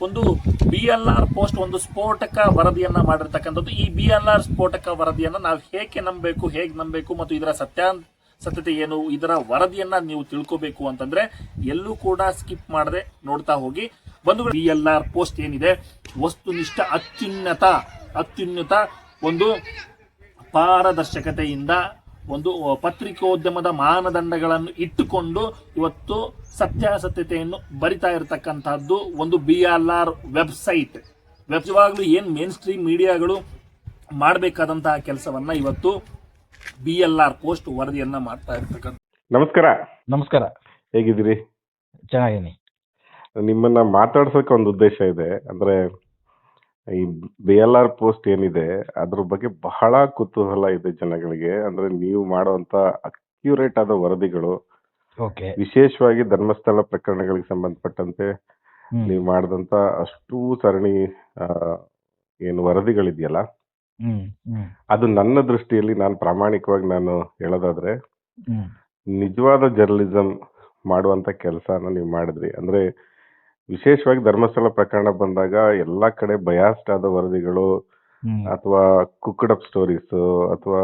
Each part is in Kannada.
ಒಂದು BLR ಪೋಸ್ಟ್ ಒಂದು ಸ್ಫೋಟಕ ವರದಿಯನ್ನ ಮಾಡಿರ್ತಕ್ಕಂಥದ್ದು. ಈ BLR ಸ್ಫೋಟಕ ವರದಿಯನ್ನ ನಾವು ಹೇಗೆ ನಂಬಬೇಕು ಮತ್ತು ಇದರ ಸತ್ಯತೆ ಏನು, ಇದರ ವರದಿಯನ್ನ ನೀವು ತಿಳ್ಕೋಬೇಕು ಅಂತಂದ್ರೆ ಎಲ್ಲೂ ಕೂಡ ಸ್ಕಿಪ್ ಮಾಡದೆ ನೋಡ್ತಾ ಹೋಗಿ. ಬಂಧುಗಳು, BLR ಪೋಸ್ಟ್ ಏನಿದೆ ವಸ್ತುನಿಷ್ಠ ಅತ್ಯುನ್ನತ ಒಂದು ಪಾರದರ್ಶಕತೆಯಿಂದ ಒಂದು ಪತ್ರಿಕೋದ್ಯಮದ ಮಾನದಂಡಗಳನ್ನು ಇಟ್ಟುಕೊಂಡು ಇವತ್ತು ಸತ್ಯಾಸತ್ಯತೆಯನ್ನು ಬರಿತಾ ಇರತಕ್ಕಂತಹದ್ದು ಒಂದು BLR ವೆಬ್ಸೈಟ್. ನಿಜವಾಗ್ಲೂ ಏನ್ ಮೇನ್ ಸ್ಟ್ರೀಮ್ ಮೀಡಿಯಾಗಳು ಮಾಡಬೇಕಾದಂತಹ ಕೆಲಸವನ್ನ ಇವತ್ತು BLR ಪೋಸ್ಟ್ ವರದಿಯನ್ನ ಮಾಡ್ತಾ ಇರ್ತಕ್ಕಂಥ. ನಮಸ್ಕಾರ. ಹೇಗಿದ್ದೀರಿ? ಚೆನ್ನಾಗಿದ್ದೀನಿ. ನಿಮ್ಮನ್ನ ಮಾತಾಡ್ಸೋಕೆ ಒಂದು ಉದ್ದೇಶ ಇದೆ. ಅಂದ್ರೆ ಈ BLR ಪೋಸ್ಟ್ ಏನಿದೆ ಅದ್ರ ಬಗ್ಗೆ ಬಹಳ ಕುತೂಹಲ ಇದೆ ಜನಗಳಿಗೆ. ಅಂದ್ರೆ ನೀವು ಮಾಡುವಂತ ಅಕ್ಯುರೇಟ್ ಆದ ವರದಿಗಳು, ಓಕೆ. ವಿಶೇಷವಾಗಿ ಧರ್ಮಸ್ಥಳ ಪ್ರಕರಣಗಳಿಗೆ ಸಂಬಂಧಪಟ್ಟಂತೆ ನೀವು ಮಾಡಿದಂತ ಅಷ್ಟು ಸರಣಿ ಏನು ವರದಿಗಳಿದೆಯಲ್ಲ, ಅದು ನನ್ನ ದೃಷ್ಟಿಯಲ್ಲಿ ನಾನು ಪ್ರಾಮಾಣಿಕವಾಗಿ ಹೇಳೋದಾದ್ರೆ ನಿಜವಾದ ಜರ್ನಲಿಸಂ ಮಾಡುವಂತ ಕೆಲಸನ ನೀವು ಮಾಡಿದ್ರಿ. ಅಂದ್ರೆ ವಿಶೇಷವಾಗಿ ಧರ್ಮಸ್ಥಳ ಪ್ರಕರಣ ಬಂದಾಗ ಎಲ್ಲಾ ಕಡೆ ಬಯಾಸ್ಡ್ ಆದ ವರದಿಗಳು ಅಥವಾ ಕುಕ್ಡ್ ಅಪ್ ಸ್ಟೋರೀಸ್ ಅಥವಾ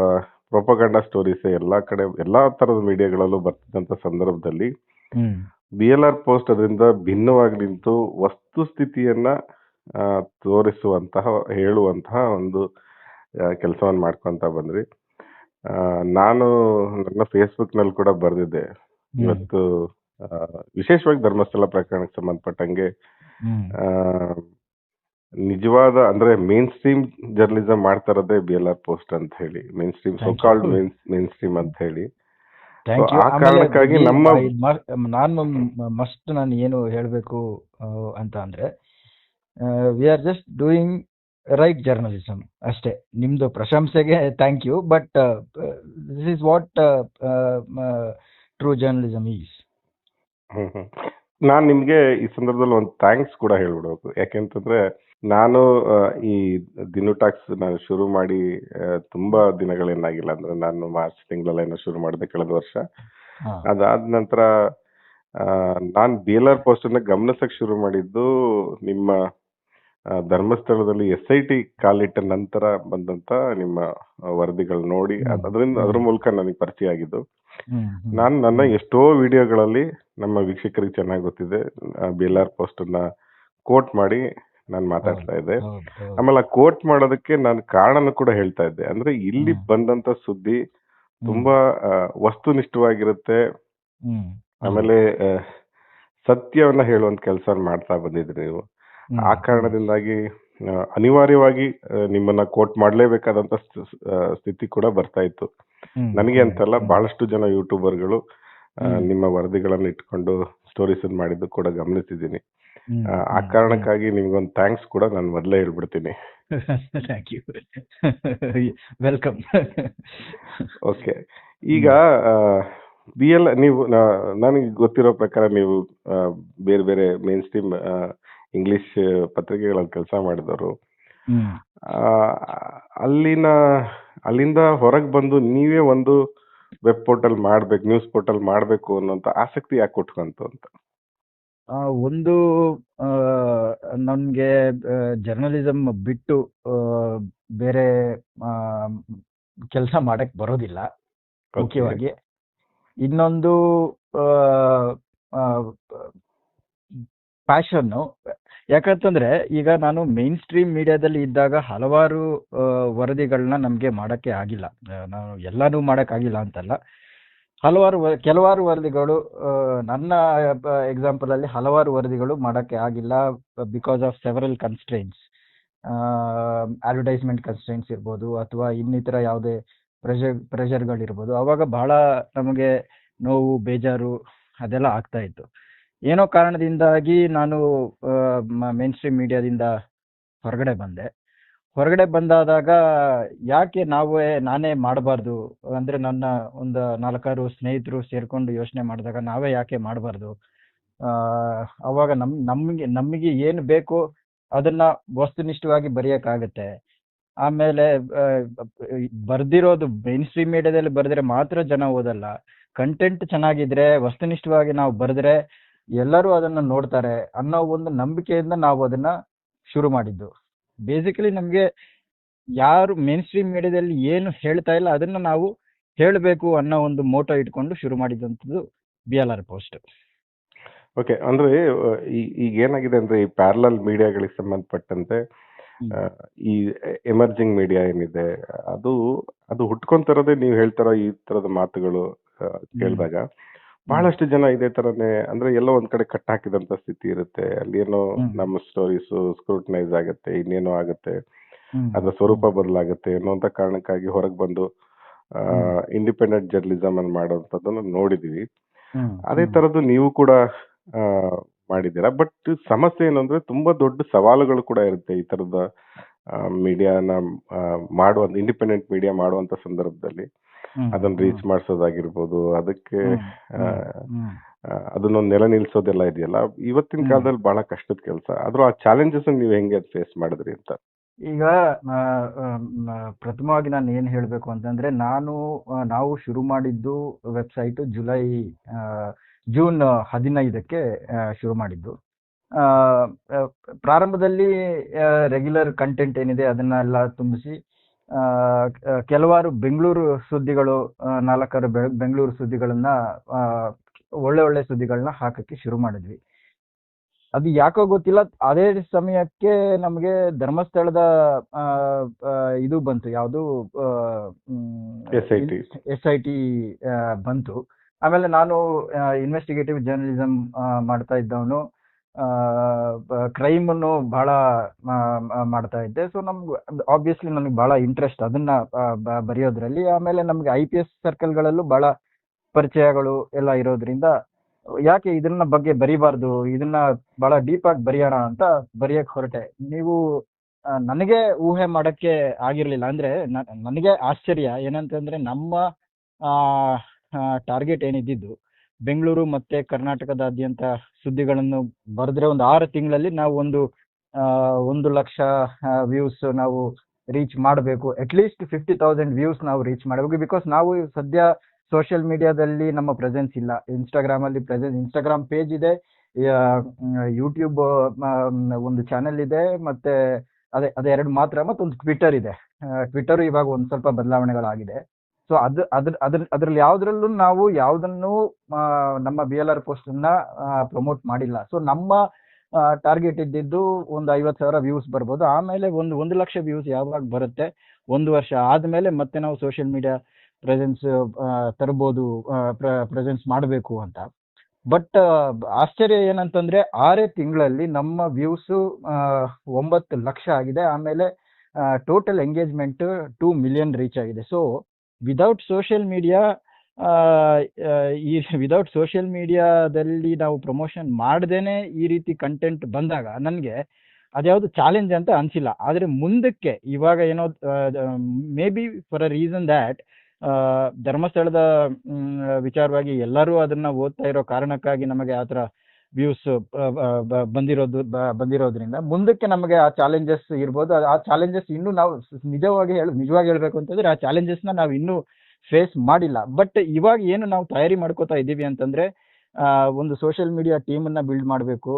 ಪ್ರೊಪಗಂಡಾ ಸ್ಟೋರೀಸ್ ಎಲ್ಲಾ ಕಡೆ ಎಲ್ಲಾ ತರದ ಮೀಡಿಯಾಗಳಲ್ಲೂ ಬರ್ತಿದ್ದಂತ ಸಂದರ್ಭದಲ್ಲಿ BLR ಪೋಸ್ಟ್ ಅದರಿಂದ ಭಿನ್ನವಾಗಿ ನಿಂತು ವಸ್ತುಸ್ಥಿತಿಯನ್ನ ಹೇಳುವಂತಹ ಒಂದು ಕೆಲಸವನ್ನು ಮಾಡ್ಕೊಂತ ಬಂದ್ರಿ. ನಾನು ನನ್ನ ಫೇಸ್ಬುಕ್ ನಲ್ಲಿ ಕೂಡ ಬರ್ದಿದ್ದೆ, ಇವತ್ತು ವಿಶೇಷವಾಗಿ ಧರ್ಮಸ್ಥಳ ಪ್ರಕರಣಕ್ಕೆ ಸಂಬಂಧಪಟ್ಟಂಗೆ ನಿಜವಾದ ಅಂದ್ರೆ ಮೇನ್ ಸ್ಟ್ರೀಮ್ ಜರ್ನಲಿಸಂ ಮಾಡ್ತಾ ಇರೋದೇ BLR ಪೋಸ್ಟ್ ಅಂತ ಹೇಳಿ, main stream so called main stream ಅಂತ ಹೇಳಿ. ಆ ಕಾರಣಕ್ಕಾಗಿ ನಾನು ಏನು ಹೇಳಬೇಕು ಅಂತ ಅಂದ್ರೆ, we are just doing right journalism ಅಷ್ಟೇ. ನಿಮ್ದು ಪ್ರಶಂಸೆಗೆ thank you, but this is what true journalism is. ನಾನ್ ನಿಮ್ಗೆ ಈ ಸಂದರ್ಭದಲ್ಲಿ ಒಂದು ಥ್ಯಾಂಕ್ಸ್ ಕೂಡ ಹೇಳ್ಬಿಡ್ಬೇಕು. ಯಾಕೆಂತಂದ್ರೆ ನಾನು ಈ ದಿನು ಟಾಕ್ಸ್ ನಾನು ಶುರು ಮಾಡಿ ತುಂಬಾ ದಿನಗಳೇನಾಗಿಲ್ಲ. ಅಂದ್ರೆ ನಾನು ಮಾರ್ಚ್ ತಿಂಗಳಲ್ಲೇನೋ ಶುರು ಮಾಡಿದೆ ಕಳೆದ ವರ್ಷ. ಅದಾದ ನಂತರ ನಾನ್ BLR ಪೋಸ್ಟ್ ಅನ್ನ ಗಮನಿಸಕ್ ಶುರು ಮಾಡಿದ್ದು ನಿಮ್ಮ ಧರ್ಮಸ್ಥಳದಲ್ಲಿ SIT ಕಾಲಿಟ್ಟ ನಂತರ ಬಂದಂತ ನಿಮ್ಮ ವರದಿಗಳು ನೋಡಿ, ಅದ್ರ ಮೂಲಕ ನನಗೆ ಪರಿಚಯ ಆಗಿದ್ದು. ನಾನು ನನ್ನ ಎಷ್ಟೋ ವಿಡಿಯೋಗಳಲ್ಲಿ ನಮ್ಮ ವೀಕ್ಷಕರಿಗೆ ಚೆನ್ನಾಗಿ ಗೊತ್ತಿದೆ, BLR ಪೋಸ್ಟ್ ಅನ್ನ ಕೋಟ್ ಮಾಡಿ ನಾನು ಮಾತಾಡ್ತಾ ಇದ್ದೆ. ಆಮೇಲೆ ಆ ಕೋಟ್ ಮಾಡೋದಕ್ಕೆ ನಾನು ಕಾರಣನ ಕೂಡ ಹೇಳ್ತಾ ಇದ್ದೆ. ಅಂದ್ರೆ ಇಲ್ಲಿ ಬಂದಂತ ಸುದ್ದಿ ತುಂಬಾ ವಸ್ತುನಿಷ್ಠವಾಗಿರುತ್ತೆ, ಆಮೇಲೆ ಸತ್ಯವನ್ನ ಹೇಳುವಂತ ಕೆಲಸ ಮಾಡ್ತಾ ಬಂದಿದ್ರಿ ನೀವು. ಆ ಕಾರಣದಿಂದಾಗಿ ಅನಿವಾರ್ಯವಾಗಿ ನಿಮ್ಮನ್ನ ಕೋಟ್ ಮಾಡ್ಲೇಬೇಕಾದಂತ ಸ್ಥಿತಿ ಕೂಡ ಬರ್ತಾ ಇತ್ತು. ನನಗೆ ಅಂತಲ್ಲ, ಬಹಳಷ್ಟು ಜನ ಯೂಟ್ಯೂಬರ್ಗಳು ನಿಮ್ಮ ವರದಿಗಳನ್ನ ಇಟ್ಕೊಂಡು ಸ್ಟೋರೀಸ್ ಮಾಡಿದ್ದು ಕೂಡ ಗಮನಿಸಿದ್ದೀನಿ. ಆ ಕಾರಣಕ್ಕಾಗಿ ನಿಮ್ಗೊಂದು ಥ್ಯಾಂಕ್ಸ್ ಕೂಡ ನಾನು ಮೊದಲೇ ಹೇಳ್ಬಿಡ್ತೀನಿ. Thank you, welcome. ಓಕೆ, ಈಗ ನೀವು ನನಗೆ ಗೊತ್ತಿರೋ ಪ್ರಕಾರ ನೀವು ಬೇರೆ ಬೇರೆ ಮೇನ್ ಸ್ಟ್ರೀಮ್ ಇಂಗ್ಲಿಷ್ ಪತ್ರಿಕೆಗಳಲ್ಲಿ ಕೆಲಸ ಮಾಡಿದವರು. ಅಲ್ಲಿಂದ ಹೊರಗೆ ಬಂದು ನೀವೇ ಒಂದು ವೆಬ್ ಪೋರ್ಟಲ್ ಮಾಡ್ಬೇಕು, ನ್ಯೂಸ್ ಪೋರ್ಟಲ್ ಮಾಡ್ಬೇಕು ಅನ್ನೋಂತ ಆಸಕ್ತಿ ಯಾಕೆ ಕೊಟ್ಕೊಂತು ಅಂತ? ಒಂದು ನನ್ಗೆ ಜರ್ನಲಿಸಂ ಬಿಟ್ಟು ಬೇರೆ ಕೆಲಸ ಮಾಡಕ್ ಬರೋದಿಲ್ಲ ಮುಖ್ಯವಾಗಿ. ಇನ್ನೊಂದು ಪ್ಯಾಷನ್ನು. ಯಾಕಂತಂದ್ರೆ ಈಗ ನಾನು ಮೇನ್ ಸ್ಟ್ರೀಮ್ ಮೀಡಿಯಾದಲ್ಲಿ ಇದ್ದಾಗ ಹಲವಾರು ವರದಿಗಳನ್ನ ನಮ್ಗೆ ಮಾಡಕ್ಕೆ ಆಗಿಲ್ಲ. ನಾನು ಎಲ್ಲಾನು ಮಾಡಕ್ ಆಗಿಲ್ಲ ಅಂತಲ್ಲ, ಕೆಲವಾರು ವರದಿಗಳು, ನನ್ನ ಎಕ್ಸಾಂಪಲ್ ಅಲ್ಲಿ ಹಲವಾರು ವರದಿಗಳು ಮಾಡಕ್ಕೆ ಆಗಿಲ್ಲ because of several constraints. Advertisement constraints ಇರ್ಬೋದು ಅಥವಾ ಇನ್ನಿತರ ಯಾವುದೇ ಪ್ರೆಷರ್ಗಳಿರ್ಬೋದು. ಅವಾಗ ಬಹಳ ನಮಗೆ ನೋವು, ಬೇಜಾರು ಅದೆಲ್ಲ ಆಗ್ತಾ ಇತ್ತು. ಏನೋ ಕಾರಣದಿಂದಾಗಿ ನಾನು ಮೇನ್ ಸ್ಟ್ರೀಮ್ ಮೀಡಿಯಾದಿಂದ ಹೊರಗಡೆ ಬಂದಾದಾಗ ಯಾಕೆ ನಾನೇ ಮಾಡಬಾರ್ದು ಅಂದ್ರೆ, ನನ್ನ ಒಂದು 4-6 ಸ್ನೇಹಿತರು ಸೇರ್ಕೊಂಡು ಯೋಚನೆ ಮಾಡಿದಾಗ ನಾವೇ ಯಾಕೆ ಮಾಡಬಾರ್ದು, ಅವಾಗ ನಮಗೆ ಏನು ಬೇಕು ಅದನ್ನ ವಸ್ತುನಿಷ್ಠವಾಗಿ ಬರೆಯಕ್ಕಾಗತ್ತೆ. ಆಮೇಲೆ ಬರ್ದಿರೋದು ಮೇನ್ ಸ್ಟ್ರೀಮ್ ಮೀಡಿಯಾದಲ್ಲಿ ಬರೆದ್ರೆ ಮಾತ್ರ ಜನ ಓದಲ್ಲ. ಕಂಟೆಂಟ್ ಚೆನ್ನಾಗಿದ್ರೆ, ವಸ್ತುನಿಷ್ಠವಾಗಿ ನಾವು ಬರೆದ್ರೆ ಎಲ್ಲರೂ ಅದನ್ನ ನೋಡ್ತಾರೆ ಅನ್ನೋ ಒಂದು ನಂಬಿಕೆಯಿಂದ ನಾವು ಅದನ್ನ ಶುರು ಮಾಡಿದ್ದು. ಬೇಸಿಕಲಿ ನಮಗೆ ಯಾರು ಮೇನ್ ಸ್ಟ್ರೀಮ್ ಮೀಡಿಯಾದಲ್ಲಿ ಏನು ಹೇಳ್ತಾ ಇಲ್ಲ ಅದನ್ನ ನಾವು ಹೇಳಬೇಕು ಅನ್ನೋ ಒಂದು ಮೋಟೋ ಇಟ್ಕೊಂಡು ಶುರು ಮಾಡಿದಂಥದ್ದು BLR ಪೋಸ್ಟ್. ಓಕೆ. ಅಂದ್ರೆ ಈಗ ಏನಾಗಿದೆ ಅಂದ್ರೆ ಈ ಪ್ಯಾರಲಲ್ ಮೀಡಿಯಾಗಳಿಗೆ ಸಂಬಂಧಪಟ್ಟಂತೆ ಆ, ಈ ಎಮರ್ಜಿಂಗ್ ಮೀಡಿಯಾ ಏನಿದೆ ಅದು ಅದು ಹುಟ್ಕೊಂತಿರೋದೇ ನೀವು ಹೇಳ್ತಾರೋ ಈ ತರದ ಮಾತುಗಳು ಕೇಳಿದಾಗ ಬಹಳಷ್ಟು ಜನ ಇದೇ ತರನೇ, ಅಂದ್ರೆ ಎಲ್ಲೋ ಒಂದ್ ಕಡೆ ಕಟ್ ಹಾಕಿದಂತ ಸ್ಥಿತಿ ಇರುತ್ತೆ. ಅಲ್ಲಿ ಏನೋ ನಮ್ಮ ಸ್ಟೋರೀಸ್ ಸ್ಕ್ರೂಟನೈಸ್ ಆಗುತ್ತೆ, ಇನ್ನೇನೋ ಆಗುತ್ತೆ, ಅದರ ಸ್ವರೂಪ ಬದಲಾಗುತ್ತೆ ಅನ್ನೋಂಥ ಕಾರಣಕ್ಕಾಗಿ ಹೊರಗೆ ಬಂದು ಇಂಡಿಪೆಂಡೆಂಟ್ ಜರ್ನಲಿಸಮ್ ಅನ್ನು ಮಾಡುವಂಥದ್ದನ್ನು ನೋಡಿದೀವಿ. ಅದೇ ತರದ್ದು ನೀವು ಕೂಡ ಆ, ಮಾಡಿದ್ದೀರಾ. ಬಟ್ ಸಮಸ್ಯೆ ಏನಂದ್ರೆ ತುಂಬಾ ದೊಡ್ಡ ಸವಾಲುಗಳು ಕೂಡ ಇರುತ್ತೆ ಈ ತರದ ಮೀಡಿಯಾನ ಮಾಡುವ ಇಂಡಿಪೆಂಡೆಂಟ್ ಮೀಡಿಯಾ ಮಾಡುವಂತ ಸಂದರ್ಭದಲ್ಲಿ. ಅದನ್ನ ರೀಚ್ ಮಾಡಿಸೋದಾಗಿರ್ಬೋದು, ಅದಕ್ಕೆ ಅದನ್ನೊಂದು ನೆಲೆ ನಿಲ್ಸೋದೆಲ್ಲ ಇದೆಯಲ್ಲ, ಇವತ್ತಿನ ಕಾಲದಲ್ಲಿ ಬಹಳ ಕಷ್ಟದ ಕೆಲಸ. ಆದ್ರೂ ಆ ಚಾಲೆಂಜಸ್ ನೀವು ಹೆಂಗೆ ಫೇಸ್ ಮಾಡಿದ್ರಿ ಅಂತ? ಈಗ ಪ್ರಥಮವಾಗಿ ನಾನು ಏನು ಹೇಳಬೇಕು ಅಂತಂದ್ರೆ, ನಾವು ಶುರು ಮಾಡಿದ್ದು ವೆಬ್ಸೈಟ್ ಜೂನ್ 15ಕ್ಕೆ ಶುರು ಮಾಡಿದ್ದು. ಪ್ರಾರಂಭದಲ್ಲಿ ರೆಗ್ಯುಲರ್ ಕಂಟೆಂಟ್ ಏನಿದೆ ಅದನ್ನೆಲ್ಲ ತುಂಬಿಸಿ ಕೆಲವಾರು ಬೆಂಗಳೂರು ಸುದ್ದಿಗಳು, 4 ಬೆಂಗಳೂರು ಸುದ್ದಿಗಳನ್ನ, ಒಳ್ಳೆ ಸುದ್ದಿಗಳನ್ನ ಹಾಕಕ್ಕೆ ಶುರು ಮಾಡಿದ್ವಿ. ಅದು ಯಾಕೋ ಗೊತ್ತಿಲ್ಲ, ಅದೇ ಸಮಯಕ್ಕೆ ನಮಗೆ ಧರ್ಮಸ್ಥಳದ ಇದು ಬಂತು, ಯಾವುದು SIT ಬಂತು. ಆಮೇಲೆ ನಾನು ಇನ್ವೆಸ್ಟಿಗೇಟಿವ್ ಜರ್ನಲಿಸಮ್ ಮಾಡ್ತಾ ಇದ್ದವನು, ಕ್ರೈಮನ್ನು ಬಹಳ ಮಾಡ್ತಾ ಇದ್ದೆ. ಸೊ ನಮ್ಗೆ ಆಬ್ವಿಯಸ್ಲಿ ನನಗೆ ಬಹಳ ಇಂಟ್ರೆಸ್ಟ್ ಅದನ್ನ ಬರೆಯೋದ್ರಲ್ಲಿ. ಆಮೇಲೆ ನಮ್ಗೆ IPS ಸರ್ಕಲ್ಗಳಲ್ಲೂ ಬಹಳ ಪರಿಚಯಗಳು ಎಲ್ಲ ಇರೋದ್ರಿಂದ ಯಾಕೆ ಇದನ್ನ ಬಗ್ಗೆ ಬರಿಬಾರ್ದು, ಇದನ್ನ ಬಹಳ ಡೀಪ್ ಆಗಿ ಬರೆಯೋಣ ಅಂತ ಬರೆಯಕ್ ಹೊರಟೆ. ನೀವು ನನಗೆ ಊಹೆ ಮಾಡಕ್ಕೆ ಆಗಿರ್ಲಿಲ್ಲ. ಅಂದ್ರೆ ನನಗೆ ಆಶ್ಚರ್ಯ ಏನಂತಂದ್ರೆ, ನಮ್ಮ ಟಾರ್ಗೆಟ್ ಏನಿದ್ದು ಬೆಂಗಳೂರು ಮತ್ತೆ ಕರ್ನಾಟಕದಾದ್ಯಂತ ಸುದ್ದಿಗಳನ್ನು ಬರೆದ್ರೆ ಒಂದು 6 ತಿಂಗಳಲ್ಲಿ ನಾವು 1 ಲಕ್ಷ ವ್ಯೂಸ್ ನಾವು ರೀಚ್ ಮಾಡಬೇಕು. ಅಟ್ಲೀಸ್ಟ್ 50,000 ವ್ಯೂಸ್ ನಾವು ರೀಚ್ ಮಾಡಬೇಕು. ಬಿಕಾಸ್ ನಾವು ಸದ್ಯ ಸೋಷಿಯಲ್ ಮೀಡಿಯಾದಲ್ಲಿ ನಮ್ಮ ಪ್ರೆಸೆನ್ಸ್ ಇಲ್ಲ. ಇನ್ಸ್ಟಾಗ್ರಾಮ್ ಪೇಜ್ ಇದೆ, ಯೂಟ್ಯೂಬ್ ಒಂದು ಚಾನೆಲ್ ಇದೆ, ಮತ್ತೆ ಅದೇ 2 ಮಾತ್ರ. ಮತ್ತೊಂದು ಟ್ವಿಟರ್ ಇದೆ. ಟ್ವಿಟರ್ ಇವಾಗ ಒಂದು ಸ್ವಲ್ಪ ಬದಲಾವಣೆಗಳಾಗಿದೆ. ಸೊ ಅದ್ರಲ್ಲಿ ಯಾವ್ದ್ರಲ್ಲೂ ನಾವು ಯಾವುದನ್ನು ನಮ್ಮ BLR ಪೋಸ್ಟ್ ಅನ್ನ ಪ್ರಮೋಟ್ ಮಾಡಿಲ್ಲ. ಸೊ ನಮ್ಮ ಟಾರ್ಗೆಟ್ ಇದ್ದಿದ್ದು ಒಂದು 50,000 ವ್ಯೂಸ್ ಬರ್ಬೋದು. ಆಮೇಲೆ 1 ಲಕ್ಷ ವ್ಯೂಸ್ ಯಾವಾಗ ಬರುತ್ತೆ, 1 ವರ್ಷ ಆದ್ಮೇಲೆ ಮತ್ತೆ ನಾವು ಸೋಷಿಯಲ್ ಮೀಡಿಯಾ ಪ್ರೆಸೆನ್ಸ್ ತರಬಹುದು, ಪ್ರೆಸೆನ್ಸ್ ಮಾಡಬೇಕು ಅಂತ. ಬಟ್ ಆಶ್ಚರ್ಯ ಏನಂತಂದ್ರೆ, 6 ತಿಂಗಳಲ್ಲಿ ನಮ್ಮ ವ್ಯೂಸ್ 9 ಲಕ್ಷ ಆಗಿದೆ. ಆಮೇಲೆ ಟೋಟಲ್ ಎಂಗೇಜ್ಮೆಂಟ್ 2 ಮಿಲಿಯನ್ ರೀಚ್ ಆಗಿದೆ. ಸೊ ವಿದೌಟ್ ಸೋಷಿಯಲ್ ಮೀಡಿಯಾದಲ್ಲಿ ನಾವು ಪ್ರಮೋಷನ್ ಮಾಡ್ದೇನೆ ಈ ರೀತಿ ಕಂಟೆಂಟ್ ಬಂದಾಗ ನನಗೆ ಅದ್ಯಾವುದು ಚಾಲೆಂಜ್ ಅಂತ ಅನ್ಸಿಲ್ಲ. ಆದ್ರೆ ಮುಂದಕ್ಕೆ ಇವಾಗ ಏನೋ may be for a reason that ಧರ್ಮಸ್ಥಳದ ವಿಚಾರವಾಗಿ ಎಲ್ಲರೂ ಅದನ್ನ ಓದ್ತಾ ಇರೋ ಕಾರಣಕ್ಕಾಗಿ ನಮಗೆ ಆ ಥರ ವ್ಯೂಸ್ ಬಂದಿರೋದ್ರಿಂದ ಮುಂದಕ್ಕೆ ನಮಗೆ ಆ ಚಾಲೆಂಜಸ್ ಇರ್ಬೋದು. ಆ ಚಾಲೆಂಜಸ್ ಇನ್ನೂ ನಾವು ನಿಜವಾಗಿ ಹೇಳ್ಬೇಕು ಅಂತಂದ್ರೆ, ಆ ಚಾಲೆಂಜಸ್ನ ನಾವು ಇನ್ನೂ ಫೇಸ್ ಮಾಡಿಲ್ಲ. ಬಟ್ ಇವಾಗ ಏನು ನಾವು ತಯಾರಿ ಮಾಡ್ಕೋತಾ ಇದ್ದೀವಿ ಅಂತಂದ್ರೆ, ಒಂದು ಸೋಷಿಯಲ್ ಮೀಡಿಯಾ ಟೀಮನ್ನ ಬಿಲ್ಡ್ ಮಾಡಬೇಕು.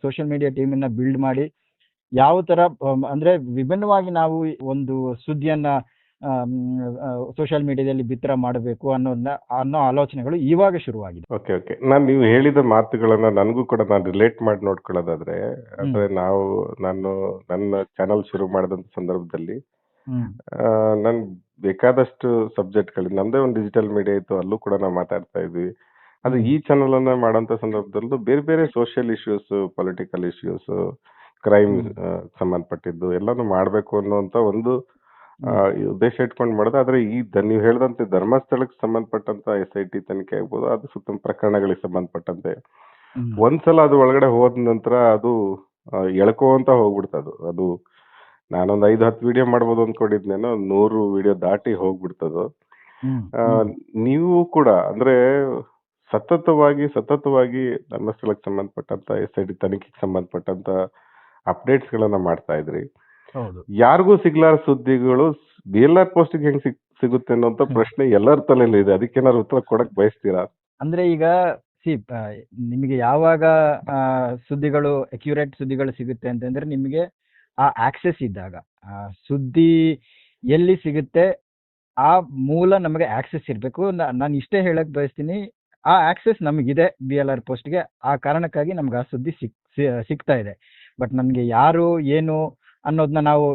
ಸೋಷಿಯಲ್ ಮೀಡಿಯಾ ಟೀಮನ್ನ ಬಿಲ್ಡ್ ಮಾಡಿ ಯಾವ ಥರ ಅಂದ್ರೆ ವಿಭಿನ್ನವಾಗಿ ನಾವು ಒಂದು ಸುದ್ದಿಯನ್ನ ಸೋಷಿಯಲ್ ಮೀಡಿಯಾದಲ್ಲಿ ಬಿತ್ತರ ಮಾಡಬೇಕು ಅನ್ನೋ ಆಲೋಚನೆಗಳು ಇವಾಗ ಶುರುವಾಗಿದೆ. ಓಕೆ. ನೀವು ಹೇಳಿದ ಮಾತುಗಳನ್ನ ನನಗೂ ಕೂಡ ನಾನು ರಿಲೇಟ್ ಮಾಡಿ ನೋಡ್ಕೊಳ್ಳೋದಾದ್ರೆ, ಅಂದ್ರೆ ನನ್ನ ಚಾನಲ್ ಶುರು ಮಾಡಿದಂತ ಸಂದರ್ಭದಲ್ಲಿ ನನ್ ಬೇಕಾದಷ್ಟು ಸಬ್ಜೆಕ್ಟ್ಗಳು, ನಮ್ದೇ ಒಂದು ಡಿಜಿಟಲ್ ಮೀಡಿಯಾ ಇತ್ತು, ಅಲ್ಲೂ ಕೂಡ ನಾವು ಮಾತಾಡ್ತಾ ಇದ್ವಿ. ಅದು ಈ ಚಾನಲ್ ಅನ್ನ ಮಾಡೋಂಥ ಸಂದರ್ಭದಲ್ಲೂ ಬೇರೆ social issues, political issues, crime ಸಂಬಂಧಪಟ್ಟಿದ್ದು ಎಲ್ಲಾನು ಮಾಡ್ಬೇಕು ಅನ್ನುವಂತ ಒಂದು ಉದ್ದೇಶ ಇಟ್ಕೊಂಡು ಮಾಡೋದು. ಆದ್ರೆ ನೀವು ಹೇಳಿದಂತೆ ಧರ್ಮಸ್ಥಳಕ್ಕೆ ಸಂಬಂಧಪಟ್ಟಂತ SIT ತನಿಖೆ ಆಗ್ಬೋದು, ಅದು ಸುತ್ತ ಪ್ರಕರಣಗಳಿಗೆ ಸಂಬಂಧಪಟ್ಟಂತೆ ಒಂದ್ಸಲ ಅದು ಒಳಗಡೆ ಹೋದ ನಂತರ ಅದು ಎಳ್ಕೋಂತ ಹೋಗ್ಬಿಡ್ತದು. ಅದು ನಾನೊಂದು 5-10 ವಿಡಿಯೋ ಮಾಡ್ಬೋದು ಅಂದ್ಕೊಂಡಿದ್ನೇನೋ 100 ವಿಡಿಯೋ ದಾಟಿ ಹೋಗ್ಬಿಡ್ತದು. ನೀವು ಕೂಡ ಅಂದ್ರೆ ಸತತವಾಗಿ ಧರ್ಮಸ್ಥಳಕ್ಕೆ ಸಂಬಂಧಪಟ್ಟಂತ SIT ತನಿಖೆಗೆ ಸಂಬಂಧಪಟ್ಟಂತ ಅಪ್ಡೇಟ್ಸ್ ಗಳನ್ನ ಮಾಡ್ತಾ ಇದ್ರಿ. ಯಾರಿಗೂ ಸಿಗ್ಲಾರ ಸುದ್ದಿಗಳು BLR ಪೋಸ್ಟ್ಗೆ ಹೆಂಗ್ ಸಿಗುತ್ತೆ ಅನ್ನೋಂತ ಪ್ರಶ್ನೆ ಎಲ್ಲರ ತಲೆಯಲ್ಲಿ ಇದೆ. ಅದಕ್ಕೇನಾದ್ರು ಉತ್ತರ ಕೊಡಕ್ ಬಯಸ್ತೀರಾ? ಅಂದ್ರೆ ಈಗ ಸಿ ನಿಮಗೆ ಯಾವಾಗ ಸುದ್ದಿಗಳು ಅಕ್ಯುರೇಟ್ ಸುದ್ದಿಗಳು ಸಿಗುತ್ತೆ ಅಂತಂದ್ರೆ ನಿಮಗೆ ಆ ಆಕ್ಸೆಸ್ ಇದ್ದಾಗ, ಸುದ್ದಿ ಎಲ್ಲಿ ಸಿಗುತ್ತೆ ಆ ಮೂಲ ನಮಗೆ ಆಕ್ಸೆಸ್ ಇರಬೇಕು. ನಾನು ಇಷ್ಟೇ ಹೇಳಕ್ ಬಯಸ್ತೀನಿ, ಆ ಆಕ್ಸೆಸ್ ನಮಗಿದೆ BLR ಪೋಸ್ಟ್ಗೆ, ಆ ಕಾರಣಕ್ಕಾಗಿ ನಮ್ಗೆ ಆ ಸುದ್ದಿ ಸಿಗ್ತಾ ಇದೆ. ಬಟ್ ನಮಗೆ ಯಾರು ಏನು ಅನ್ನೋದನ್ನ ನಾವು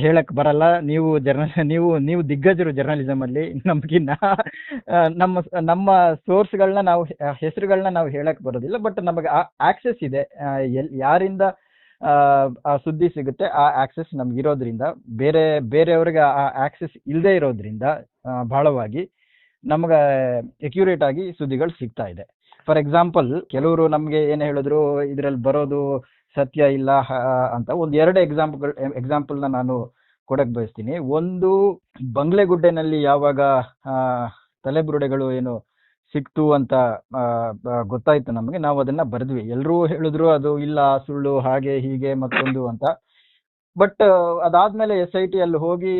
ಹೇಳಕ್ ಬರಲ್ಲ. ನೀವು ದಿಗ್ಗಜರು ಜರ್ನಲಿಸಮ್ ಅಲ್ಲಿ, ನಮ್ಗಿನ್ನ ನಮ್ಮ ನಮ್ಮ ಸೋರ್ಸ್ಗಳನ್ನ ನಾವು ಹೆಸರುಗಳನ್ನ ನಾವು ಹೇಳಕ್ ಬರೋದಿಲ್ಲ. ಬಟ್ ನಮಗೆ ಆ ಆಕ್ಸೆಸ್ ಇದೆ, ಯಾರಿಂದ ಆ ಸುದ್ದಿ ಸಿಗುತ್ತೆ ಆ ಆಕ್ಸೆಸ್ ನಮ್ಗಿರೋದ್ರಿಂದ, ಬೇರೆಯವ್ರಿಗೆ ಆ ಆಕ್ಸೆಸ್ ಇಲ್ಲದೆ ಇರೋದ್ರಿಂದ ಬಹಳವಾಗಿ ನಮ್ಗೆ ಅಕ್ಯುರೇಟ್ ಆಗಿ ಸುದ್ದಿಗಳು ಸಿಗ್ತಾ ಇದೆ. ಫಾರ್ ಎಕ್ಸಾಂಪಲ್, ಕೆಲವರು ನಮ್ಗೆ ಏನ್ ಹೇಳಿದ್ರು, ಇದ್ರಲ್ಲಿ ಬರೋದು ಸತ್ಯ ಇಲ್ಲ ಅಂತ. ಒಂದ್ ಎರಡು ಎಕ್ಸಾಂಪಲ್ನ ನಾನು ಕೊಡಕ್ ಬಯಸ್ತೀನಿ. ಒಂದು, ಬಂಗ್ಲೆಗುಡ್ಡೆನಲ್ಲಿ ಯಾವಾಗ ತಲೆಬುರುಡೆಗಳು ಏನು ಸಿಕ್ತು ಅಂತ ಗೊತ್ತಾಯ್ತು ನಮಗೆ, ನಾವು ಅದನ್ನ ಬರೆದ್ವಿ. ಎಲ್ಲರೂ ಹೇಳಿದ್ರು ಅದು ಇಲ್ಲ, ಸುಳ್ಳು, ಹಾಗೆ ಹೀಗೆ ಮತ್ತೊಂದು ಅಂತ. ಬಟ್ ಅದಾದ್ಮೇಲೆ SIT ಅಲ್ಲಿ ಹೋಗಿ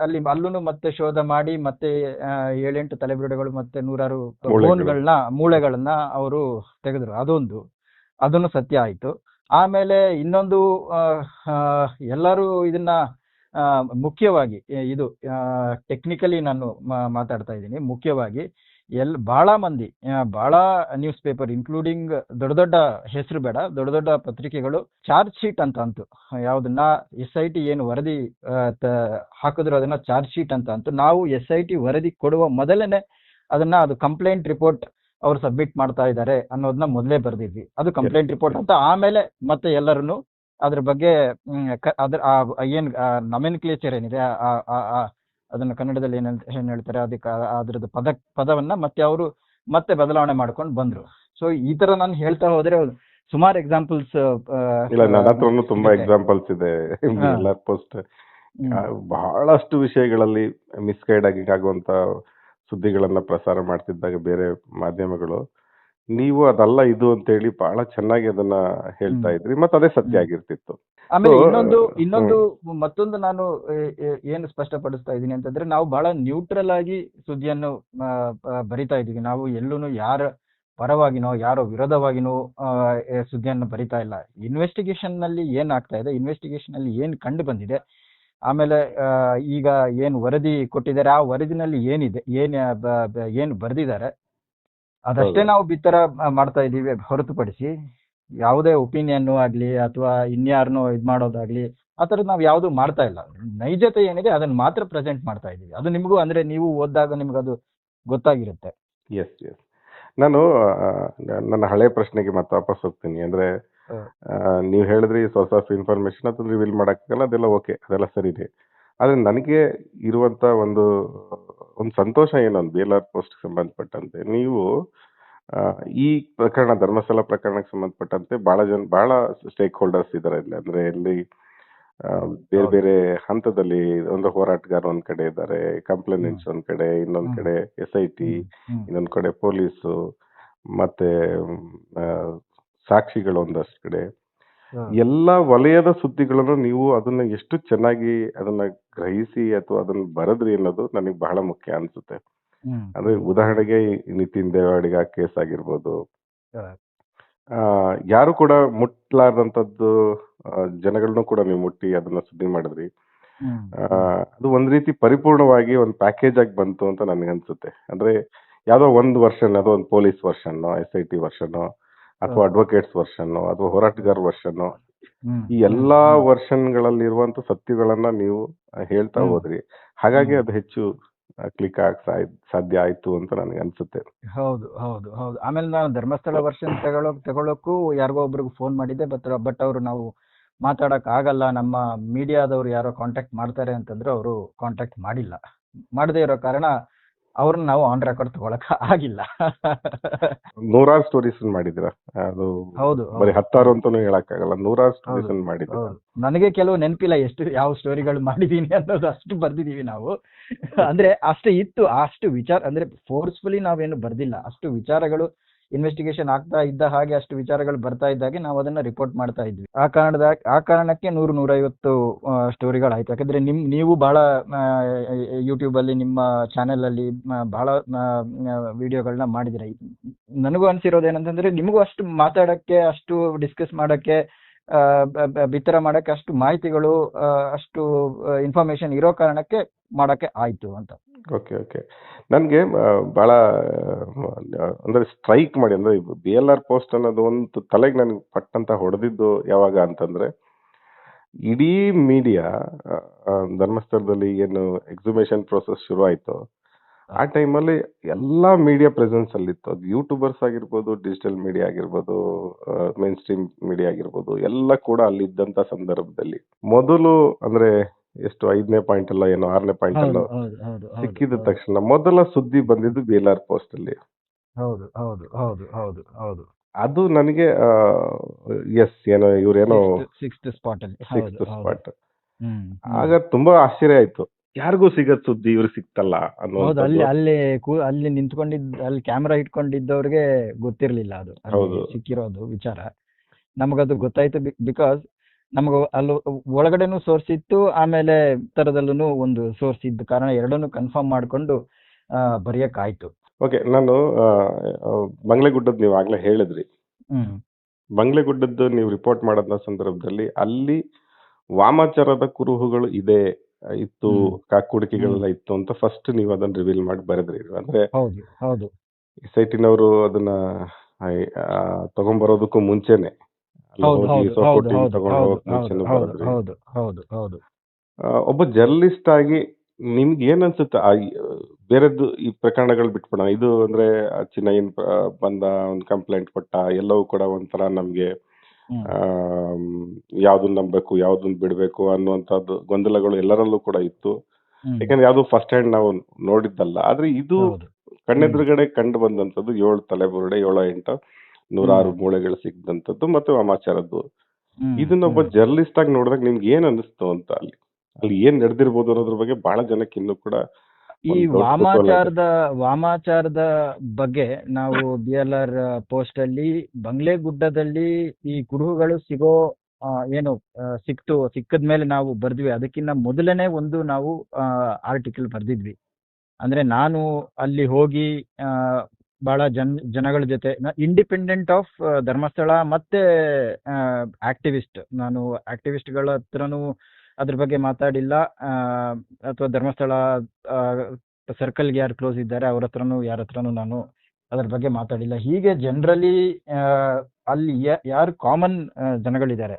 ಅಲ್ಲೂ ಮತ್ತೆ ಶೋಧ ಮಾಡಿ ಮತ್ತೆ 7-8 ತಲೆಬುರುಡೆಗಳು ಮತ್ತೆ 100 ಮೂಳೆಗಳನ್ನ ಅವರು ತೆಗೆದ್ರು. ಅದನ್ನು ಸತ್ಯ ಆಯ್ತು. ಆಮೇಲೆ ಇನ್ನೊಂದು, ಎಲ್ಲರೂ ಇದನ್ನ ಮುಖ್ಯವಾಗಿ, ಇದು ಟೆಕ್ನಿಕಲಿ ನಾನು ಮಾತಾಡ್ತಾ ಇದ್ದೀನಿ, ಮುಖ್ಯವಾಗಿ ಬಹಳ ಮಂದಿ, ಬಹಳ ನ್ಯೂಸ್ ಪೇಪರ್ ಇನ್ಕ್ಲೂಡಿಂಗ್ ದೊಡ್ಡ ದೊಡ್ಡ ಹೆಸರು ಬೇಡ, ದೊಡ್ಡ ದೊಡ್ಡ ಪತ್ರಿಕೆಗಳು ಚಾರ್ಜ್ ಶೀಟ್ ಅಂತ ಅಂತು. ಯಾವ್ದನ್ನ SIT ಏನು ವರದಿ ಹಾಕಿದ್ರು ಅದನ್ನ ಚಾರ್ಜ್ ಶೀಟ್ ಅಂತ ಅಂತು. ನಾವು SIT ವರದಿ ಕೊಡುವ ಮೊದಲೇನೆ ಅದು ಕಂಪ್ಲೇಂಟ್ ರಿಪೋರ್ಟ್ ಅವ್ರು ಸಬ್ಮಿಟ್ ಮಾಡ್ತಾ ಇದ್ದಾರೆ ಅನ್ನೋದನ್ನ ಮೊದಲೇ ಬರ್ದಿದ್ವಿ. ಅದು ಕಂಪ್ಲೇಂಟ್ ರಿಪೋರ್ಟ್ ಅಂತ. ಆಮೇಲೆ ಮತ್ತೆ ಎಲ್ಲರನ್ನು ಅದ್ರ ಬಗ್ಗೆ ಏನ್ ನಮೆನ್ಕ್ಲೇಚರ್ ಏನಿದೆ, ಅದನ್ನ ಕನ್ನಡದಲ್ಲಿ ಏನ್ ಹೇಳ್ತಾರೆ, ಅದಕ್ಕೆ ಅದ್ರದ್ದು ಪದವನ್ನ ಮತ್ತೆ ಬದಲಾವಣೆ ಮಾಡ್ಕೊಂಡು ಬಂದ್ರು. ಸೊ ಈ ತರ ನಾನು ಹೇಳ್ತಾ ಹೋದ್ರೆ ಸುಮಾರು ಎಕ್ಸಾಂಪಲ್ಸ್ ಇಲ್ಲ, ನನ್ನ ಹತ್ರನು ತುಂಬಾ ಎಕ್ಸಾಂಪಲ್ಸ್ ಇದೆ. BLR ಪೋಸ್ಟ್ ಬಹಳಷ್ಟು ವಿಷಯಗಳಲ್ಲಿ ಮಿಸ್ಗೈಡ್ ಆಗುವಂತ ಸುದ್ದಿಗಳನ್ನ ಪ್ರಸಾರ ಮಾಡ್ತಿದ್ದಾಗ ಬೇರೆ ಮಾಧ್ಯಮಗಳು, ನೀವು ಅದಲ್ಲ ಇದು ಅಂತ ಹೇಳಿ ಬಹಳ ಚೆನ್ನಾಗಿ ಅದನ್ನ ಹೇಳ್ತಾ ಇದ್ರಿ, ಮತ್ತೆ ಅದೇ ಸತ್ಯ ಆಗಿರ್ತಿತ್ತು. ಆಮೇಲೆ ಇನ್ನೊಂದು ಮತ್ತೊಂದು ನಾನು ಏನು ಸ್ಪಷ್ಟಪಡಿಸ್ತಾ ಇದ್ದೀನಿ ಅಂತಂದ್ರೆ, ನಾವು ಬಹಳ ನ್ಯೂಟ್ರಲ್ ಆಗಿ ಸುದ್ದಿಯನ್ನು ಬರಿತಾ ಇದೀವಿ. ನಾವು ಎಲ್ಲೂ ಯಾರ ಪರವಾಗಿನೋ ಯಾರೋ ವಿರೋಧವಾಗಿನೋ ಸುದ್ದಿಯನ್ನು ಬರಿತಾ ಇಲ್ಲ. ಇನ್ವೆಸ್ಟಿಗೇಷನ್ ನಲ್ಲಿ ಏನ್ ಆಗ್ತಾ ಇದೆ, ಇನ್ವೆಸ್ಟಿಗೇಷನ್ ಅಲ್ಲಿ ಏನ್ ಕಂಡು ಬಂದಿದೆ, ಆಮೇಲೆ ಈಗ ಏನು ವರದಿ ಕೊಟ್ಟಿದ್ದಾರೆ ಆ ವರದಿನಲ್ಲಿ ಏನಿದೆ, ಏನು ಬರೆದಿದ್ದಾರೆ ಅದಷ್ಟೇ ನಾವು ಬಿತ್ತರ ಮಾಡ್ತಾ ಇದೀವಿ ಹೊರತುಪಡಿಸಿ ಯಾವುದೇ ಒಪಿನಿಯನ್ ಆಗ್ಲಿ ಅಥವಾ ಇನ್ಯಾರನ್ನೋ ಇದ್ ಮಾಡೋದಾಗ್ಲಿ ಆ ಥರದ್ದು ನಾವು ಯಾವುದು ಮಾಡ್ತಾ ಇಲ್ಲ. ನೈಜತೆ ಏನಿದೆ ಅದನ್ನ ಮಾತ್ರ ಪ್ರೆಸೆಂಟ್ ಮಾಡ್ತಾ ಇದೀವಿ. ಅದು ನಿಮಗೂ ಅಂದ್ರೆ ನೀವು ಓದಿದಾಗ ನಿಮ್ಗೆ ಅದು ಗೊತ್ತಾಗಿರುತ್ತೆ. ಎಸ್ ಎಸ್ ನಾನು ನನ್ನ ಹಳೆ ಪ್ರಶ್ನೆಗೆ ಮತ್ತೆ ವಾಪಸ್ ಹೋಗ್ತೀನಿ. ಅಂದ್ರೆ ನೀವು ಹೇಳಿದ್ರಿ ಸೋರ್ಸ್ ಆಫ್ ಇನ್ಫಾರ್ಮೇಶನ್ ಅದನ್ನ ರಿವೀಲ್ ಮಾಡಕ್ಕಾಗಲ್ಲ, ಅದೆಲ್ಲ ಓಕೆ, ಅದೆಲ್ಲ ಸರಿದೆ. ಆದ್ರೆ ನನಗೆ ಇರುವಂತ ಒಂದು ಸಂತೋಷ ಏನು, BLR ಪೋಸ್ಟ್ ಸಂಬಂಧಪಟ್ಟಂತೆ ನೀವು ಈ ಪ್ರಕರಣ, ಧರ್ಮಸ್ಥಳ ಪ್ರಕರಣಕ್ಕೆ ಸಂಬಂಧಪಟ್ಟಂತೆ ಬಹಳ ಸ್ಟೇಕ್ ಹೋಲ್ಡರ್ಸ್ ಇದಾರೆ ಇಲ್ಲಿ. ಅಂದ್ರೆ ಇಲ್ಲಿ ಬೇರೆ ಬೇರೆ ಹಂತದಲ್ಲಿ ಒಂದು ಹೋರಾಟಗಾರ ಒಂದ್ ಕಡೆ ಇದ್ದಾರೆ, ಕಂಪ್ಲೇನೆಂಟ್ಸ್ ಒಂದ್ ಕಡೆ, ಇನ್ನೊಂದ್ ಕಡೆ SIT, ಇನ್ನೊಂದ್ ಕಡೆ ಪೊಲೀಸು, ಮತ್ತೆ ಸಾಕ್ಷಿಗಳು ಒಂದಷ್ಟು ಕಡೆ, ಎಲ್ಲಾ ವಲಯದ ಸುದ್ದಿಗಳನ್ನು ನೀವು ಅದನ್ನ ಎಷ್ಟು ಚೆನ್ನಾಗಿ ಅದನ್ನ ಗ್ರಹಿಸಿ ಅಥವಾ ಅದನ್ನ ಬರದ್ರಿ ಅನ್ನೋದು ನನಗೆ ಬಹಳ ಮುಖ್ಯ ಅನ್ಸುತ್ತೆ. ಅಂದ್ರೆ ಉದಾಹರಣೆಗೆ ನಿತಿನ್ ದೇವಾಡಿಗ ಕೇಸ್ ಆಗಿರ್ಬೋದು, ಯಾರು ಕೂಡ ಮುಟ್ಲಾರ್ದಂತದ್ದು ಜನಗಳನ್ನೂ ಕೂಡ ನೀವು ಮುಟ್ಟಿ ಅದನ್ನ ಸುದ್ದಿ ಮಾಡಿದ್ರಿ. ಅದು ಒಂದ್ ರೀತಿ ಪರಿಪೂರ್ಣವಾಗಿ ಒಂದು ಪ್ಯಾಕೇಜ್ ಆಗಿ ಬಂತು ಅಂತ ನನಗನ್ಸುತ್ತೆ. ಅಂದ್ರೆ ಯಾವ್ದೋ ಒಂದು ವರ್ಷನ್, ಅದೋ ಒಂದು ಪೊಲೀಸ್ ವರ್ಷನ್, SIT ವರ್ಷನ್, ಅಥವಾ ಅಡ್ವೊಕೇಟ್ಸ್ ವರ್ಷನ್, ಅಥವಾ ಹೋರಾಟಗಾರ ವರ್ಷನ್, ಈ ಎಲ್ಲಾ ವರ್ಷನ್ಗಳಲ್ಲಿ ಇರುವಂತ ಸತ್ಯಗಳನ್ನ ನೀವು ಹೇಳ್ತಾ ಹೋದ್ರಿ. ಹಾಗಾಗಿ ಅದು ಹೆಚ್ಚು ಕ್ಲಿಕ್ ಸಾಧ್ಯ ಆಯ್ತು ಅಂತ ನನಗೆ ಅನ್ಸುತ್ತೆ. ಹೌದು ಹೌದು ಹೌದು. ಆಮೇಲೆ ನಾನು ಧರ್ಮಸ್ಥಳ ವರ್ಷನ್ ತಗೊಳಕ್ಕೂ ಯಾರಿಗೋ ಒಬ್ರಿಗೆ ಫೋನ್ ಮಾಡಿದ್ದೆ, ಬಟ್ ಅವರು ನಾವು ಮಾತಾಡಕ್ ಆಗಲ್ಲ, ನಮ್ಮ ಮೀಡಿಯಾದವ್ರು ಯಾರೋ ಕಾಂಟ್ಯಾಕ್ಟ್ ಮಾಡ್ತಾರೆ ಅಂತಂದ್ರೆ ಅವರು ಕಾಂಟ್ಯಾಕ್ಟ್ ಮಾಡದೇ ಇರೋ ಕಾರಣ ಅವ್ರನ್ನ ನಾವು ಆನ್ ರೆಕಾರ್ಡ್ ತಗೊಳಕ್ ಆಗಿಲ್ಲ. ನೂರಾರು ಸ್ಟೋರೀಸ್ ಮಾಡಿದ್ರ, ಅದು ಹೌದು ಬರೀ 10 ಅಂತಾನು ಹೇಳಕ್ಕಾಗಲ್ಲ, ನೂರಾರು ಸ್ಟೋರೀಸ್ ಮಾಡಿದ್ರ. ನನಗೆ ಕೆಲವು ನೆನಪಿಲ್ಲ ಯಾವ ಸ್ಟೋರಿಗಳು ಮಾಡಿದೀನಿ ಅನ್ನೋದು, ಅಷ್ಟು ಬರ್ದಿದೀವಿ ನಾವು. ಅಂದ್ರೆ ಅಷ್ಟು ಇತ್ತು, ಅಷ್ಟು ವಿಚಾರ, ಅಂದ್ರೆ ಫೋರ್ಸ್ಫುಲಿ ನಾವೇನು ಬರ್ದಿಲ್ಲ, ಅಷ್ಟು ವಿಚಾರಗಳು ಇನ್ವೆಸ್ಟಿಗೇಷನ್ ಆಗ್ತಾ ಇದ್ದ ಹಾಗೆ ಅಷ್ಟು ವಿಚಾರಗಳು ಬರ್ತಾ ಇದ್ದಾಗೆ ನಾವು ಅದನ್ನ ರಿಪೋರ್ಟ್ ಮಾಡ್ತಾ ಇದ್ವಿ. ಆ ಕಾರಣಕ್ಕೆ 100-150 ಸ್ಟೋರಿಗಳಾಯ್ತು. ಯಾಕಂದ್ರೆ ನೀವು ಬಹಳ ಯೂಟ್ಯೂಬ್ ಅಲ್ಲಿ ನಿಮ್ಮ ಚಾನೆಲ್ ಅಲ್ಲಿ ಬಹಳ ವಿಡಿಯೋಗಳನ್ನ ಮಾಡಿದಿರ. ನನಗೂ ಅನ್ಸಿರೋದೇನಂತಂದ್ರೆ ನಿಮಗೂ ಅಷ್ಟು ಮಾತಾಡಕ್ಕೆ, ಅಷ್ಟು ಡಿಸ್ಕಸ್ ಮಾಡಕ್ಕೆ, ಬಿತ್ತರ ಮಾಡಕ್ಕೆ ಅಷ್ಟು ಮಾಹಿತಿಗಳು, ಅಷ್ಟು ಇನ್ಫಾರ್ಮೇಶನ್ ಇರೋ ಕಾರಣಕ್ಕೆ ಮಾಡಕ್ಕೆ ಆಯ್ತು ಅಂತ. Okay okay. ನನಗೆ ಭಾಳ ಅಂದರೆ ಸ್ಟ್ರೈಕ್ ಮಾಡಿ, ಅಂದರೆ BLR ಪೋಸ್ಟ್ ಅನ್ನೋದು ಒಂದು ತಲೆಗೆ ನನಗೆ ಪಟ್ಟಂತ ಹೊಡೆದಿದ್ದು ಯಾವಾಗ ಅಂತಂದರೆ, ಇಡೀ ಮೀಡಿಯಾ ಧರ್ಮಸ್ಥಳದಲ್ಲಿ ಏನು ಎಕ್ಸಿಬಿಷನ್ ಪ್ರೋಸೆಸ್ ಶುರು ಆಯಿತು ಆ ಟೈಮಲ್ಲಿ ಎಲ್ಲ ಮೀಡಿಯಾ ಪ್ರೆಸೆನ್ಸ್ ಅಲ್ಲಿತ್ತು. ಅದು ಯೂಟ್ಯೂಬರ್ಸ್ ಆಗಿರ್ಬೋದು, ಡಿಜಿಟಲ್ ಮೀಡಿಯಾ ಆಗಿರ್ಬೋದು, ಮೇನ್ ಸ್ಟ್ರೀಮ್ ಮೀಡಿಯಾ ಆಗಿರ್ಬೋದು, ಎಲ್ಲ ಕೂಡ ಅಲ್ಲಿದ್ದಂಥ ಸಂದರ್ಭದಲ್ಲಿ ಮೊದಲು ಅಂದರೆ ಎಷ್ಟು 5ನೇ ಪಾಯಿಂಟ್ ಅಲ್ಲ ಏನೋ 6ನೇ ಪಾಯಿಂಟ್ ಅಲ್ಲ ಸಿಕ್ಕಿದ ತಕ್ಷಣ ಮೊದಲ ಸುದ್ದಿ ಬಂದಿದ್ದು BLR ಪೋಸ್ಟ್ ಅಲ್ಲಿ. ಹೌದು ಹೌದು ಹೌದು ಹೌದು ಹೌದು. ಅದು ನನಗೆ ಎಸ್ ಏನೋ ಇವ್ರೇನೋ ಸಿಕ್ಸ್ತ್ ಸ್ಪಾಟ್ ಅಲ್ಲಿ. Sixth spot. ಆಗ ತುಂಬಾ ಆಶ್ಚರ್ಯ ಆಯ್ತು, ಯಾರಿಗೂ ಸಿಗದ್ ಸುದ್ದಿ ಇವ್ರಿಗೆ ಸಿಕ್ತಲ್ಲ ಹೌದು. ಅಲ್ಲಿ ಅನ್ನೋ. ಅಲ್ಲಿ ಅಲ್ಲಿ ನಿಂತ್ಕೊಂಡಿದ್ದ, ಅಲ್ಲಿ ಕ್ಯಾಮ್ರಾ ಇಟ್ಕೊಂಡಿದ್ದವ್ರಿಗೆ ಗೊತ್ತಿರ್ಲಿಲ್ಲ ಅದು ಅಲ್ಲಿ ಹೌದು. ಸಿಕ್ಕಿರೋದು ವಿಚಾರ. ನಮಗದು ಗೊತ್ತಾಯ್ತು ಬಿಕಾಸ್ ನಮಗ ಅಲ್ಲಿ ಒಳಗಡೆನೂ ಸೋರ್ಸ್ ಇತ್ತು, ಆಮೇಲೆ ಉತ್ತರದಲ್ಲೂ ಒಂದು ಸೋರ್ಸ್ ಇದ್ದ ಕಾರಣ ಎರಡನ್ನೂ ಕನ್ಫರ್ಮ್ ಮಾಡ್ಕೊಂಡು ಬರೆಯಕ್ಕಾಯ್ತು. ಓಕೆ, ನಾನು ಬಂಗ್ಲೆಗುಡ್ಡದ್ ನೀವು ಆಗ್ಲೇ ಹೇಳಿದ್ರಿ. ಹ್ಮ್ ಬಂಗ್ಲೆಗುಡ್ಡದ್ದು ನೀವು ರಿಪೋರ್ಟ್ ಮಾಡೋದ ಸಂದರ್ಭದಲ್ಲಿ ಅಲ್ಲಿ ವಾಮಾಚಾರದ ಕುರುಹುಗಳು ಇತ್ತು, ಕಾಕುಡಿಕೆಗಳೆಲ್ಲ ಇತ್ತು ಅಂತ ಫಸ್ಟ್ ನೀವು ಅದನ್ನ ರಿವೀಲ್ ಮಾಡಿ ಬರೆದ್ರಿ. ಅಂದ್ರೆ ಹೌದು ಹೌದು SIT-ನವರು ಅದನ್ನ ತಗೊಂಡ್ಬರೋದಕ್ಕೂ ಮುಂಚೆನೆ ಅಲ್ಲಿ ಹೌದು ಹೋಗಿ ಹೌದು ಸೋಕೋ ಹೌದು ಟೀಮ್ ಹೌದು ತಗೊಂಡು ಹೌದು ಹೋಗಕ್ ಮುಂಚೆನೂ ಹೌದು ಬರೆದ್ರಿ. ಹೌದು ಹೌದು ಹೌದು. ಒಬ್ಬ ಜರ್ನಲಿಸ್ಟ್ ಆಗಿ ನಿಮ್ಗೆ ಏನ್ ಅನ್ಸುತ್ತೆ ಬೇರೆದ್ದು ಈ ಪ್ರಕರಣಗಳು ಬಿಟ್ಬಿಡೋಣ, ಇದು ಅಂದ್ರೆ ಚಿನ್ನಯ್ಯನ್ ಬಂದ ಒಂದು ಕಂಪ್ಲೇಂಟ್ ಕೊಟ್ಟ, ಎಲ್ಲವೂ ಕೂಡ ಒಂಥರ ನಮ್ಗೆ ಯಾವ್ದನ್ನ ನಂಬಬೇಕು ಯಾವ್ದನ್ನ ಬಿಡ್ಬೇಕು ಅನ್ನುವಂಥದ್ದು ಗೊಂದಲಗಳು ಎಲ್ಲರಲ್ಲೂ ಕೂಡ ಇತ್ತು. ಯಾಕಂದ್ರೆ ಯಾವ್ದು ಫಸ್ಟ್ ಹ್ಯಾಂಡ್ ನಾವು ನೋಡಿದ್ದಲ್ಲ. ಆದ್ರೆ ಇದು ಕಣ್ಣೆದುರುಗಡೆ ಕಂಡು ಬಂದಂಥದ್ದು 7 ತಲೆಬುರುಡೆ, 7-8 106 ಮೂಳೆಗಳು ಸಿಕ್ಕಿದಂಥದ್ದು ಮತ್ತೆ ವಾಮಾಚಾರದ್ದು. ಇದನ್ನೊಬ್ಬ ಜರ್ನಲಿಸ್ಟ್ ಆಗಿ ನೋಡಿದಾಗ ನಿಮ್ಗೆ ಏನ್ ಅನಿಸ್ತು ಅಂತ, ಅಲ್ಲಿ ಏನ್ ನಡೆದಿರ್ಬೋದು ಅನ್ನೋದ್ರ ಬಗ್ಗೆ ಬಹಳ ಜನಕ್ಕೆ ಇನ್ನೂ ಕೂಡ ಈ ವಾಮಾಚಾರದ ಬಗ್ಗೆ ನಾವು BLR ಪೋಸ್ಟ್ ಅಲ್ಲಿ ಬಂಗ್ಲೆಗುಡ್ಡದಲ್ಲಿ ಈ ಕುರುಹುಗಳು ಸಿಕ್ಕದ್ಮೇಲೆ ನಾವು ಬರ್ದ್ವಿ. ಅದಕ್ಕಿಂತ ಮೊದಲನೇ ಒಂದು ನಾವು ಆರ್ಟಿಕಲ್ ಬರ್ದಿದ್ವಿ. ಅಂದ್ರೆ ನಾನು ಅಲ್ಲಿ ಹೋಗಿ ಬಹಳ ಜನಗಳ ಜೊತೆ, ಇಂಡಿಪೆಂಡೆಂಟ್ ಆಫ್ ಧರ್ಮಸ್ಥಳ ಮತ್ತೆ ಆಕ್ಟಿವಿಸ್ಟ್, ನಾನು ಆಕ್ಟಿವಿಸ್ಟ್ಗಳ ಹತ್ರನೂ ಅದ್ರ ಬಗ್ಗೆ ಮಾತಾಡಿಲ್ಲ, ಅಥವಾ ಧರ್ಮಸ್ಥಳ ಸರ್ಕಲ್ಗೆ ಯಾರು ಕ್ಲೋಸ್ ಇದ್ದಾರೆ ಅವ್ರ ಹತ್ರನೂ ಯಾರ ಹತ್ರನೂ ನಾನು ಅದ್ರ ಬಗ್ಗೆ ಮಾತಾಡಿಲ್ಲ. ಹೀಗೆ ಜನರಲಿ ಅಲ್ಲಿ ಯಾರು ಕಾಮನ್ ಜನಗಳಿದ್ದಾರೆ,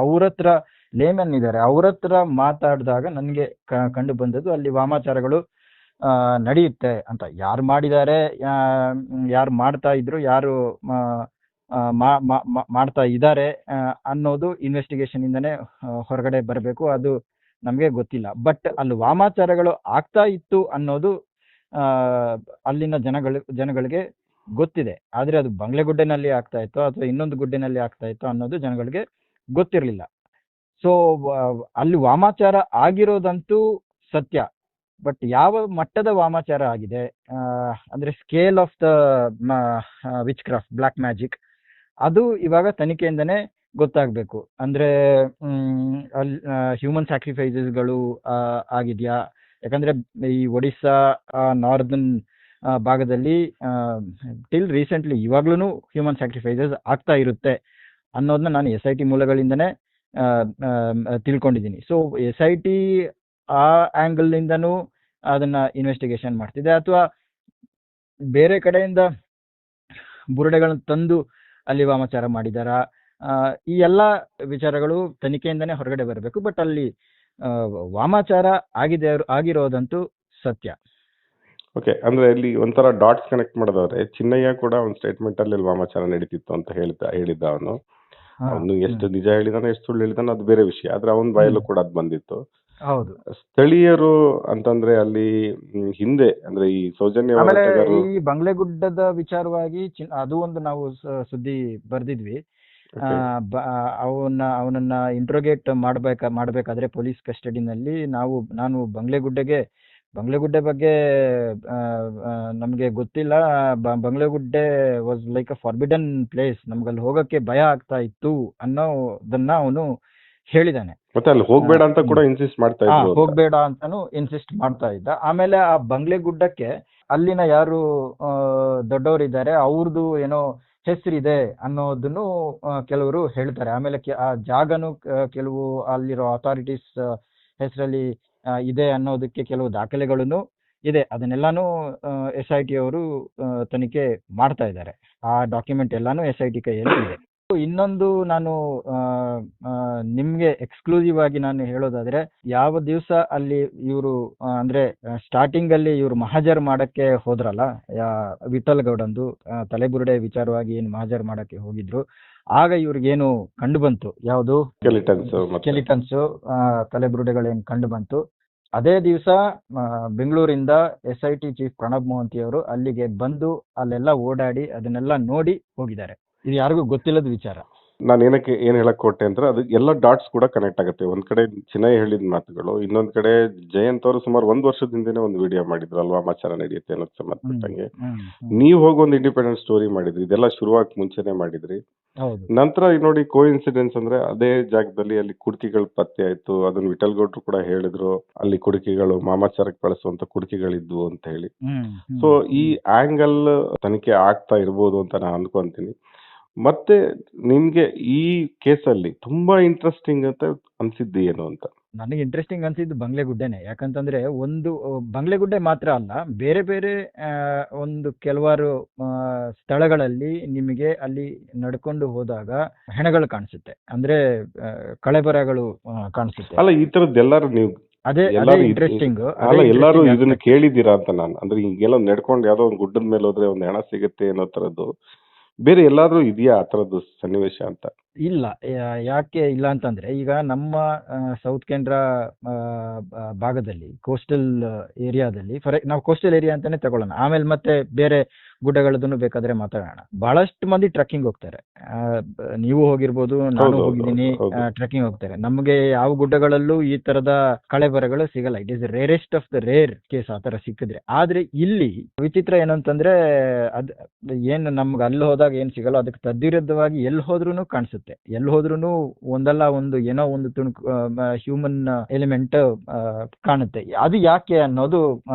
ಅವ್ರ ಹತ್ರ ಲೇಮನ್ ಇದ್ದಾರೆ, ಅವ್ರ ಹತ್ರ ಮಾತಾಡಿದಾಗ ನನಗೆ ಕಂಡು ಬಂದದ್ದು ಅಲ್ಲಿ ವಾಮಾಚಾರಗಳು ನಡೆಯುತ್ತೆ ಅಂತ. ಯಾರು ಮಾಡಿದ್ದಾರೆ, ಯಾರು ಮಾಡ್ತಾ ಇದ್ರು, ಯಾರು ಮಾಡ್ತಾ ಇದ್ದಾರೆ ಅನ್ನೋದು ಇನ್ವೆಸ್ಟಿಗೇಷನ್ ಇಂದನೇ ಹೊರಗಡೆ ಬರಬೇಕು. ಅದು ನಮಗೆ ಗೊತ್ತಿಲ್ಲ. ಬಟ್ ಅಲ್ಲಿ ವಾಮಾಚಾರಗಳು ಆಗ್ತಾ ಇತ್ತು ಅನ್ನೋದು ಅಲ್ಲಿನ ಜನಗಳಿಗೆ ಗೊತ್ತಿದೆ. ಆದ್ರೆ ಅದು ಬಂಗ್ಲೆಗುಡ್ಡೆನಲ್ಲಿ ಆಗ್ತಾ ಇತ್ತು ಅಥವಾ ಇನ್ನೊಂದು ಗುಡ್ಡೆನಲ್ಲಿ ಆಗ್ತಾ ಇತ್ತು ಅನ್ನೋದು ಜನಗಳಿಗೆ ಗೊತ್ತಿರಲಿಲ್ಲ. ಸೊ ಅಲ್ಲಿ ವಾಮಾಚಾರ ಆಗಿರೋದಂತೂ ಸತ್ಯ. ಬಟ್ ಯಾವ ಮಟ್ಟದ ವಾಮಾಚಾರ ಆಗಿದೆ, ಅಂದ್ರೆ scale of the which craft, black magic, ಅದು ಇವಾಗ ತನಿಖೆಯಿಂದನೇ ಗೊತ್ತಾಗಬೇಕು. ಅಂದ್ರೆ ಹ್ಯೂಮನ್ ಸ್ಯಾಕ್ರಿಫೈಸಸ್ಗಳು ಆಗಿದೆಯಾ, ಯಾಕಂದ್ರೆ ಈ ಒಡಿಸ್ಸಾ ನಾರ್ದನ್ ಭಾಗದಲ್ಲಿ ಟಿಲ್ ರೀಸೆಂಟ್ಲಿ ಇವಾಗ್ಲೂ ಹ್ಯೂಮನ್ ಸ್ಯಾಕ್ರಿಫೈಸಸ್ ಆಗ್ತಾ ಇರುತ್ತೆ ಅನ್ನೋದನ್ನ ನಾನು SIT ಮೂಲಗಳಿಂದನೇ ತಿಳ್ಕೊಂಡಿದ್ದೀನಿ. ಸೊ SIT ಆ ಆಂಗಲ್ ನಿಂದನೂ ಅದನ್ನ ಇನ್ವೆಸ್ಟಿಗೇಷನ್ ಮಾಡ್ತಿದೆ, ಅಥವಾ ಬೇರೆ ಕಡೆಯಿಂದ ಬುರುಡೆಗಳನ್ನ ತಂದು ಅಲ್ಲಿ ವಾಮಾಚಾರ ಮಾಡಿದಾರ, ಈ ಎಲ್ಲ ವಿಚಾರಗಳು ತನಿಖೆಯಿಂದನೇ ಹೊರಗಡೆ ಬರಬೇಕು. ಬಟ್ ಅಲ್ಲಿ ವಾಮಾಚಾರ ಆಗಿರೋದಂತೂ ಸತ್ಯ. ಓಕೆ, ಅಂದ್ರೆ ಇಲ್ಲಿ ಒಂಥರ ಡಾಟ್ಸ್ ಕನೆಕ್ಟ್ ಮಾಡೋದಾದ್ರೆ, ಚಿನ್ನಯ್ಯ ಕೂಡ ಒಂದು ಸ್ಟೇಟ್ಮೆಂಟ್ ಅಲ್ಲಿ ವಾಮಾಚಾರ ನಡೀತಿತ್ತು ಅಂತ ಹೇಳಿದ್ದ ಅವನು ಎಷ್ಟು ನಿಜ ಹೇಳಿದಾನೋ ಎಷ್ಟು ಸುಳ್ಳು ಹೇಳಿದಾನೋ ಅದು ಬೇರೆ ವಿಷಯ. ಆದ್ರೆ ಅವನ ಬಾಯಲ್ಲೂ ಕೂಡ ಅದು ಬಂದಿತ್ತು. ಹೌದು. ಸ್ಥಳೀಯರು ಅಂತಂದ್ರೆ ಅಲ್ಲಿ ಹಿಂದೆ ಅಂದ್ರೆ ಈ ಸೌಜನ್ಯ ಆಮೇಲೆ ಈ ಬಂಗ್ಲೆಗುಡ್ಡದ ವಿಚಾರವಾಗಿ ಅದು ಒಂದು ನಾವು ಸುದ್ದಿ ಬರ್ದಿದ್ವಿ. ಅವನನ್ನ ಇಂಟ್ರೋಗೇಟ್ ಮಾಡ್ಬೇಕಾದ್ರೆ ಪೊಲೀಸ್ ಕಸ್ಟಡಿನಲ್ಲಿ ನಾನು ಬಂಗ್ಲೆಗುಡ್ಡೆಗೆ ಬಂಗ್ಲೆಗುಡ್ಡೆ ಬಗ್ಗೆ ನಮಗೆ ಗೊತ್ತಿಲ್ಲ. Banglegudde was like a forbidden place, ನಮ್ಗಲ್ಲಿ ಹೋಗಕ್ಕೆ ಭಯ ಆಗ್ತಾ ಇತ್ತು ಅನ್ನೋದನ್ನ ಅವನು ಹೇಳಿದಾನೆ. ಮತ್ತೆ ಅಲ್ಲಿ ಹೋಗ್ಬೇಡ ಅಂತ ಕೂಡ ಇನ್ಸಿಸ್ಟ್ ಮಾಡ್ತಾ ಇದ್ರು ಅಂತ. ಹೋಗ್ಬೇಡ ಅಂತಾನು ಇನ್ಸಿಸ್ಟ್ ಮಾಡ್ತಾ ಇದ್ದ. ಆಮೇಲೆ ಆ ಬಂಗ್ಲೆಗುಡ್ಡಕ್ಕೆ ಅಲ್ಲಿನ ಯಾರು ದೊಡ್ಡವರಿದ್ದಾರೆ ಅವ್ರದ್ದು ಏನೋ ಹೆಸರಿದೆ ಅನ್ನೋದನ್ನು ಕೆಲವರು ಹೇಳ್ತಾರೆ. ಆಮೇಲೆ ಆ ಜಾಗನು ಕೆಲವು ಅಲ್ಲಿರೋ ಅಥಾರಿಟೀಸ್ ಹೆಸರಲ್ಲಿ ಇದೆ ಅನ್ನೋದಕ್ಕೆ ಕೆಲವು ದಾಖಲೆಗಳನ್ನು ಇದೆ. ಅದನ್ನೆಲ್ಲಾನು SIT ಅವರು ತನಿಖೆ ಮಾಡ್ತಾ ಇದ್ದಾರೆ. ಆ ಡಾಕ್ಯುಮೆಂಟ್ ಎಲ್ಲಾನು SIT ಕೈಯಲ್ಲಿ ಇದೆ. ಇನ್ನೊಂದು ನಾನು ನಿಮ್ಗೆ ಎಕ್ಸ್ಕ್ಲೂಸಿವ್ ಆಗಿ ನಾನು ಹೇಳೋದಾದ್ರೆ, ಯಾವ ದಿವಸ ಅಲ್ಲಿ ಇವರು ಅಂದ್ರೆ ಸ್ಟಾರ್ಟಿಂಗ್ ಅಲ್ಲಿ ಇವರು ಮಹಾಜರ್ ಮಾಡಕ್ಕೆ ಹೋದ್ರಲ್ಲ, ವಿಠಲ್ ಗೌಡಂದು ತಲೆಬುರುಡೆ ವಿಚಾರವಾಗಿ ಏನು ಮಹಾಜರ್ ಮಾಡಕ್ಕೆ ಹೋಗಿದ್ರು, ಆಗ ಇವ್ರಿಗೇನು ಕಂಡು ಬಂತು, ಯಾವುದು ಸ್ಕೆಲಿಟನ್ಸ್ ತಲೆಬುರುಡೆಗಳೇನು ಕಂಡು ಬಂತು. ಅದೇ ದಿವಸ ಬೆಂಗಳೂರಿಂದ SIT ಚೀಫ್ ಪ್ರಣಬ್ ಮೊಹಂತಿ ಅವರು ಅಲ್ಲಿಗೆ ಬಂದು ಅಲ್ಲೆಲ್ಲ ಓಡಾಡಿ ಅದನ್ನೆಲ್ಲ ನೋಡಿ ಹೋಗಿದ್ದಾರೆ. ಇದು ಯಾರಿಗೂ ಗೊತ್ತಿಲ್ಲದ ವಿಚಾರ. ನಾನು ಏನ್ ಹೇಳಕ್ ಕೊಟ್ಟೆ ಅಂದ್ರೆ ಅದು ಎಲ್ಲ ಡಾಟ್ಸ್ ಕೂಡ ಕನೆಕ್ಟ್ ಆಗುತ್ತೆ. ಒಂದ್ ಕಡೆ ಚಿನ್ನೈ ಹೇಳಿದ ಮಾತುಗಳು, ಇನ್ನೊಂದ್ ಕಡೆ ಜಯಂತ್ ಅವರು ಸುಮಾರು 1 ವರ್ಷದ ಹಿಂದೆನೆ ಒಂದು ವಿಡಿಯೋ ಮಾಡಿದ್ರು ಅಲ್ವಾ, ಅಮಾಚಾರ ನಡೆಯುತ್ತೆ ಅನ್ನೋದು ಸಂಬಂಧಪಟ್ಟಂಗೆ. ನೀವು ಹೋಗಿ ಒಂದು ಇಂಡಿಪೆಂಡೆಂಟ್ ಸ್ಟೋರಿ ಮಾಡಿದ್ರಿ, ಇದೆಲ್ಲ ಶುರುವಾಗ್ ಮುಂಚೆನೆ ಮಾಡಿದ್ರಿ. ನಂತರ ನೋಡಿ ಕೋಇನ್ಸಿಡೆನ್ಸ್ ಅಂದ್ರೆ ಅದೇ ಜಾಗದಲ್ಲಿ ಅಲ್ಲಿ ಕುಡ್ಕಿಗಳು ಪತ್ತೆ ಆಯ್ತು. ಅದನ್ನ ವಿಠಲ್ ಗೌಡ್ರು ಕೂಡ ಹೇಳಿದ್ರು, ಅಲ್ಲಿ ಕುಡ್ಕಿಗಳು ಮಾಮಾಚಾರಕ್ಕೆ ಬಳಸುವಂತ ಕುಡ್ಕಿಗಳಿದ್ವು ಅಂತ ಹೇಳಿ. ಸೊ ಈ ಆಂಗಲ್ ತನಿಖೆ ಆಗ್ತಾ ಇರ್ಬೋದು ಅಂತ ನಾನು ಅನ್ಕೊಂತೀನಿ. ಮತ್ತೆ ನಿಮ್ಗೆ ಈ ಕೇಸಲ್ಲಿ ತುಂಬಾ ಇಂಟ್ರೆಸ್ಟಿಂಗ್ ಅಂತ ಅನ್ಸಿದ್ದು ಏನು ಅಂತ? ನನಗೆ ಇಂಟ್ರೆಸ್ಟಿಂಗ್ ಅನ್ಸಿದ್ದು ಬಂಗ್ಲೆಗುಡ್ಡೆನೆ. ಯಾಕಂತಂದ್ರೆ ಒಂದು ಬಂಗ್ಲೆಗುಡ್ಡೆ ಮಾತ್ರ ಅಲ್ಲ, ಬೇರೆ ಬೇರೆ ಒಂದು ಕೆಲವಾರು ಸ್ಥಳಗಳಲ್ಲಿ ನಿಮಗೆ ಅಲ್ಲಿ ನಡ್ಕೊಂಡು ಹೋದಾಗ ಹೆಣಗಳು ಕಾಣಿಸುತ್ತೆ, ಅಂದ್ರೆ ಕಳೆಬರಗಳು ಕಾಣಿಸುತ್ತೆ. ಅಲ್ಲ, ಈ ತರದ್ ಎಲ್ಲಾರು ನೀವು ಅದೇ ಇಂಟ್ರೆಸ್ಟಿಂಗ್. ಅಲ್ಲ, ಎಲ್ಲಾರು ಇದನ್ನ ಕೇಳಿದೀರಾ ಅಂತ ನಾನು ಅಂದ್ರೆ, ಹಿಂಗೆಲ್ಲ ನಡ್ಕೊಂಡು ಯಾವ್ದೋ ಒಂದು ಗುಡ್ಡದ ಮೇಲೆ ಹೋದ್ರೆ ಒಂದು ಹೆಣ ಸಿಗುತ್ತೆ ಅನ್ನೋ ತರದ್ದು ಬೇರೆ ಎಲ್ಲಾದ್ರೂ ಇದೆಯಾ ಆ ತರದ್ದು ಸನ್ನಿವೇಶ ಅಂತ? ಇಲ್ಲ. ಯಾಕೆ ಇಲ್ಲ ಅಂತಂದ್ರೆ, ಈಗ ನಮ್ಮ ಸೌತ್ ಕೆನರಾ ಭಾಗದಲ್ಲಿ ಕೋಸ್ಟಲ್ ಏರಿಯಾದಲ್ಲಿ, ನಾವು ಕೋಸ್ಟಲ್ ಏರಿಯಾ ಅಂತಾನೆ ತಗೊಳ್ಳೋಣ, ಆಮೇಲೆ ಮತ್ತೆ ಬೇರೆ ಗುಡ್ಡಗಳದನ್ನು ಬೇಕಾದ್ರೆ ಮಾತಾಡೋಣ. ಬಹಳಷ್ಟು ಮಂದಿ ಟ್ರೆಕ್ಕಿಂಗ್ ಹೋಗ್ತಾರೆ. ನೀವು ಹೋಗಿರ್ಬೋದು, ನಾನು ಹೋಗಿದ್ದೀನಿ, ಟ್ರೆಕ್ಕಿಂಗ್ ಹೋಗ್ತಾರೆ. ನಮಗೆ ಯಾವ ಗುಡ್ಡಗಳಲ್ಲೂ ಈ ತರದ ಕಳೆಬರಗಳು ಸಿಗಲ್ಲ. It is rarest of the rare case ಆ ತರ ಸಿಕ್ಕಿದ್ರೆ. ಆದ್ರೆ ಇಲ್ಲಿ ವಿಚಿತ್ರ ಏನಂತಂದ್ರೆ, ಅದ್ ಏನು ನಮ್ಗೆ ಅಲ್ಲಿ ಹೋದಾಗ ಏನ್ ಸಿಗಲ್ಲ, ಅದಕ್ಕೆ ತದ್ವಿರುದ್ಧವಾಗಿ ಎಲ್ಲಿ ಹೋದ್ರೂ ಕಾಣಿಸುತ್ತೆ. ಎಲ್ಲಿ ಹೋದ್ರೂ ಒಂದಲ್ಲ ಒಂದು ಏನೋ ಒಂದು ತುಣುಕು ಹ್ಯೂಮನ್ ಎಲಿಮೆಂಟ್ ಕಾಣುತ್ತೆ. ಅದು ಯಾಕೆ ಅನ್ನೋದು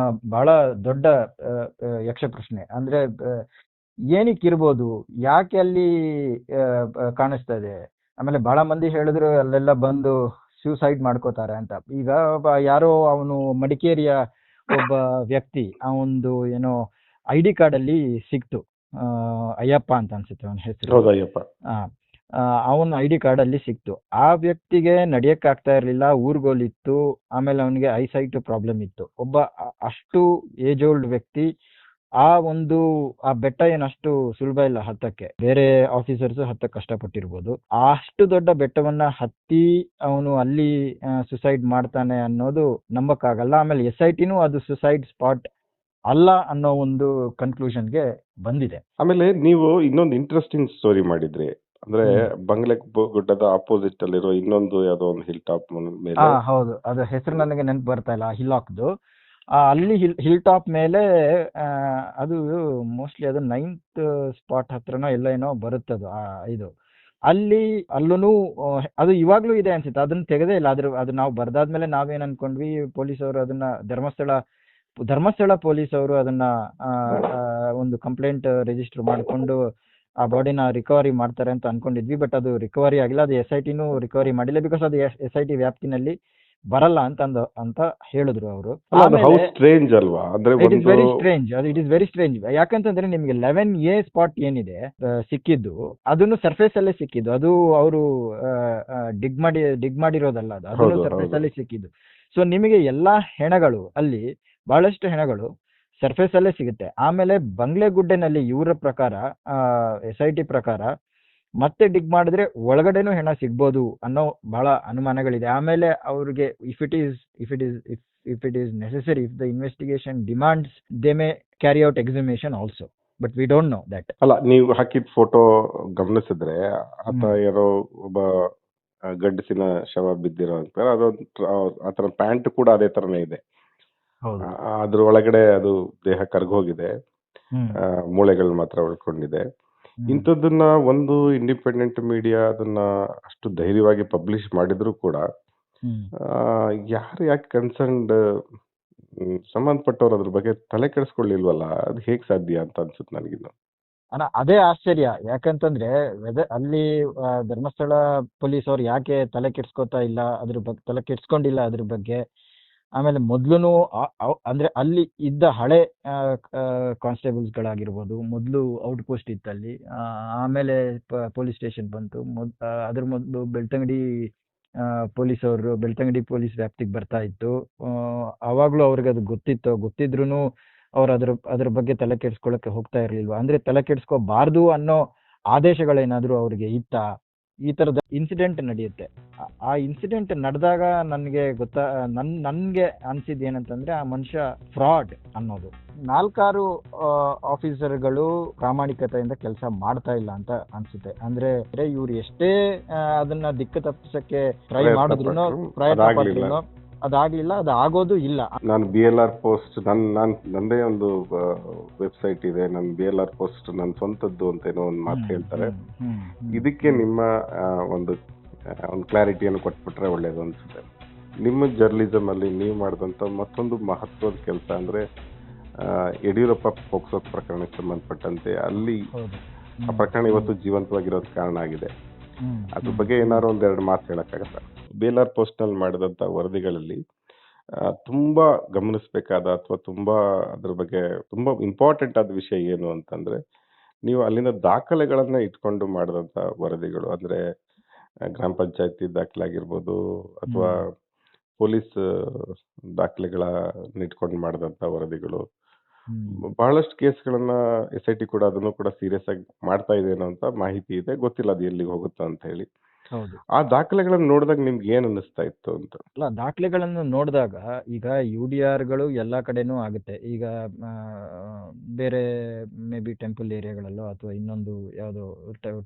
ಬಹಳ ದೊಡ್ಡ ಯಕ್ಷ ಪ್ರಶ್ನೆ. ಅಂದ್ರೆ ಏನಕ್ಕಿರ್ಬೋದು, ಯಾಕೆ ಅಲ್ಲಿ ಕಾಣಿಸ್ತಾ ಇದೆ? ಆಮೇಲೆ ಬಹಳ ಮಂದಿ ಹೇಳಿದ್ರು ಅಲ್ಲೆಲ್ಲ ಬಂದು ಸೂಸೈಡ್ ಮಾಡ್ಕೋತಾರೆ ಅಂತ. ಈಗ ಯಾರೋ ಅವನು ಮಡಿಕೇರಿಯ ಒಬ್ಬ ವ್ಯಕ್ತಿ, ಅವನದು ಏನೋ ID ಕಾರ್ಡ್ ಅಲ್ಲಿ ಸಿಕ್ತು, ಅಯ್ಯಪ್ಪ ಅಂತ ಅನ್ಸುತ್ತೆ ಅವನ ಹೆಸರು. ಅವನ ID ಕಾರ್ಡ್ ಅಲ್ಲಿ ಸಿಕ್ತು. ಆ ವ್ಯಕ್ತಿಗೆ ನಡಿಯಕ್ ಆಗ್ತಾ ಇರ್ಲಿಲ್ಲ, ಊರ್ಗೋಲಿತ್ತು, ಆಮೇಲೆ ಅವನಿಗೆ ಐಸೈಟ್ ಪ್ರಾಬ್ಲಮ್ ಇತ್ತು. ಒಬ್ಬ ಅಷ್ಟು ಏಜ್ ಓಲ್ಡ್ ವ್ಯಕ್ತಿ ಆ ಬೆಟ್ಟ ಏನಷ್ಟು ಸುಲಭ ಇಲ್ಲ ಹತ್ತಕ್ಕೆ. ಬೇರೆ ಆಫೀಸರ್ಸ್ ಹತ್ತಕ್ಕೆ ಕಷ್ಟಪಟ್ಟಿರ್ಬೋದು. ಅಷ್ಟು ದೊಡ್ಡ ಬೆಟ್ಟವನ್ನ ಹತ್ತಿ ಅವನು ಅಲ್ಲಿ ಸುಸೈಡ್ ಮಾಡ್ತಾನೆ ಅನ್ನೋದು ನಂಬಕ್ಕಾಗಲ್ಲ. ಆಮೇಲೆ SITನೂ ಅದು ಸುಸೈಡ್ ಸ್ಪಾಟ್ ಅಲ್ಲ ಅನ್ನೋ ಒಂದು ಕನ್ಕ್ಲೂಷನ್ಗೆ ಬಂದಿದೆ. ಆಮೇಲೆ ನೀವು ಇನ್ನೊಂದು ಇಂಟ್ರೆಸ್ಟಿಂಗ್ ಸ್ಟೋರಿ ಮಾಡಿದ್ರಿ, ಅಂದ್ರೆ ಬಂಗ್ಲೆ ಗುಡ್ಡದ ಆಪೋಸಿಟ್ ಅಲ್ಲಿರೋ ಇನ್ನೊಂದು ಯಾವ್ದೋ ಒಂದು ಹಿಲ್ ಟಾಪ್ ಮೇಲೆ. ಹೌದು, ಅದು ಹೆಸರು ನನಗೆ ನೆನಪು ಬರ್ತಾ ಇಲ್ಲ, ಹಿಲಾಕ್ದು. ಅಲ್ಲಿ ಹಿಲ್ ಟಾಪ್ ಮೇಲೆ ಅದು ಮೋಸ್ಟ್ಲಿ ಅದು 9th ಸ್ಪಾಟ್ ಹತ್ರನೋ ಎಲ್ಲ ಏನೋ ಬರುತ್ತದು. ಇದು ಅಲ್ಲೂ ಅದು ಇವಾಗ್ಲೂ ಇದೆ ಅನ್ಸುತ್ತೆ, ಅದನ್ನ ತೆಗೆದೇ ಇಲ್ಲ. ಅದು ನಾವು ಬರ್ದಾದ್ಮೇಲೆ ನಾವೇನ್ ಅನ್ಕೊಂಡ್ವಿ, ಪೊಲೀಸವರು ಅದನ್ನ ಧರ್ಮಸ್ಥಳ ಪೊಲೀಸ್ ಅವರು ಅದನ್ನ ಒಂದು ಕಂಪ್ಲೇಂಟ್ ರಿಜಿಸ್ಟರ್ ಮಾಡಿಕೊಂಡು ಆ ಬಾಡಿನ ರಿಕವರಿ ಮಾಡ್ತಾರೆ ಅಂತ ಅನ್ಕೊಂಡಿದ್ವಿ. ಬಟ್ ಅದು ರಿಕವರಿ ಆಗಿಲ್ಲ. ಅದು SITನೂ ರಿಕವರಿ ಮಾಡಿಲ್ಲ, ಬಿಕಾಸ್ ಅದು SIT ವ್ಯಾಪ್ತಿನಲ್ಲಿ ಬರಲ್ಲ ಅಂತ ಹೇಳಿದ್ರು ಅವರು. It is very strange. ಯಾಕಂತಂದ್ರೆ ನಿಮ್ಗೆ 11A ಸ್ಪಾಟ್ ಏನಿದೆ ಸಿಕ್ಕಿದ್ದು, ಅದನ್ನು ಸರ್ಫೇಸ್ ಅಲ್ಲೇ ಸಿಕ್ಕಿದ್ದು. ಅದು ಅವರು ಡಿಗ್ ಮಾಡಿರೋದಲ್ಲ, ಅದನ್ನು ಸರ್ಫೇಸ್ ಅಲ್ಲಿ ಸಿಕ್ಕಿದ್ದು. ಸೊ ನಿಮಗೆ ಎಲ್ಲಾ ಹೆಣಗಳು ಅಲ್ಲಿ, ಬಹಳಷ್ಟು ಹೆಣಗಳು ಸರ್ಫೇಸ್ ಅಲ್ಲೇ ಸಿಗುತ್ತೆ. ಆಮೇಲೆ ಬಂಗ್ಲೆಗುಡ್ಡೆನಲ್ಲಿ ಇವರ ಪ್ರಕಾರ, SIT ಪ್ರಕಾರ, ಮತ್ತೆ ಡಿಗ್ ಮಾಡಿದ್ರೆ ಒಳಗಡೆನೂ ಹೆಣ ಸಿಗ್ಬೋದು ಅನ್ನೋ ಬಹಳ ಅನುಮಾನಗಳಿದೆ. ಆಮೇಲೆ ಅವ್ರಿಗೆ if it is necessary, if the investigation demands, they may carry out exhumation also, but we don't know that. ಅಲ್ಲ, ನೀವು ಹಾಕಿದ ಫೋಟೋ ಗಮನಿಸಿದ್ರೆ ಆತ ಯಾರೋ ಒಬ್ಬ ಗಂಡಸಿನ ಶವ ಬಿದ್ದಿರೋ ಅಂತ, ಅದೊಂದು ಆತರ ಪ್ಯಾಂಟ್ ಕೂಡ ಅದೇ ತರನೇ ಇದೆ. ಹೌದು. ಅದ್ರ ಒಳಗಡೆ ಅದು ದೇಹ ಕರ್ಗೋಗಿದೆ. ಹ್ಮ್ ಮೂಳೆಗಳು ಮಾತ್ರ ಉಳ್ಕೊಂಡಿದೆ. ಹ್ಮ್ ಇಂಥದ್ದನ್ನ ಒಂದು ಇಂಡಿಪೆಂಡೆಂಟ್ ಮೀಡಿಯಾ ಅದನ್ನ ಅಷ್ಟು ಧೈರ್ಯವಾಗಿ ಪಬ್ಲಿಷ್ ಮಾಡಿದ್ರು ಕೂಡ ಹ್ಮ್ ಯಾರು ಯಾಕೆ ಕನ್ಸರ್ನ್ಡ್ ಸಂಬಂಧಪಟ್ಟವ್ರು ಅದ್ರ ಬಗ್ಗೆ ತಲೆ ಕೆಡಿಸ್ಕೊಳ್ಳಿಲ್ವಲ್ಲ, ಅದು ಹೇಗ್ ಸಾಧ್ಯ ಅಂತ ಅನ್ಸುತ್ತೆ ನನಗಿನ್ನು. ಅಣ್ಣ ಅದೇ ಆಶ್ಚರ್ಯ. ಯಾಕಂತಂದ್ರೆ ಅಲ್ಲಿ ಧರ್ಮಸ್ಥಳ ಪೊಲೀಸ್ ಅವ್ರು ಯಾಕೆ ತಲೆ ಕೆಡ್ಸ್ಕೊತಾ ಇಲ್ಲ ಅದ್ರ ಬಗ್ಗೆ, ತಲೆ ಕೆಡ್ಸ್ಕೊಂಡಿಲ್ಲ ಅದ್ರ ಬಗ್ಗೆ. ಆಮೇಲೆ ಮೊದ್ಲುನು ಅಂದ್ರೆ ಅಲ್ಲಿ ಇದ್ದ ಹಳೆ ಕಾನ್ಸ್ಟೇಬಲ್ಸ್ ಗಳಾಗಿರ್ಬೋದು, ಮೊದ್ಲು ಔಟ್ ಪೋಸ್ಟ್ ಇತ್ತು ಅಲ್ಲಿ. ಆಮೇಲೆ ಪೊಲೀಸ್ ಸ್ಟೇಷನ್ ಬಂತು. ಅದ್ರ ಮೊದಲು ಬೆಳ್ತಂಗಡಿ ಪೊಲೀಸ್ ಅವರು ಬೆಳ್ತಂಗಡಿ ಪೊಲೀಸ್ ವ್ಯಾಪ್ತಿಗೆ ಬರ್ತಾ ಇತ್ತು. ಅವಾಗ್ಲೂ ಅವ್ರಿಗೆ ಅದು ಗೊತ್ತಿದ್ರೂ ಅವ್ರು ಅದ್ರ ಬಗ್ಗೆ ತಲೆ ಕೆಡ್ಸ್ಕೊಳಕ್ಕೆ ಹೋಗ್ತಾ ಇರ್ಲಿಲ್ವಾ? ಅಂದ್ರೆ ತಲೆ ಕೆಡ್ಸ್ಕೋಬಾರ್ದು ಅನ್ನೋ ಆದೇಶಗಳೇನಾದ್ರೂ ಅವ್ರಿಗೆ ಇತ್ತಾ? ಈ ತರದ ಇನ್ಸಿಡೆಂಟ್ ನಡೆಯುತ್ತೆ. ಆ ಇನ್ಸಿಡೆಂಟ್ ನಡೆದಾಗ ನನ್ಗೆ ನನ್ಗೆ ಅನ್ಸಿದ್ ಏನಂತಂದ್ರೆ ಆ ಮನುಷ್ಯ ಫ್ರಾಡ್ ಅನ್ನೋದು. 4-6 ಆಫೀಸರ್ಗಳು ಪ್ರಾಮಾಣಿಕತೆಯಿಂದ ಕೆಲಸ ಮಾಡ್ತಾ ಇಲ್ಲ ಅಂತ ಅನ್ಸುತ್ತೆ. ಅಂದ್ರೆ ಇವ್ರು ಎಷ್ಟೇ ಅದನ್ನ ದಿಕ್ಕು ತಪ್ಪಿಸಕ್ಕೆ ಟ್ರೈ ಮಾಡಿದ್ರು, ಪ್ರಯತ್ನ ಪಟ್ರು, ಅದಾಗ್ಲಿಲ್ಲ, ಅದು ಆಗೋದು ಇಲ್ಲ. ನಾನು BLR ಪೋಸ್ಟ್ ನಂದೇ ಒಂದು ವೆಬ್ಸೈಟ್ ಇದೆ, ನನ್ನ BLR ಪೋಸ್ಟ್ ನನ್ನ ಸ್ವಂತದ್ದು ಅಂತ ಏನೋ ಒಂದು ಮಾತು ಹೇಳ್ತಾರೆ. ಇದಕ್ಕೆ ನಿಮ್ಮ ಒಂದು ಕ್ಲಾರಿಟಿಯನ್ನು ಕೊಟ್ಬಿಟ್ರೆ ಒಳ್ಳೇದು ಅನ್ಸುತ್ತೆ. ನಿಮ್ಮ ಜರ್ನಲಿಸಮ್ ಅಲ್ಲಿ ನೀವು ಮಾಡಿದಂತ ಮತ್ತೊಂದು ಮಹತ್ವದ ಕೆಲಸ ಅಂದ್ರೆ ಯಡಿಯೂರಪ್ಪ ಪೋಕ್ಸೋ ಪ್ರಕರಣಕ್ಕೆ ಸಂಬಂಧಪಟ್ಟಂತೆ ಅಲ್ಲಿ ಆ ಪ್ರಕರಣ ಇವತ್ತು ಜೀವಂತವಾಗಿರೋದು ಕಾರಣ ಆಗಿದೆ. ಅದ್ರ ಬಗ್ಗೆ ಏನಾದ್ರು ಒಂದೆರಡು ಮಾತು ಹೇಳಕ್ಕಾಗತ್ತ? BLR ಪೋಸ್ಟ್ ನಲ್ಲಿ ಮಾಡಿದಂತ ವರದಿಗಳಲ್ಲಿ ತುಂಬಾ ಗಮನಿಸಬೇಕಾದ ಅಥವಾ ತುಂಬಾ ಅದ್ರ ಬಗ್ಗೆ ತುಂಬಾ ಇಂಪಾರ್ಟೆಂಟ್ ಆದ ವಿಷಯ ಏನು ಅಂತಂದ್ರೆ, ನೀವು ಅಲ್ಲಿನ ದಾಖಲೆಗಳನ್ನ ಇಟ್ಕೊಂಡು ಮಾಡಿದಂತ ವರದಿಗಳು. ಅಂದ್ರೆ ಗ್ರಾಮ ಪಂಚಾಯತಿ ದಾಖಲಾಗಿರ್ಬೋದು ಅಥವಾ ಪೊಲೀಸ್ ದಾಖಲೆಗಳನ್ನ ಇಟ್ಕೊಂಡು ಮಾಡಿದಂತ ವರದಿಗಳು. ಬಹಳಷ್ಟು ಕೇಸ್ಗಳನ್ನ SIT ಕೂಡ ಅದನ್ನು ಕೂಡ ಸೀರಿಯಸ್ ಆಗಿ ಮಾಡ್ತಾ ಇದೆ ಅನ್ನೋ ಅಂತ ಮಾಹಿತಿ ಇದೆ. ಗೊತ್ತಿಲ್ಲ ಅದು ಎಲ್ಲಿಗೆ ಹೋಗುತ್ತಾ ಅಂತ ಹೇಳಿ. ಹೌದು. ಆ ದಾಖಲೆಗಳನ್ನ ನೋಡಿದಾಗ ನಿಮ್ಗೆ ಏನ್ ಅನ್ನಿಸ್ತಾ ಇತ್ತು ಅಂತ? ಅಲ್ಲ, ದಾಖಲೆಗಳನ್ನು ನೋಡಿದಾಗ ಈಗ UDRಗಳು ಎಲ್ಲಾ ಕಡೆನೂ ಆಗುತ್ತೆ. ಈಗ ಬೇರೆ ಮೇ ಬಿ ಟೆಂಪಲ್ ಏರಿಯಾಗಳಲ್ಲೋ ಅಥವಾ ಇನ್ನೊಂದು ಯಾವುದೋ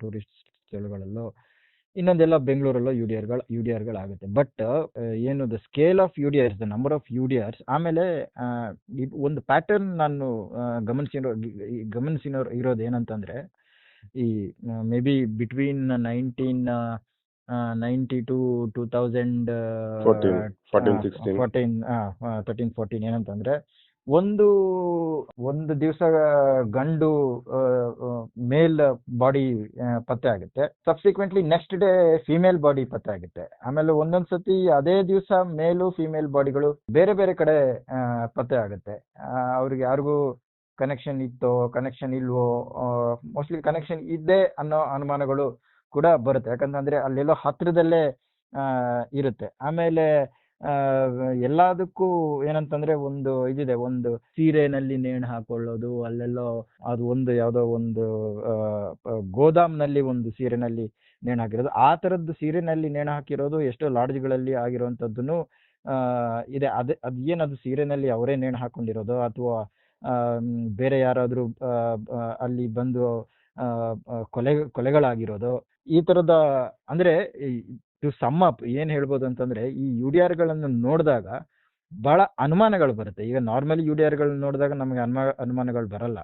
ಟೂರಿಸ್ಟ್ ಸ್ಥಳಗಳಲ್ಲೋ, ಇನ್ನೊಂದೆಲ್ಲ ಬೆಂಗಳೂರಲ್ಲೋ UDRಗಳಾಗುತ್ತೆ. ಬಟ್ ಏನು the scale of UDRs, the number of UDRs, ಆಮೇಲೆ ಒಂದು ಪ್ಯಾಟರ್ನ್ ನಾನು ಗಮನಿಸಿರೋ ಇರೋದು ಏನಂತಂದ್ರೆ, ಈ ಮೇ ಬಿ ಬಿಟ್ವೀನ್ 1990 to 2013-14 ಏನಂತಂದ್ರೆ, ಒಂದು ದಿವಸ ಗಂಡು ಮೇಲ್ ಬಾಡಿ ಪತ್ತೆ ಆಗುತ್ತೆ. Subsequently next day female body ಪತ್ತೆ ಆಗುತ್ತೆ. ಆಮೇಲೆ ಒಂದೊಂದ್ಸತಿ ಅದೇ ದಿವಸ ಮೇಲು ಫಿಮೇಲ್ ಬಾಡಿಗಳು ಬೇರೆ ಬೇರೆ ಕಡೆ ಪತ್ತೆ ಆಗುತ್ತೆ. ಅವ್ರಿಗೆ ಯಾರಿಗೂ ಕನೆಕ್ಷನ್ ಇತ್ತೋ ಕನೆಕ್ಷನ್ ಇಲ್ವೋ, ಮೋಸ್ಟ್ಲಿ ಕನೆಕ್ಷನ್ ಇದ್ದೇ ಅನ್ನೋ ಅನುಮಾನಗಳು ಕೂಡ ಬರುತ್ತೆ. ಯಾಕಂತಂದ್ರೆ ಅಲ್ಲೆಲ್ಲೋ ಹತ್ರದಲ್ಲೇ ಇರುತ್ತೆ. ಆಮೇಲೆ ಎಲ್ಲದಕ್ಕೂ ಏನಂತಂದ್ರೆ ಒಂದು ಇದಿದೆ, ಒಂದು ಸೀರೆನಲ್ಲಿ ನೇಣು ಹಾಕೊಳ್ಳೋದು, ಅಲ್ಲೆಲ್ಲೋ ಅದು ಒಂದು ಯಾವುದೋ ಒಂದು ಗೋದಾಮ್ನಲ್ಲಿ ಒಂದು ಸೀರೆನಲ್ಲಿ ನೇಣು ಹಾಕಿರೋದು, ಆ ತರದ್ದು ಸೀರೆನಲ್ಲಿ ನೇಣು ಹಾಕಿರೋದು ಎಷ್ಟೋ ಲಾಡ್ಜ್ಗಳಲ್ಲಿ ಆಗಿರುವಂತದ್ದನ್ನು ಇದೆ. ಅದೇನದು ಸೀರೆನಲ್ಲಿ ಅವರೇ ನೇಣು ಹಾಕೊಂಡಿರೋದು ಅಥವಾ ಬೇರೆ ಯಾರಾದ್ರೂ ಅಲ್ಲಿ ಬಂದು ಕೊಲೆಗಳಾಗಿರೋದು, ಈ ತರದ. ಅಂದ್ರೆ ಟು ಸಮ್ ಅಪ್ ಏನ್ ಹೇಳ್ಬೋದು ಅಂತಂದ್ರೆ, ಈ UDRಗಳನ್ನು ನೋಡಿದಾಗ ಬಹಳ ಅನುಮಾನಗಳು ಬರುತ್ತೆ. ಈಗ ನಾರ್ಮಲ್ UDRಗಳನ್ನ ನೋಡಿದಾಗ ನಮಗೆ ಅನುಮಾನಗಳು ಬರಲ್ಲ.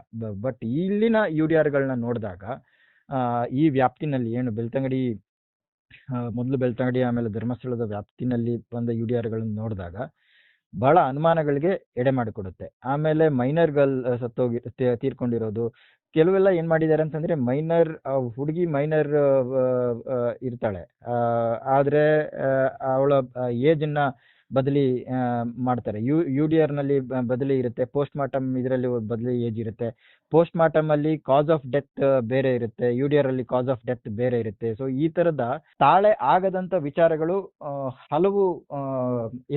ಬಟ್ ಇಲ್ಲಿನ UDRಗಳನ್ನ ನೋಡಿದಾಗ ಈ ವ್ಯಾಪ್ತಿನಲ್ಲಿ ಏನು ಬೆಳ್ತಂಗಡಿ, ಮೊದಲು ಬೆಳ್ತಂಗಡಿ ಆಮೇಲೆ ಧರ್ಮಸ್ಥಳದ ವ್ಯಾಪ್ತಿನಲ್ಲಿ ಬಂದ UDRಗಳನ್ನ ನೋಡಿದಾಗ ಬಹಳ ಅನುಮಾನಗಳಿಗೆ ಎಡೆ ಮಾಡಿಕೊಡುತ್ತೆ. ಆಮೇಲೆ ಮೈನರ್ಗಳು ತೀರ್ಕೊಂಡಿರೋದು, ಕೆಲವೆಲ್ಲ ಏನ್ ಮಾಡಿದ್ದಾರೆ ಅಂತಂದ್ರೆ, ಹುಡುಗಿ ಮೈನರ್ ಇರ್ತಾಳೆ, ಆದ್ರೆ ಅವಳ ಏಜನ್ನ ಬದಲಿ ಮಾಡ್ತಾರೆ. UDR ನಲ್ಲಿ ಬದಲಿ ಇರುತ್ತೆ, ಪೋಸ್ಟ್ ಮಾರ್ಟಮ್ ಇದರಲ್ಲಿ ಬದಲಿ ಏಜ್ ಇರುತ್ತೆ. ಪೋಸ್ಟ್ ಮಾರ್ಟಮ್ ಅಲ್ಲಿ ಕಾಸ್ ಆಫ್ ಡೆತ್ ಬೇರೆ ಇರುತ್ತೆ, UDR ಅಲ್ಲಿ ಕಾಸ್ ಆಫ್ ಡೆತ್ ಬೇರೆ ಇರುತ್ತೆ. ಸೊ ಈ ತರದ ತಾಳೆ ಆಗದಂತ ವಿಚಾರಗಳು ಹಲವು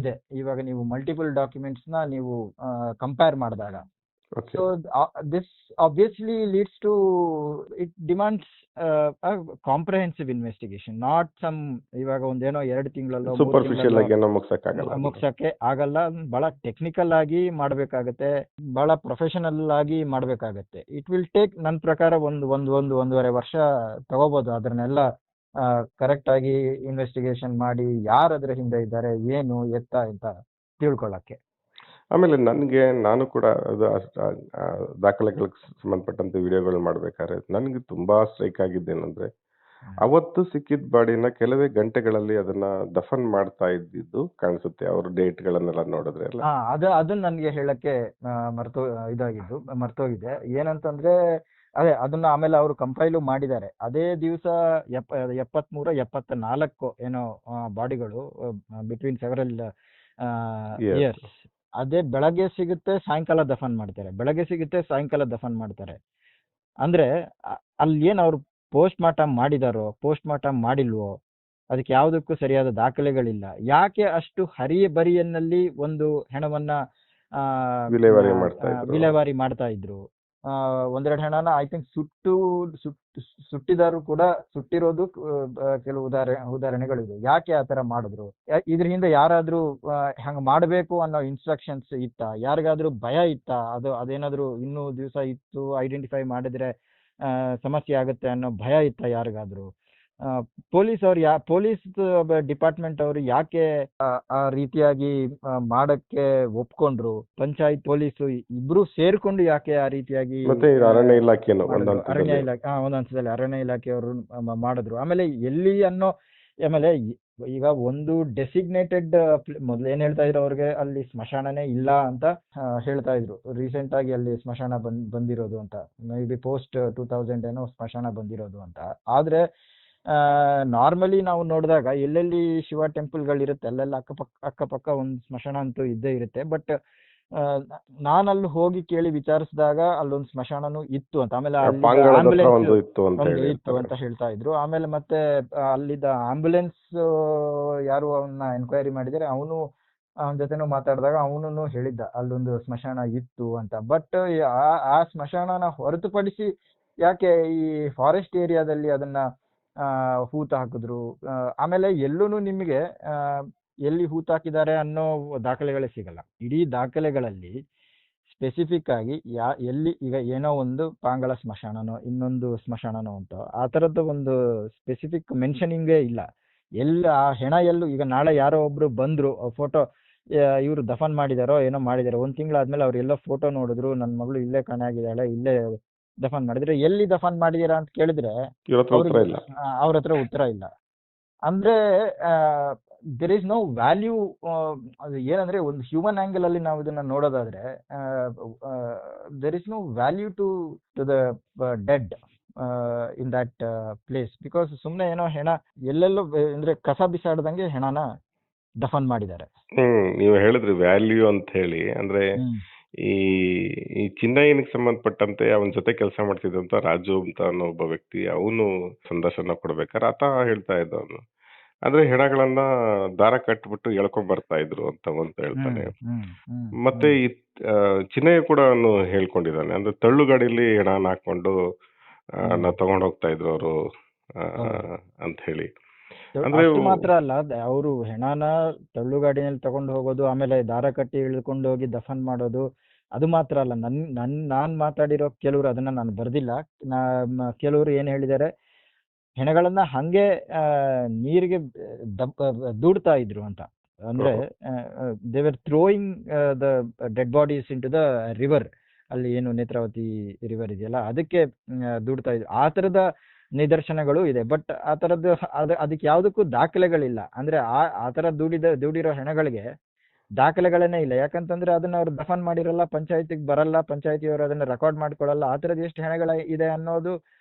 ಇದೆ. ಇವಾಗ ನೀವು ಮಲ್ಟಿಪಲ್ ಡಾಕ್ಯುಮೆಂಟ್ಸ್ ನ ನೀವು ಕಂಪೇರ್ ಮಾಡಿದಾಗ, so this obviously leads to, it demands comprehensive investigation, not some ಇವಾಗ ಒಂದೇನೋ 2 ತಿಂಗಳಲ್ಲೋ ಮುಗ್ಸಕ್ಕೆ ಆಗಲ್ಲ. ಬಹಳ ಟೆಕ್ನಿಕಲ್ ಆಗಿ ಮಾಡ್ಬೇಕಾಗತ್ತೆ, ಬಹಳ ಪ್ರೊಫೆಷನಲ್ ಆಗಿ ಮಾಡ್ಬೇಕಾಗತ್ತೆ. ಇಟ್ ವಿಲ್ ಟೇಕ್ ನನ್ನ ಪ್ರಕಾರ ಒಂದೂವರೆ ವರ್ಷ ತಗೋಬಹುದು ಅದನ್ನೆಲ್ಲ ಕರೆಕ್ಟ್ ಆಗಿ ಇನ್ವೆಸ್ಟಿಗೇಷನ್ ಮಾಡಿ ಯಾರು ಅದ್ರ ಹಿಂದೆ ಇದ್ದಾರೆ, ಏನು ಎತ್ತ ಅಂತ ತಿಳ್ಕೊಳ್ಳಕ್ಕೆ. ಆಮೇಲೆ ನಾನು ಕೂಡ ಅದು ದಾಖಲೆಗಳಿಗೆ ಸಂಬಂಧಪಟ್ಟಂತೆ ವಿಡಿಯೋಗಳು ಮಾಡ್ಬೇಕಾದ್ರೆ ನನಗೆ ತುಂಬಾ ಸ್ಟ್ರೈಕ್ ಆಗಿದ್ದೇನೆಂದ್ರೆ, ಅವತ್ತು ಸಿಕ್ಕಿದ ಬಾಡಿನ ಕೆಲವೇ ಗಂಟೆಗಳಲ್ಲಿ ಅದನ್ನ ದಫನ್ ಮಾಡ್ತಾ ಇದ್ದಿದ್ದು ಕಾಣಿಸುತ್ತೆ. ಅವ್ರ ಡೇಟ್ಗಳನ್ನೆಲ್ಲ ನೋಡಿದ್ರೆ ಎಲ್ಲ. ಅದನ್ನ ನನಗೆ ಹೇಳಕ್ಕೆ ಮರ್ತೋಗಿದೆ. ಏನಂತಂದ್ರೆ ಅದೇ ಅದನ್ನ ಆಮೇಲೆ ಅವರು ಕಂಪೈಲು ಮಾಡಿದ್ದಾರೆ. ಅದೇ ದಿವಸ 73 74 ಏನೋ ಬಾಡಿಗಳು ಬಿಟ್ವೀನ್ ಸೆವರಲ್ Yes. ಇಯರ್ಸ್. ಅದೇ ಬೆಳಗ್ಗೆ ಸಿಗುತ್ತೆ, ಸಾಯಂಕಾಲ ದಫನ್ ಮಾಡ್ತಾರೆ. ಬೆಳಗ್ಗೆ ಸಿಗುತ್ತೆ, ಸಾಯಂಕಾಲ ದಫನ್ ಮಾಡ್ತಾರೆ. ಅಂದ್ರೆ ಅಲ್ಲಿ ಏನ್ ಅವ್ರು ಪೋಸ್ಟ್ ಮಾರ್ಟಮ್ ಮಾಡಿದಾರೋ, ಪೋಸ್ಟ್ ಮಾರ್ಟಮ್ ಮಾಡಿಲ್ವೋ, ಅದಕ್ಕೆ ಯಾವುದಕ್ಕೂ ಸರಿಯಾದ ದಾಖಲೆಗಳಿಲ್ಲ. ಯಾಕೆ ಅಷ್ಟು ಹರಿಬರಿಯಲ್ಲಿ ಒಂದು ಹೆಣವನ್ನ ಆ, ವಿಲೇವಾರಿ ಆ, ಮಾಡ್ತಾ ಇದ್ರು. ವಿಲೇವಾರಿ ಮಾಡ್ತಾ ಇದ್ರು. ಒಂದೆರಡು ಹೆಣನ ಐ ಥಿಂಕ್ ಸುಟ್ಟಿದಾರು ಕೂಡ, ಸುಟ್ಟಿರೋದು ಕೆಲವು ಉದಾಹರಣೆಗಳಿವೆ. ಯಾಕೆ ಆ ತರ ಮಾಡಿದ್ರು? ಇದ್ರ ಹಿಂದೆ ಯಾರಾದ್ರೂ ಹಂಗ ಮಾಡ್ಬೇಕು ಅನ್ನೋ ಇನ್ಸ್ಟ್ರಕ್ಷನ್ಸ್ ಇತ್ತ? ಯಾರಿಗಾದ್ರೂ ಭಯ ಇತ್ತ? ಅದೇನಾದ್ರೂ ಇನ್ನೂ ದಿವಸ ಇತ್ತು, ಐಡೆಂಟಿಫೈ ಮಾಡಿದ್ರೆ ಸಮಸ್ಯೆ ಆಗುತ್ತೆ ಅನ್ನೋ ಭಯ ಇತ್ತ ಯಾರಿಗಾದ್ರೂ? ಪೊಲೀಸ್ ಡಿಪಾರ್ಟ್ಮೆಂಟ್ ಅವರು ಯಾಕೆ ಆ ರೀತಿಯಾಗಿ ಮಾಡಕ್ಕೆ ಒಪ್ಕೊಂಡ್ರು? ಪಂಚಾಯತ್ ಪೊಲೀಸು ಇಬ್ರು ಸೇರ್ಕೊಂಡು ಯಾಕೆ ಆ ರೀತಿಯಾಗಿ ಮತ್ತೆ ಇದು ಅರಣ್ಯ ಇಲಾಖೆನು ಮಾಡಿದ್ರು? ಒಂದ್ ಅರಣ್ಯ ಹಂತದಲ್ಲಿ. ಇಲಾಖೆ ಒಂದ್ ಹಂತದಲ್ಲಿ ಅರಣ್ಯ ಇಲಾಖೆಯವರು ಮಾಡಿದ್ರು. ಆಮೇಲೆ ಎಲ್ಲಿ ಅನ್ನೋ, ಆಮೇಲೆ ಈಗ ಒಂದು ಡೆಸಿಗ್ನೇಟೆಡ್ ಮೊದ್ಲು ಏನ್ ಹೇಳ್ತಾ ಇದ್ರು, ಅವ್ರಿಗೆ ಅಲ್ಲಿ ಸ್ಮಶಾನನೇ ಇಲ್ಲ ಅಂತ ಹೇಳ್ತಾ ಇದ್ರು. ರೀಸೆಂಟ್ ಆಗಿ ಅಲ್ಲಿ ಸ್ಮಶಾನ ಬಂದಿರೋದು ಅಂತ, ಮೇ ಬಿ ಪೋಸ್ಟ್ 2000 ಏನೋ ಸ್ಮಶಾನ ಬಂದಿರೋದು ಅಂತ. ಆದ್ರೆ ನಾರ್ಮಲಿ ನಾವು ನೋಡಿದಾಗ ಎಲ್ಲೆಲ್ಲಿ ಶಿವ ಟೆಂಪಲ್ಗಳಿರುತ್ತೆ ಅಲ್ಲೆಲ್ಲ ಅಕ್ಕಪಕ್ಕ ಒಂದು ಸ್ಮಶಾನ ಅಂತೂ ಇದ್ದೇ ಇರುತ್ತೆ. ಬಟ್ ನಾನಲ್ಲಿ ಹೋಗಿ ಕೇಳಿ ವಿಚಾರಿಸಿದಾಗ ಅಲ್ಲೊಂದು ಸ್ಮಶಾನನೂ ಇತ್ತು ಅಂತ. ಆಮೇಲೆ ಅಲ್ಲಿದ್ದ ಪಾಂಗಳದ ಹತ್ರ ಆಂಬುಲೆನ್ಸ್ ಒಂದು ಇತ್ತು ಅಂತ ಒಂದು ಹೇಳಿ ಇತ್ತು ಅಂತ ಹೇಳ್ತಾ ಇದ್ರು. ಆಮೇಲೆ ಮತ್ತೆ ಅಲ್ಲಿದ್ದ ಆಂಬುಲೆನ್ಸ್ ಯಾರು ಅವನ್ನ ಎನ್ಕ್ವೈರಿ ಮಾಡಿದರೆ, ಅವನ ಜೊತೆನೂ ಮಾತಾಡಿದಾಗ ಅವನು ಹೇಳಿದ್ದ ಅಲ್ಲೊಂದು ಸ್ಮಶಾನ ಇತ್ತು ಅಂತ. ಬಟ್ ಆ ಸ್ಮಶಾನನ ಹೊರತುಪಡಿಸಿ ಯಾಕೆ ಈ ಫಾರೆಸ್ಟ್ ಏರಿಯಾದಲ್ಲಿ ಅದನ್ನ ಹೂತು ಹಾಕಿದ್ರು? ಆಮೇಲೆ ಎಲ್ಲೂ ನಿಮಗೆ ಎಲ್ಲಿ ಹೂತು ಹಾಕಿದ್ದಾರೆ ಅನ್ನೋ ದಾಖಲೆಗಳೇ ಸಿಗಲ್ಲ. ಇಡೀ ದಾಖಲೆಗಳಲ್ಲಿ ಸ್ಪೆಸಿಫಿಕ್ ಆಗಿ ಎಲ್ಲಿ ಈಗ ಏನೋ ಒಂದು ಪಾಂಗಳ ಸ್ಮಶಾನನೋ ಇನ್ನೊಂದು ಸ್ಮಶಾನನೋ ಅಂತ ಆ ಥರದ್ದು ಒಂದು ಸ್ಪೆಸಿಫಿಕ್ ಮೆನ್ಷನಿಂಗೇ ಇಲ್ಲ. ಆ ಹೆಣ ಈಗ ನಾಳೆ ಯಾರೋ ಒಬ್ರು ಬಂದ್ರು, ಫೋಟೋ ಇವರು ದಫನ್ ಮಾಡಿದಾರೋ ಏನೋ ಮಾಡಿದಾರೋ, 1 ತಿಂಗಳಾದ್ಮೇಲೆ ಅವ್ರು ಎಲ್ಲೋ ಫೋಟೋ ನೋಡಿದ್ರು, ನನ್ನ ಮಗಳು ಇಲ್ಲೇ ಕಾಣೆ ಆಗಿದ್ದಾಳೆ, ಇಲ್ಲೇ ದಫನ್ ಮಾಡಿದ್ರೆ, ಎಲ್ಲಿ ದಫನ್ ಮಾಡಿದೀರಾ ಅಂತ ಕೇಳಿದ್ರೆ ಅವ್ರ ಹತ್ರ ಉತ್ತರ ಇಲ್ಲ. ಅಂದ್ರೆ ದೇರ್ ಇಸ್ ನೋ ವ್ಯಾಲ್ಯೂ. ಏನಂದ್ರೆ ಒಂದು ಹ್ಯೂಮನ್ ಆಂಗಲ್ ಅಲ್ಲಿ ನಾವು ಇದನ್ನ ನೋಡೋದಾದ್ರೆ, there is no value to the dead in that place. Because ಸುಮ್ನೆ ಏನೋ ಹೆಣ ಎಲ್ಲೆಲ್ಲೋ ಅಂದ್ರೆ ಕಸ ಬಿಸಾಡ್ದಂಗೆ ಹೆಣನ ದಫನ್ ಮಾಡಿದ್ದಾರೆ. ನೀವು ಹೇಳಿದ್ರಿ ವ್ಯಾಲ್ಯೂ ಅಂತ ಹೇಳಿ. ಅಂದ್ರೆ ಈ ಚಿನ್ನಯ್ಯನಿಗೆ ಸಂಬಂಧಪಟ್ಟಂತೆ ಅವನ ಜೊತೆ ಕೆಲಸ ಮಾಡ್ತಿದ್ದಂತ ರಾಜು ಅಂತ ಅನ್ನೋ ಒಬ್ಬ ವ್ಯಕ್ತಿ, ಅವನು ಸಂದರ್ಶನ ಕೊಡ್ಬೇಕಾದ್ರೆ ಆತ ಹೇಳ್ತಾ ಇದ್ದ, ಅವನು ಅಂದ್ರೆ ಹೆಣಗಳನ್ನ ದಾರ ಕಟ್ಬಿಟ್ಟು ಎಳ್ಕೊಂಡ್ ಬರ್ತಾ ಇದ್ರು ಅಂತ ಹೇಳ್ತಾನೆ. ಮತ್ತೆ ಈ ಚಿನ್ನಯ್ಯ ಕೂಡ ಅವನು ಹೇಳ್ಕೊಂಡಿದ್ದಾನೆ, ಅಂದ್ರೆ ತಳ್ಳುಗಾಡಿಲಿ ಹೆಣನ ಹಾಕೊಂಡು ತಗೊಂಡ್ ಹೋಗ್ತಾ ಇದ್ರು ಅವರು ಅಂತ ಹೇಳಿ. ಅಂದ್ರೆ ಮಾತ್ರ ಅಲ್ಲ, ಅವರು ಹೆಣನ ತಳ್ಳುಗಾಡಿನಲ್ಲಿ ತಗೊಂಡು ಹೋಗೋದು, ಆಮೇಲೆ ದಾರ ಕಟ್ಟಿ ಇಳ್ಕೊಂಡು ಹೋಗಿ ದಫನ್ ಮಾಡೋದು, ಅದು ಮಾತ್ರ ಅಲ್ಲ. ನಾನ್ ಮಾತಾಡಿರೋ ಕೆಲವರು, ಅದನ್ನ ನಾನು ಬರ್ದಿಲ್ಲ, ಕೆಲವರು ಏನ್ ಹೇಳಿದ್ದಾರೆ, ಹೆಣಗಳನ್ನ ಹಂಗೆ ನೀರಿಗೆ ದೂಡ್ತಾ ಇದ್ರು ಅಂತ. ಅಂದ್ರೆ they were throwing the dead bodies into the river. ಅಲ್ಲಿ ಏನು ನೇತ್ರಾವತಿ ರಿವರ್ ಇದೆಯಲ್ಲ, ಅದಕ್ಕೆ ದೂಡ್ತಾ ಇದ್ರು. ಆ ತರದ ನಿದರ್ಶನಗಳು ಇದೆ. ಬಟ್ ಆ ತರದ್ದು ಅದಕ್ಕೆ ಯಾವುದಕ್ಕೂ ದಾಖಲೆಗಳಿಲ್ಲ. ಅಂದ್ರೆ ಆ ತರ ದೂಡಿರೋ ಹೆಣಗಳಿಗೆ ದಾಖಲೆಗಳನ್ನೇ ಇಲ್ಲ. ಯಾಕಂತಂದ್ರೆ ಅದನ್ನ ಅವ್ರು ದಫನ್ ಮಾಡಿರಲ್ಲ, ಪಂಚಾಯತಿಗೆ ಬರಲ್ಲ, ಪಂಚಾಯತಿಯವರು ಅದನ್ನ ರೆಕಾರ್ಡ್ ಮಾಡ್ಕೊಳ್ಳಲ್ಲ. ಆ ತರದ್ ಎಷ್ಟು ಹೆಣಗಳ ಇದೆ ಅನ್ನೋದು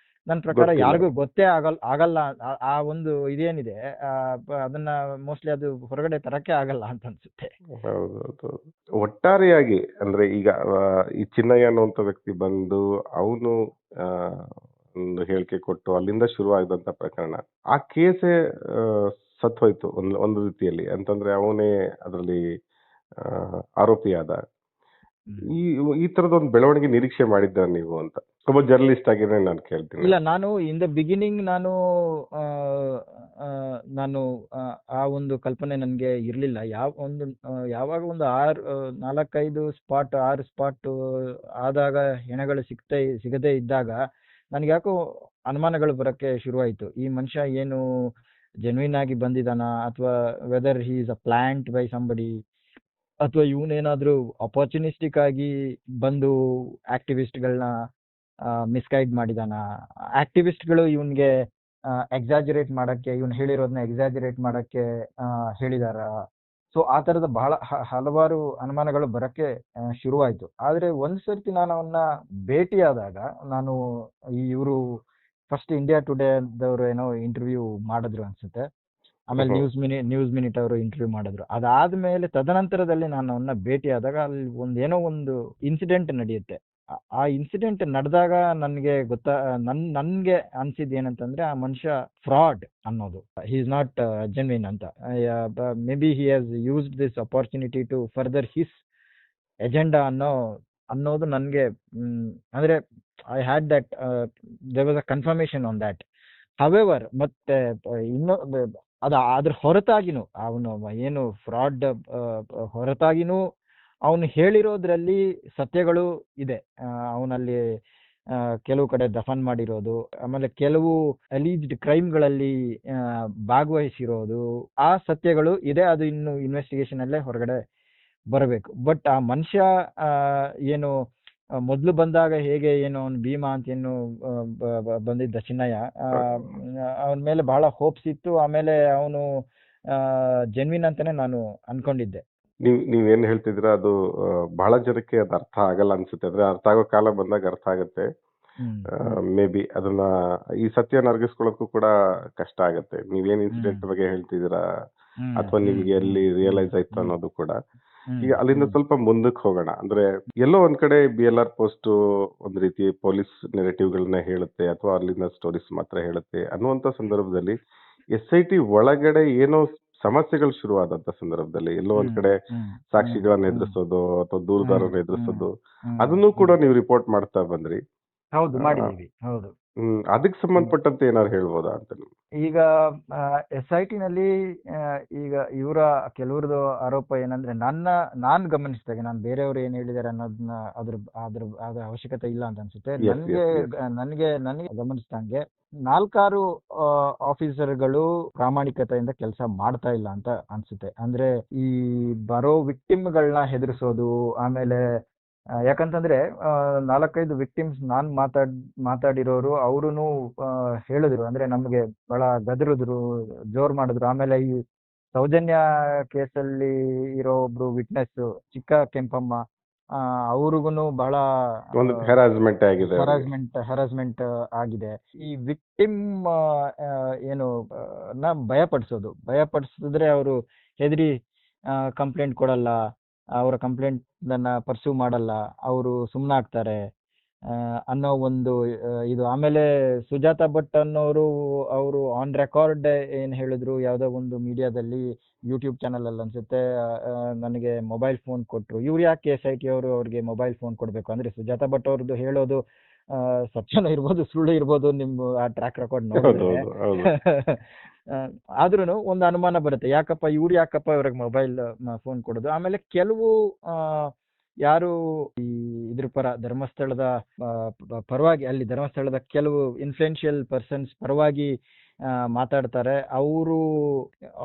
ನನ್ನ ಪ್ರಕಾರ ಯಾರಿಗೂ ಗೊತ್ತೇ ಆಗಲ್ಲ. ಆ ಒಂದು ಇದೇನಿದೆ ಅದನ್ನ ಮೋಸ್ಟ್ಲಿ ಅದು ಹೊರಗಡೆ ತರಕ್ಕೆ ಆಗಲ್ಲ ಅಂತ ಅನ್ಸುತ್ತೆ. ಹೌದೌದು. ಒಟ್ಟಾರೆಯಾಗಿ ಅಂದ್ರೆ ಈಗ ಈ ಚಿನ್ನಯ್ಯ ಅನ್ನುವಂತ ವ್ಯಕ್ತಿ ಬಂದು ಅವನು ಒಂದು ಹೇಳಿಕೆ ಕೊಟ್ಟು ಅಲ್ಲಿಂದ ಶುರು ಆಗಿದಂತ ಪ್ರಕರಣ, ಆ ಕೇಸೇ ಸತ್ತೋಯ್ತು ಒಂದು ರೀತಿಯಲ್ಲಿ. ಅಂತಂದ್ರೆ ಅವನೇ ಅದರಲ್ಲಿ ಆರೋಪಿಯಾದ. ಈ ತರದ ಒಂದು ಬೆಳವಣಿಗೆ ನಿರೀಕ್ಷೆ ಮಾಡಿದ್ದ ನೀವು ಅಂತ ಒಬ್ಬ ಜರ್ನಲಿಸ್ಟ್ ಆಗಿದ್ರೆ ನಾನು ಕೇಳ್ತೀನಿ. ಇಲ್ಲ, ನಾನು ಇನ್ ದ ಬಿಗಿನಿಂಗ್ ನಾನು ಆ ಒಂದು ಕಲ್ಪನೆ ನನಗೆ ಇರಲಿಲ್ಲ. ಯಾವಾಗ ಒಂದು 4-5 ಸ್ಪಾಟ್ 6 ಸ್ಪಾಟ್ ಆದಾಗ ಹೆಣಗಳು ಸಿಗದೇ ಇದ್ದಾಗ ನನಗೆ ಯಾಕೋ ಅನುಮಾನಗಳು ಬರಕ್ಕೆ ಶುರುವಾಯಿತು. ಈ ಮನುಷ್ಯ ಏನು ಜೆನ್ಯೂನ್ ಆಗಿ ಬಂದಿದಾನ, ಅಥವಾ whether he is a plant by somebody, ಅಥವಾ ಇವನೇನಾದ್ರೂ ಅಪಾರ್ಚುನಿಸ್ಟಿಕ್ ಆಗಿ ಬಂದು ಆಕ್ಟಿವಿಸ್ಟ್ಗಳನ್ನ ಮಿಸ್ಗೈಡ್ ಮಾಡಿದಾನ, ಆಕ್ಟಿವಿಸ್ಟ್ಗಳು ಇವನ್ಗೆ ಎಕ್ಸಾಜರೇಟ್ ಮಾಡಕ್ಕೆ, ಇವನು ಹೇಳಿರೋದನ್ನ ಎಕ್ಸಾಜರೇಟ್ ಮಾಡಕ್ಕೆ ಹೇಳಿದಾರ. ಸೊ ಆ ಥರದ ಬಹಳ ಹಲವಾರು ಅನುಮಾನಗಳು ಬರಕ್ಕೆ ಶುರುವಾಯಿತು. ಆದರೆ ಒಂದು ಸರ್ತಿ ನಾನು ಅವನ್ನ ಭೇಟಿಯಾದಾಗ, ನಾನು ಇವರು ಫಸ್ಟ್ ಇಂಡಿಯಾ ಟುಡೇ ದವರು ಏನೋ ಇಂಟರ್ವ್ಯೂ ಮಾಡಿದ್ರು ಅನ್ಸುತ್ತೆ, ಆಮೇಲೆ ನ್ಯೂಸ್ ಮಿನಿಟ್ ಅವರು ಇಂಟರ್ವ್ಯೂ ಮಾಡಿದ್ರು. ಅದಾದ್ಮೇಲೆ ತದನಂತರದಲ್ಲಿ ನಾನು ಅವನ್ನ ಭೇಟಿಯಾದಾಗ ಅಲ್ಲಿ ಏನೋ ಒಂದು ಇನ್ಸಿಡೆಂಟ್ ನಡೆಯುತ್ತೆ. ಆ ಇನ್ಸಿಡೆಂಟ್ ನಡೆದಾಗ ನನಗೆ ನನ್ಗೆ ಅನ್ಸಿದ್ ಏನಂತಂದ್ರೆ, ಆ ಮನುಷ್ಯ ಫ್ರಾಡ್ ಅನ್ನೋದು, ಹಿ ಇಸ್ ನಾಟ್ ಜೆನ್ವಿನ್ ಅಂತ. Maybe he has used this opportunity to further his agenda ಅನ್ನೋದು ನನಗೆ ಅಂದ್ರೆ I had that there was a confirmation on that. However ಮತ್ತೆ ಅದ್ರ ಹೊರತಾಗಿನೂ, ಅವನು ಏನು ಫ್ರಾಡ್ ಹೊರತಾಗಿನೂ ಅವನು ಹೇಳಿರೋದ್ರಲ್ಲಿ ಸತ್ಯಗಳು ಇದೆ. ಅವನಲ್ಲಿ ಕೆಲವು ಕಡೆ ದಫನ್ ಮಾಡಿರೋದು, ಆಮೇಲೆ ಕೆಲವು ಅಲೀಜ್ಡ್ ಕ್ರೈಮ್ಗಳಲ್ಲಿ ಭಾಗವಹಿಸಿರೋದು, ಆ ಸತ್ಯಗಳು ಇದೆ. ಅದು ಇನ್ನು ಇನ್ವೆಸ್ಟಿಗೇಷನ್ ಅಲ್ಲೇ ಹೊರಗಡೆ ಬರಬೇಕು. ಬಟ್ ಆ ಮನುಷ್ಯ ಏನು ಮೊದಲು ಬಂದಾಗ ಹೇಗೆ ಏನು ಅವನು ಭೀಮಾ ಅಂತ ಏನು ಬಂದಿದ್ದ ಚಿನ್ನಯ್ಯ, ಅವನ ಮೇಲೆ ಬಹಳ ಹೋಪ್ಸ್ ಇತ್ತು. ಆಮೇಲೆ ಅವನು ಜೆನ್ವಿನ್ ಅಂತಾನೆ ನಾನು ಅನ್ಕೊಂಡಿದ್ದೆ. ನೀವೇನ್ ಹೇಳ್ತಿದ್ರ ಅದು ಬಹಳ ಜನಕ್ಕೆ ಅದು ಅರ್ಥ ಆಗಲ್ಲ ಅನ್ಸುತ್ತೆ. ಅಂದ್ರೆ ಅರ್ಥ ಆಗೋ ಕಾಲ ಬಂದಾಗ ಅರ್ಥ ಆಗುತ್ತೆ. ಮೇ ಬಿ ಅದನ್ನ ಈ ಸತ್ಯನ ಅರ್ಗಿಸ್ಕೊಳ್ಳೋದಕ್ಕೂ ಕೂಡ ಕಷ್ಟ ಆಗತ್ತೆ. ನೀವೇನ್ ಇನ್ಸಿಡೆಂಟ್ ಬಗ್ಗೆ ಹೇಳ್ತಿದ್ದೀರಾ ಅಥವಾ ನಿಮ್ಗೆ ಎಲ್ಲಿ ರಿಯಲೈಸ್ ಆಯ್ತು ಅನ್ನೋದು ಕೂಡ. ಈಗ ಅಲ್ಲಿಂದ ಸ್ವಲ್ಪ ಮುಂದಕ್ಕೆ ಹೋಗೋಣ. ಅಂದ್ರೆ ಎಲ್ಲೋ ಒಂದ್ ಕಡೆ BLR ಪೋಸ್ಟ್ ಒಂದ್ ರೀತಿ ಪೊಲೀಸ್ ನೆರೆಟಿವ್ ಗಳನ್ನ ಹೇಳುತ್ತೆ ಅಥವಾ ಅಲ್ಲಿನ ಸ್ಟೋರೀಸ್ ಮಾತ್ರ ಹೇಳುತ್ತೆ ಅನ್ನುವಂತ ಸಂದರ್ಭದಲ್ಲಿ SIT ಒಳಗಡೆ ಏನೋ ಸಮಸ್ಯೆಗಳು ಶುರುವಾದಂತ ಸಂದರ್ಭದಲ್ಲಿ ಎಲ್ಲೋ ಒಂದ್ ಕಡೆ ಸಾಕ್ಷಿಗಳನ್ನ ಎದುರಿಸೋದು ಅಥವಾ ದೂರುದಾರರನ್ನ ಎದುರಿಸೋದು, ಅದನ್ನು ಕೂಡ ನೀವು ರಿಪೋರ್ಟ್ ಮಾಡ್ತಾ ಬಂದ್ರಿ. ಹೌದು, ಮಾಡಿದೀವಿ. ಹೌದು. ಅದಕ್ಕೆ ಸಂಬಂಧಪಟ್ಟಂತೆ ಏನಾದ್ರು ಹೇಳ್ಬೋದಾ ಅಂತ? ಈಗ SIT ನಲ್ಲಿ ಈಗ ಇವರ ಕೆಲವ್ರದ್ದು ಆರೋಪ ಏನಂದ್ರೆ, ನಾನ್ ಗಮನಿಸಿದಾಗ, ನಾನು ಬೇರೆಯವರು ಏನ್ ಹೇಳಿದಾರೆ ಅನ್ನೋದನ್ನ ಅದ್ರ ಅವಶ್ಯಕತೆ ಇಲ್ಲ ಅಂತ ಅನ್ಸುತ್ತೆ. ನನಗೆ ಗಮನಿಸಿದಂಗೆ 4-6 ಆಫೀಸರ್ಗಳು ಪ್ರಾಮಾಣಿಕತೆಯಿಂದ ಕೆಲಸ ಮಾಡ್ತಾ ಇಲ್ಲ ಅಂತ ಅನ್ಸುತ್ತೆ. ಅಂದ್ರೆ ಈ ಬರೋ ವಿಕ್ಟಿಮ್ಗಳನ್ನ ಹೆದರ್ಸೋದು, ಆಮೇಲೆ ಯಾಕಂತಂದ್ರೆ 4-5 ವಿಕ್ಟಿಮ್ಸ್ ನಾನ್ ಮಾತಾಡಿರೋರು ಅವರುನು ಹೇಳಿದ್ರು, ಅಂದ್ರೆ ನಮ್ಗೆ ಬಹಳ ಗದರಿದ್ರು, ಜೋರ್ ಮಾಡಿದ್ರು. ಆಮೇಲೆ ಈ ಸೌಜನ್ಯ ಕೇಸಲ್ಲಿ ಇರೋ ಒಬ್ರು ವಿಟ್ನೆಸ್ ಚಿಕ್ಕ ಕೆಂಪಮ್ಮ, ಅವ್ರಿಗೂ ಬಹಳ ಹರಾಸ್ಮೆಂಟ್ ಆಗಿದೆ. ಈ ವಿಕ್ಟಿಮ್ ಏನು ಭಯಪಡಿಸಿದ್ರೆ ಅವರು ಹೆದರಿ ಕಂಪ್ಲೇಂಟ್ ಕೊಡಲ್ಲ, ಅವರ ಕಂಪ್ಲೇಂಟ್ ಪರ್ಸ್ಯೂ ಮಾಡಲ್ಲ, ಅವರು ಸುಮ್ಮನಾಗ್ತಾರೆ ಅನ್ನೋ ಒಂದು ಇದು. ಆಮೇಲೆ ಸುಜಾತಾ ಭಟ್ ಅನ್ನೋರು, ಅವರು ಆನ್ ರೆಕಾರ್ಡ್ ಏನ್ ಹೇಳಿದ್ರು ಯಾವ್ದೋ ಒಂದು ಮೀಡಿಯಾದಲ್ಲಿ, ಯೂಟ್ಯೂಬ್ ಚಾನಲ್ ಅಲ್ಲಿ ಅನ್ಸುತ್ತೆ, ನನಗೆ ಮೊಬೈಲ್ ಫೋನ್ ಕೊಟ್ರು. ಇವ್ರು ಯಾಕೆ SIT ಅವರು ಅವ್ರಿಗೆ ಮೊಬೈಲ್ ಫೋನ್ ಕೊಡ್ಬೇಕು? ಅಂದ್ರೆ ಸುಜಾತಾ ಭಟ್ ಅವ್ರದ್ದು ಹೇಳೋದು ಸತ್ಯನೂ ಇರ್ಬೋದು, ಸುಳ್ಳು ಇರ್ಬೋದು, ನಿಮ್ಮ ಆ ಟ್ರ್ಯಾಕ್ ರೆಕಾರ್ಡ್ ನೋಡಿದ್ರೆ. ಆದ್ರೂ ಒಂದು ಅನುಮಾನ ಬರುತ್ತೆ, ಇವ್ರು ಯಾಕಪ್ಪ ಇವ್ರಿಗೆ ಮೊಬೈಲ್ ಫೋನ್ ಕೊಡೋದು. ಆಮೇಲೆ ಕೆಲವು ಯಾರು ಈ ಇದ್ರ ಧರ್ಮಸ್ಥಳದ ಪರವಾಗಿ, ಅಲ್ಲಿ ಧರ್ಮಸ್ಥಳದ ಕೆಲವು ಇನ್ಫ್ಲೂಯೆನ್ಷಿಯಲ್ ಪರ್ಸನ್ಸ್ ಪರವಾಗಿ ಮಾತಾಡ್ತಾರೆ, ಅವರು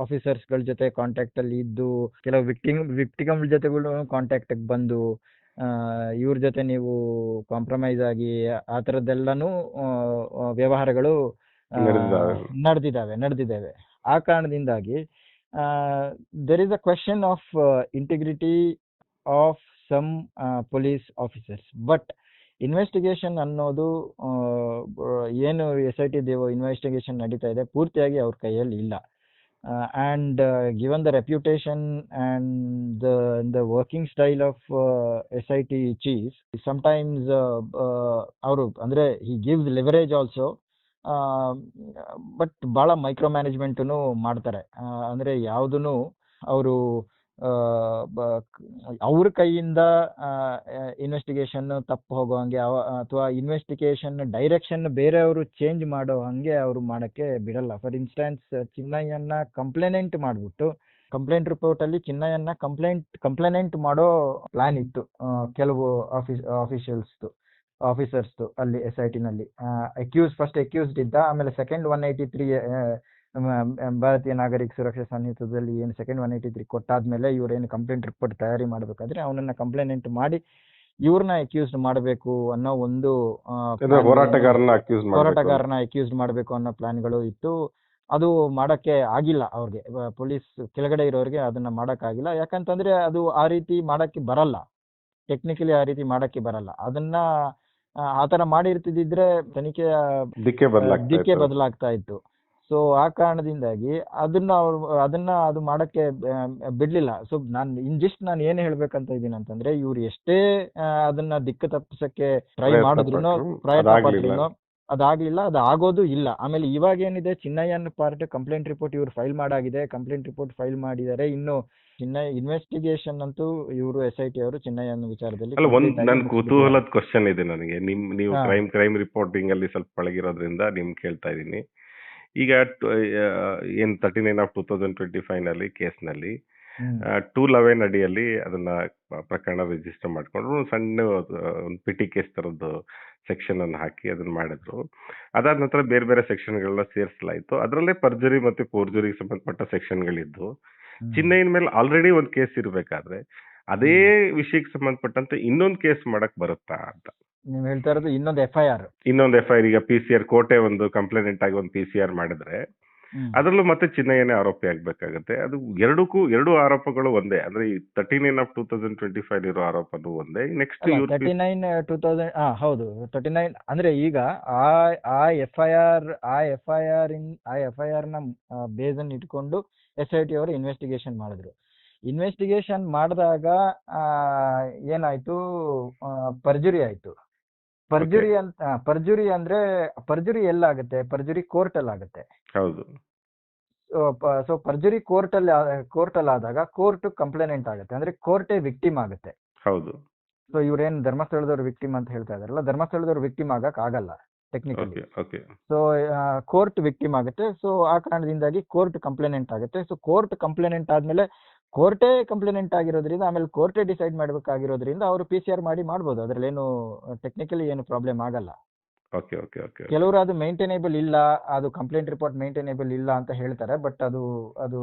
ಆಫೀಸರ್ಸ್ ಗಳ ಜೊತೆ ಕಾಂಟ್ಯಾಕ್ಟ್ ಅಲ್ಲಿ ಇದ್ದು, ಕೆಲವು ವಿಕ್ಟಿಮ್ ಜೊತೆಗಳು ಕಾಂಟ್ಯಾಕ್ಟ್ ಬಂದು ಇವ್ರ ಜೊತೆ ನೀವು ಕಾಂಪ್ರಮೈಸ್ ಆಗಿ ಆ ಥರದ್ದೆಲ್ಲಾನು ವ್ಯವಹಾರಗಳು ನಡೆದಿದ್ದಾವೆ. ಆ ಕಾರಣದಿಂದಾಗಿ there is a question of integrity of some police officers. But investigation ಅನ್ನೋದು ಏನು SIT ಇನ್ವೆಸ್ಟಿಗೇಷನ್ ನಡೀತಾ ಇದೆ, ಪೂರ್ತಿಯಾಗಿ ಅವ್ರ ಕೈಯಲ್ಲಿ ಇಲ್ಲ. and given the reputation and the working style of SIT chief, sometimes ಅವರು ಅಂದ್ರೆ he gives leverage also, but ಬಹಳ ಮೈಕ್ರೋ ಮ್ಯಾನೇಜ್ಮೆಂಟ್ನು ಮಾಡ್ತಾರೆ. ಅಂದ್ರೆ ಯಾವುದನ್ನು ಅವರು ಅವ್ರ ಕೈಯಿಂದ ಇನ್ವೆಸ್ಟಿಗೇಷನ್ ತಪ್ಪು ಹೋಗೋ ಹಂಗೆ ಅಥವಾ ಇನ್ವೆಸ್ಟಿಗೇಷನ್ ಡೈರೆಕ್ಷನ್ ಬೇರೆಯವರು ಚೇಂಜ್ ಮಾಡೋ ಹಂಗೆ ಅವರು ಮಾಡಕ್ಕೆ ಬಿಡಲ್ಲ. ಫಾರ್ ಇನ್ಸ್ಟೆನ್ಸ್, ಚಿನ್ನಯ್ಯನ ಕಂಪ್ಲೇಂಟ್ ಮಾಡ್ಬಿಟ್ಟು ಕಂಪ್ಲೇಂಟ್ ರಿಪೋರ್ಟ್ ಅಲ್ಲಿ ಚಿನ್ನಯ್ಯನ ಕಂಪ್ಲೇಂಟ್ ಮಾಡೋ ಪ್ಲಾನ್ ಇತ್ತು ಕೆಲವು ಆಫೀಸರ್ಸ್ ಅಲ್ಲಿ SIT ನಲ್ಲಿ. ಫಸ್ಟ್ ಅಕ್ಯೂಸ್ಡ್ ಇದ್ದ, ಆಮೇಲೆ ಸೆಕೆಂಡ್ 183 ಭಾರತೀಯ ನಾಗರಿಕ ಸುರಕ್ಷಾ ಸಂಹಿತದಲ್ಲಿ ಏನು ಸೆಕೆಂಡ್ 183 ಕೊಟ್ಟಾದ್ಮೇಲೆ ಇವ್ರೇನು ಕಂಪ್ಲೇಂಟ್ ರಿಪೋರ್ಟ್ ತಯಾರಿ ಮಾಡಬೇಕಾದ್ರೆ ಅವನನ್ನ ಕಂಪ್ಲೇಂಟ್ ಮಾಡಿ ಇವ್ರನ್ನ ಅಕ್ಯೂಸ್ಡ್ ಮಾಡಬೇಕು ಅನ್ನೋ ಒಂದು ಹೋರಾಟಗಾರನ ಅಕ್ಯೂಸ್ ಮಾಡಬೇಕು. ಹೋರಾಟಗಾರನ ಅಕ್ಯೂಸ್ಡ್ ಮಾಡಬೇಕು ಅನ್ನೋ ಪ್ಲಾನ್ಗಳು ಇತ್ತು. ಅದು ಮಾಡಕ್ಕೆ ಆಗಿಲ್ಲ ಅವ್ರಿಗೆ, ಪೊಲೀಸ್ ಕೆಳಗಡೆ ಇರೋರಿಗೆ ಅದನ್ನ ಮಾಡಕ್ಕಾಗಿಲ್ಲ. ಯಾಕಂತಂದ್ರೆ ಅದು ಆ ರೀತಿ ಮಾಡಕ್ಕೆ ಬರಲ್ಲ, ಟೆಕ್ನಿಕಲಿ ಆ ರೀತಿ ಮಾಡಕ್ಕೆ ಬರಲ್ಲ. ಅದನ್ನ ಆ ತರ ಮಾಡಿರ್ತಿದ್ರೆ ತನಿಖೆಯ ದಿಕ್ಕೆ ಬದಲಾಗ್ತಾ ಇತ್ತು. ಸೊ ಆ ಕಾರಣದಿಂದಾಗಿ ಅದು ಮಾಡಕ್ಕೆ ಬಿಡ್ಲಿಲ್ಲ. ಸೊ ನಾನು ಏನ್ ಹೇಳ್ಬೇಕಂತ ಇದೀನಿ ಅಂತಂದ್ರೆ, ಇವ್ರು ಎಷ್ಟೇ ಅದನ್ನ ದಿಕ್ಕು ತಪ್ಪಿಸಕ್ಕೆ ಟ್ರೈ ಮಾಡಿದ್ರು, ಪ್ರಯತ್ನ ಪಟ್ರು, ಅದಾಗ್ಲಿಲ್ಲ, ಅದು ಆಗೋದು ಇಲ್ಲ. ಆಮೇಲೆ ಇವಾಗ ಏನಿದೆ, ಚಿನ್ನಯ್ಯನ್ ಪಾರ್ಟ್ ಕಂಪ್ಲೇಂಟ್ ರಿಪೋರ್ಟ್ ಇವ್ರು ಫೈಲ್ ಮಾಡಾಗಿದೆ, ಕಂಪ್ಲೇಂಟ್ ರಿಪೋರ್ಟ್ ಫೈಲ್ ಮಾಡಿದ್ದಾರೆ. ಇನ್ನು ಇನ್ವೆಸ್ಟಿಗೇಷನ್ ಅಂತೂ ಇವರು SIT ಅವರು ಚಿನ್ನಯ್ಯನ ವಿಚಾರದಲ್ಲಿ ನನ್ ಕುತೂಹಲದ ಕ್ವಶನ್ ಇದೆ ನನಗೆ. ನೀವು ಕ್ರೈಮ್ ರಿಪೋರ್ಟಿಂಗ್ ಅಲ್ಲಿ ಸ್ವಲ್ಪ ಪಳಗಿರೋದ್ರಿಂದ ಕೇಳ್ತಾ ಇದೀನಿ. ಈಗ ಏನ್ 39/2025 ನಲ್ಲಿ ಕೇಸ್ನಲ್ಲಿ 211 ಅಡಿಯಲ್ಲಿ ಅದನ್ನ ಪ್ರಕರಣ ರಿಜಿಸ್ಟರ್ ಮಾಡ್ಕೊಂಡ್ರು. ಸಣ್ಣ ಒಂದು ಪಿಟಿ ಕೇಸ್ ತರದ್ದು ಸೆಕ್ಷನ್ ಅನ್ನು ಹಾಕಿ ಅದನ್ನ ಮಾಡಿದ್ರು. ಅದಾದ ನಂತರ ಬೇರೆ ಬೇರೆ ಸೆಕ್ಷನ್ಗಳನ್ನ ಸೇರಿಸಲಾಯ್ತು. ಅದರಲ್ಲೇ ಪರ್ಜರಿ ಮತ್ತೆ ಫೋರ್ಜರಿಗೆ ಸಂಬಂಧಪಟ್ಟ ಸೆಕ್ಷನ್ಗಳಿದ್ದು, ಚಿನ್ನಯ್ಯನ ಮೇಲೆ ಆಲ್ರೆಡಿ ಒಂದು ಕೇಸ್ ಇರ್ಬೇಕಾದ್ರೆ ಅದೇ ವಿಷಯಕ್ಕೆ ಸಂಬಂಧಪಟ್ಟಂತೆ ಇನ್ನೊಂದು ಕೇಸ್ ಮಾಡಕ್ ಬರುತ್ತಾ ಅಂತ. ನೀವ್ ಹೇಳ್ತಾ ಇರೋದು ಇನ್ನೊಂದು FIR. ಈಗ PCR ಕೋಟೆ ಒಂದು ಕಂಪ್ಲೇಂಟ್ ಆಗಿ ಒಂದು PCR ಮಾಡಿದ್ರೆ ಅದರಲ್ಲೂ ಮತ್ತೆ ಚಿನ್ನಯ್ಯನೇ ಆರೋಪಿ ಆಗ್ಬೇಕಾಗತ್ತೆ. ಅದು ಎರಡು ಆರೋಪಗಳು ಒಂದೇ. ಅಂದ್ರೆ ಈ 39/2025 ಇರೋ ಆರೋಪನು ಒಂದೇ. ನೆಕ್ಸ್ಟ್ 39/2000 ಹೌದು 39 ಅಂದ್ರೆ ಈಗ ಆ FIR ನ ಬೇಸ್ ಅನ್ನು ಇಟ್ಕೊಂಡು SIT ಅವರು ಇನ್ವೆಸ್ಟಿಗೇಷನ್ ಮಾಡಿದ್ರು. ಇನ್ವೆಸ್ಟಿಗೇಷನ್ ಮಾಡಿದಾಗ ಏನಾಯ್ತು, ಪರ್ಜುರಿ ಆಯ್ತು. ಪರ್ಜುರಿ ಅಂದ್ರೆ ಪರ್ಜುರಿ ಎಲ್ಲಾಗುತ್ತೆ? ಪರ್ಜುರಿ ಕೋರ್ಟ್ ಅಲ್ಲಿ ಆಗುತ್ತೆ. ಹೌದು. ಸೊ ಪರ್ಜುರಿ ಕೋರ್ಟ್ ಅಲ್ಲಿ ಆದಾಗ ಕೋರ್ಟ್ ಕಂಪ್ಲೇನೆಂಟ್ ಆಗುತ್ತೆ, ಅಂದ್ರೆ ಕೋರ್ಟೇ ವಿಕ್ಟಿಮ್ ಆಗುತ್ತೆ. ಹೌದು. ಸೊ ಇವ್ರೇನ್ ಧರ್ಮಸ್ಥಳದವ್ರು ವಿಕ್ಟಿಮ್ ಅಂತ ಹೇಳ್ತಾ ಇದಾರಲ್ಲ, ಧರ್ಮಸ್ಥಳದವ್ರು ವಿಕ್ಟಿಮ್ ಆಗಕ್ ಆಗಲ್ಲ ಟೆಕ್ನಿಕಲಿ. ಸೊ ಕೋರ್ಟ್ ವಿಕ್ಟಿಮ್ ಆಗುತ್ತೆ. ಸೊ ಆ ಕಾರಣದಿಂದಾಗಿ ಕೋರ್ಟ್ ಕಂಪ್ಲೇನೆಂಟ್ ಆಗುತ್ತೆ. ಸೊ ಕೋರ್ಟ್ ಕಂಪ್ಲೇನೆಂಟ್ ಆದ್ಮೇಲೆ ಕೋರ್ಟೇ ಕಂಪ್ಲೇನೆಂಟ್ ಆಗಿರೋದ್ರಿಂದ, ಆಮೇಲೆ ಕೋರ್ಟೇ ಡಿಸೈಡ್ ಮಾಡ್ಬೇಕಾಗಿರೋದ್ರಿಂದ ಅವರು PCR ಮಾಡ್ಬೋದು. ಅದ್ರಲ್ಲಿ ಏನು ಟೆಕ್ನಿಕಲಿ ಏನು ಪ್ರಾಬ್ಲಮ್ ಆಗಲ್ಲ. ಕೆಲವರು ಅದು ಮೇಂಟೈನೇಬಲ್ ಇಲ್ಲ, ಅದು ಕಂಪ್ಲೇಂಟ್ ರಿಪೋರ್ಟ್ ಮೇಂಟೈನೇಬಲ್ ಇಲ್ಲ ಅಂತ ಹೇಳ್ತಾರೆ. ಬಟ್ ಅದು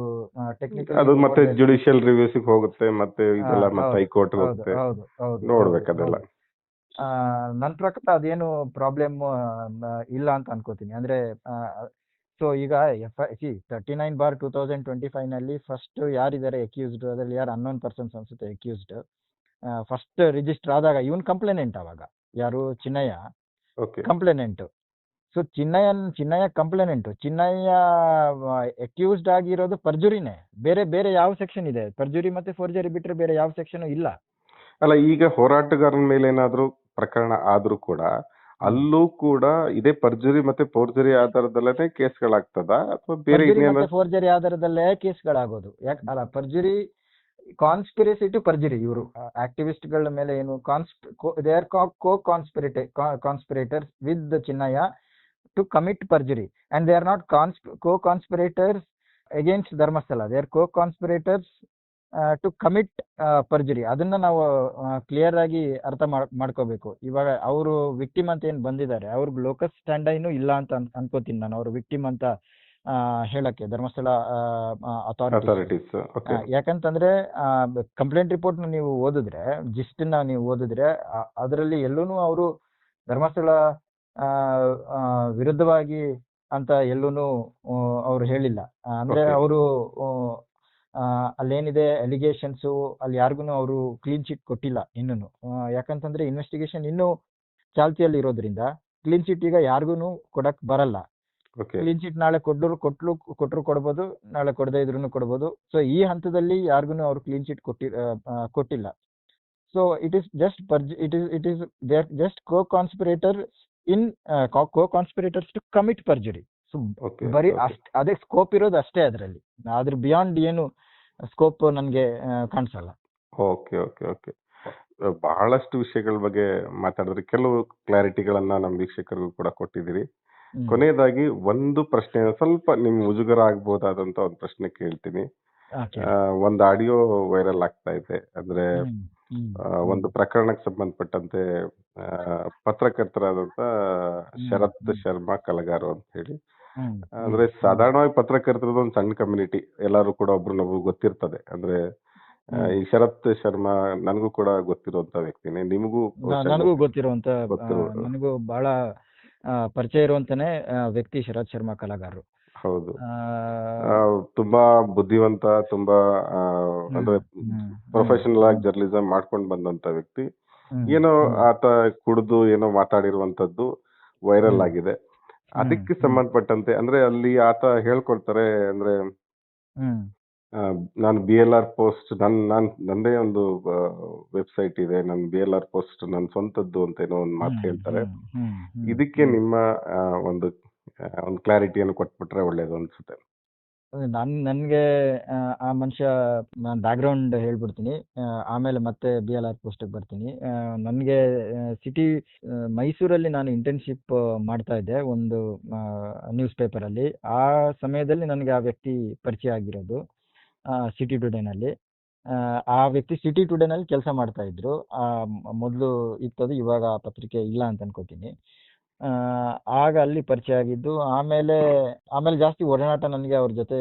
ಟೆಕ್ನಿಕಲ್ ಮತ್ತೆ ಜುಡಿಷಿಯಲ್ ರಿವ್ಯೂಸ್ ಹೋಗುತ್ತೆ, ಮತ್ತೆ ಹೈಕೋರ್ಟ್ ಹೋಗುತ್ತೆ. ನೋಡ್ಬೇಕು ಅದೆಲ್ಲ. ನನ್ನ ಪ್ರಕಾರ ಅದೇನು ಪ್ರಾಬ್ಲಮ್ ಇಲ್ಲ ಅಂತ ಅನ್ಕೋತೀನಿ. ಅಂದ್ರೆ ಸೊ ಈಗ 39/2025 ನಲ್ಲಿ ಫಸ್ಟ್ ಯಾರಿದ್ದಾರೆ ಅಕ್ಯೂಸ್ಡ್, ಅದ್ರಲ್ಲಿ ಯಾರು ಅನ್ನೋನ್ ಪರ್ಸನ್ಸ್ ಅನ್ಸುತ್ತೆ ಅಕ್ಯೂಸ್ಡ್. ಫಸ್ಟ್ ರಿಜಿಸ್ಟರ್ ಆದಾಗ ಇವನ್ ಕಂಪ್ಲೇನೆಂಟ್, ಅವಾಗ ಯಾರು Chinnaiah complainant. So Chinnaiah complainant. Chinnaiah accused ಆಗಿರೋದು ಪರ್ಜುರಿನೇ. ಬೇರೆ ಯಾವ ಸೆಕ್ಷನ್ ಇದೆ? ಪರ್ಜುರಿ ಮತ್ತೆ ಫೋರ್ಜರಿ ಬಿಟ್ರೆ ಬೇರೆ ಯಾವ ಸೆಕ್ಷನ್ ಇಲ್ಲ ಅಲ್ಲ. ಈಗ ಹೋರಾಟಗಾರನ ಮೇಲೆ ಏನಾದ್ರೂ ಪ್ರಕರಣ ಆದ್ರೂ ಕೂಡ ಅಲ್ಲೂ ಕೂಡ ಇದೇ ಪರ್ಜರಿ ಮತ್ತೆ ಫೋರ್ಜರಿ ಆಧಾರದಲ್ಲೇ ಕೇಸ್ಗಳಾಗ್ತದ ಅಥವಾ ಬೇರೆ ಫೋರ್ಜರಿ ಆಧಾರದಲ್ಲೇ ಕೇಸ್ಗಳಾಗೋದು? ಅಲ್ಲ, ಪರ್ಜರಿ ಕಾನ್ಸ್ಪಿರಸಿ ಟು ಪರ್ಜರಿ. ಇವರು ಆಕ್ಟಿವಿಸ್ಟ್ ಗಳ ಮೇಲೆ ಏನು they are conspirators with Chinnayya to commit perjury and they are not co-conspirators against Dharmasthala. They are co-conspirators to commit perjury. ಅದನ್ನ ನಾವು ಕ್ಲಿಯರ್ ಆಗಿ ಅರ್ಥ ಮಾಡ್ಕೋಬೇಕು. ಇವಾಗ ಅವರು ವಿಕ್ಟಿಮ್ ಅಂತ ಏನ್ ಬಂದಿದ್ದಾರೆ, ಅವ್ರಿಗೆ ಲೋಕಸ್ ಸ್ಟ್ಯಾಂಡೈನು ಇಲ್ಲ ಅಂತ ಅನ್ಕೋತೀನಿ ನಾನು, ಅವ್ರು ವಿಕ್ಟಿಮ್ ಅಂತ ಹೇಳಕ್ಕೆ ಧರ್ಮಸ್ಥಳ ಅಥಾರಿಟೀಸ್. ಯಾಕಂತಂದ್ರೆ ಕಂಪ್ಲೇಂಟ್ ರಿಪೋರ್ಟ್ ನೀವು ಓದಿದ್ರೆ, ಜಿಸ್ಟ್ ನ ನೀವು ಓದಿದ್ರೆ, ಅದರಲ್ಲಿ ಎಲ್ಲೂನು ಅವರು ಧರ್ಮಸ್ಥಳ ವಿರುದ್ಧವಾಗಿ ಅಂತ ಎಲ್ಲೂನು ಅವ್ರು ಹೇಳಿಲ್ಲ. ಅಂದ್ರೆ ಅವರು ಅಲ್ಲೇನಿದೆ ಅಲಿಗೇಷನ್ಸ್, ಅಲ್ಲಿ ಯಾರಿಗೂ ಅವರು ಕ್ಲೀನ್ ಚಿಟ್ ಕೊಟ್ಟಿಲ್ಲ ಇನ್ನೂ. ಯಾಕಂತಂದ್ರೆ ಇನ್ವೆಸ್ಟಿಗೇಷನ್ ಇನ್ನೂ ಚಾಲ್ತಿಯಲ್ಲಿ ಇರೋದ್ರಿಂದ ಕ್ಲೀನ್ ಚಿಟ್ ಈಗ ಯಾರಿಗೂ ಕೊಡಕ್ ಬರಲ್ಲ. ಕ್ಲೀನ್ ಚಿಟ್ ನಾಳೆ ಕೊಟ್ಟರು ಕೊಡ್ಬೋದು, ನಾಳೆ ಕೊಡದೇ ಇದ್ರು ಕೊಡ್ಬೋದು. ಸೊ ಈ ಹಂತದಲ್ಲಿ ಯಾರಿಗೂ ಅವರು ಕ್ಲೀನ್ ಚಿಟ್ ಕೊಟ್ಟಿಲ್ಲ. So it is just co-conspirators to commit perjury. So ಬರೀ ಅದೇ ಸ್ಕೋಪ್ ಇರೋದು ಅಷ್ಟೇ ಅದರಲ್ಲಿ. ಅದ್ರ ಬಿಯಾಂಡ್ ಏನು ಸ್ಕೋಪ್ ನನ್ಗೆ ಕಾಣಿಸಲ್ಲ. ಓಕೆ. ಬಹಳಷ್ಟು ವಿಷಯಗಳ ಬಗ್ಗೆ ಮಾತಾಡಿದ್ರಿ, ಕೆಲವು ಕ್ಲಾರಿಟಿಗಳನ್ನ ನಮ್ಮ ವೀಕ್ಷಕರಿಗೂ ಕೂಡ ಕೊಟ್ಟಿದ್ದೀರಿ. ಕೊನೆಯದಾಗಿ ಒಂದು ಪ್ರಶ್ನೆ, ಸ್ವಲ್ಪ ನಿಮ್ ಮುಜುಗರ ಆಗ್ಬೋದಾದಂತ ಒಂದು ಪ್ರಶ್ನೆ ಕೇಳ್ತೀನಿ. ಒಂದು ಆಡಿಯೋ ವೈರಲ್ ಆಗ್ತಾ ಇದೆ. ಅಂದ್ರೆ ಒಂದು ಪ್ರಕರಣಕ್ಕೆ ಸಂಬಂಧಪಟ್ಟಂತೆ ಪತ್ರಕರ್ತರಾದಂತ ಶರತ್ ಶರ್ಮಾ ಕಲಗಾರು ಅಂತ ಹೇಳಿ ಹ್ಮ್ ಅಂದ್ರೆ ಹ್ಮ್ ಸಾಧಾರಣವಾಗಿ ಪತ್ರಕರ್ತರದ್ದು ಒಂದು ಸಣ್ಣ ಕಮ್ಯುನಿಟಿ, ಎಲ್ಲರೂ ಕೂಡ ಒಬ್ರನ್ನೊಬ್ರು ಗೊತ್ತಿರ್ತದೆ. ಅಂದ್ರೆ ಹ್ಮ್ ಈ ಶರತ್ ಶರ್ಮಾ ನನಗೂ ಕೂಡ ಗೊತ್ತಿರುವಂತ ವ್ಯಕ್ತಿನೇ, ನಿಮಗೂ ಬಹುಶಃ ನನಗೂ ಗೊತ್ತಿರುವಂತ ಗೊತ್ತಿರೋ. ನನಗೂ ಬಹಳ ಪರಿಚಯ ಇರುವಂತಾನೆ ವ್ಯಕ್ತಿ ಶರತ್ ಶರ್ಮಾ ಕಲಾಗಾರರು. ಹೌದು. ಆ, ಆ, ತುಂಬಾ ಬುದ್ಧಿವಂತ, ತುಂಬಾ ಹ್ಮ್ ಅಂದ್ರೆ ಹ್ಮ್ ಹ್ಮ್ ಪ್ರೊಫೆಷನಲ್ ಆಗಿ ಹ್ಮ್ ಜರ್ನಲಿಸಂ ಮಾಡ್ಕೊಂಡು ಬಂದಂತ ವ್ಯಕ್ತಿ. ಹ್ಮ್ ಏನೋ ಹ್ಮ್ ಆತ ಕುಡಿದು ಏನೋ ಮಾತಾಡಿರುವಂತದ್ದು ವೈರಲ್ ಹ್ಮ್ ಆಗಿದೆ. ಹ್ಮ್ ಅದಕ್ಕೆ ಹ್ಮ್ ಸಂಬಂಧಪಟ್ಟಂತೆ ಅಂದ್ರೆ ಅಲ್ಲಿ ಆತ ಹೇಳ್ಕೊಳ್ತಾರೆ ಅಂದ್ರೆ ಹ್ಮ್ ಆ, ನಾನು BLR ಪೋಸ್ಟ್ ನಂದೇ ಒಂದು ವೆಬ್ಸೈಟ್ ಇದೆ, ನನ್ನ BLR ಪೋಸ್ಟ್ ನನ್ನ ಸ್ವಂತದ್ದು ಅಂತ ಏನೋ ಒಂದು ಮಾತು ಹ್ಮ್ ಹೇಳ್ತಾರೆ. ಹ್ಮ್ ಹ್ಮ್ ಹ್ಮ್ ಇದಕ್ಕೆ ಹ್ಮ್ ನಿಮ್ಮ ಆ, ಒಂದು ಒಂದು ಕ್ಲಾರಿಟಿಯನ್ನು ಕೊಟ್ಬಿಟ್ರೆ ಒಳ್ಳೇದು ಅನ್ಸುತ್ತೆ. ನನಗೆ ಆ ಮನುಷ್ಯ ಬ್ಯಾಕ್ಗ್ರೌಂಡ್ ಹೇಳ್ಬಿಡ್ತೀನಿ. ಆಮೇಲೆ ಮತ್ತೆ BLR ಪೋಸ್ಟಿಗೆ ಬರ್ತೀನಿ. ನನಗೆ ಸಿಟಿ ಮೈಸೂರಲ್ಲಿ ನಾನು ಇಂಟರ್ನ್ಶಿಪ್ ಮಾಡ್ತಾ ಇದ್ದೆ ಒಂದು ನ್ಯೂಸ್ ಪೇಪರಲ್ಲಿ. ಆ ಸಮಯದಲ್ಲಿ ನನಗೆ ಆ ವ್ಯಕ್ತಿ ಪರಿಚಯ ಆಗಿರೋದು ಸಿಟಿ ಟುಡೇನಲ್ಲಿ. ಆ ವ್ಯಕ್ತಿ ಸಿಟಿ ಟುಡೇನಲ್ಲಿ ಕೆಲಸ ಮಾಡ್ತಾ ಇದ್ರು. ಮೊದಲು ಇತ್ತದು, ಇವಾಗ ಆ ಪತ್ರಿಕೆ ಇಲ್ಲ ಅಂತ ಅನ್ಕೋತೀನಿ. ಆ, ಆಗ ಅಲ್ಲಿ ಪರಿಚಯ ಆಗಿದ್ದು. ಆಮೇಲೆ ಆಮೇಲೆ ಜಾಸ್ತಿ ಒಡನಾಟ ನನಗೆ ಅವ್ರ ಜೊತೆ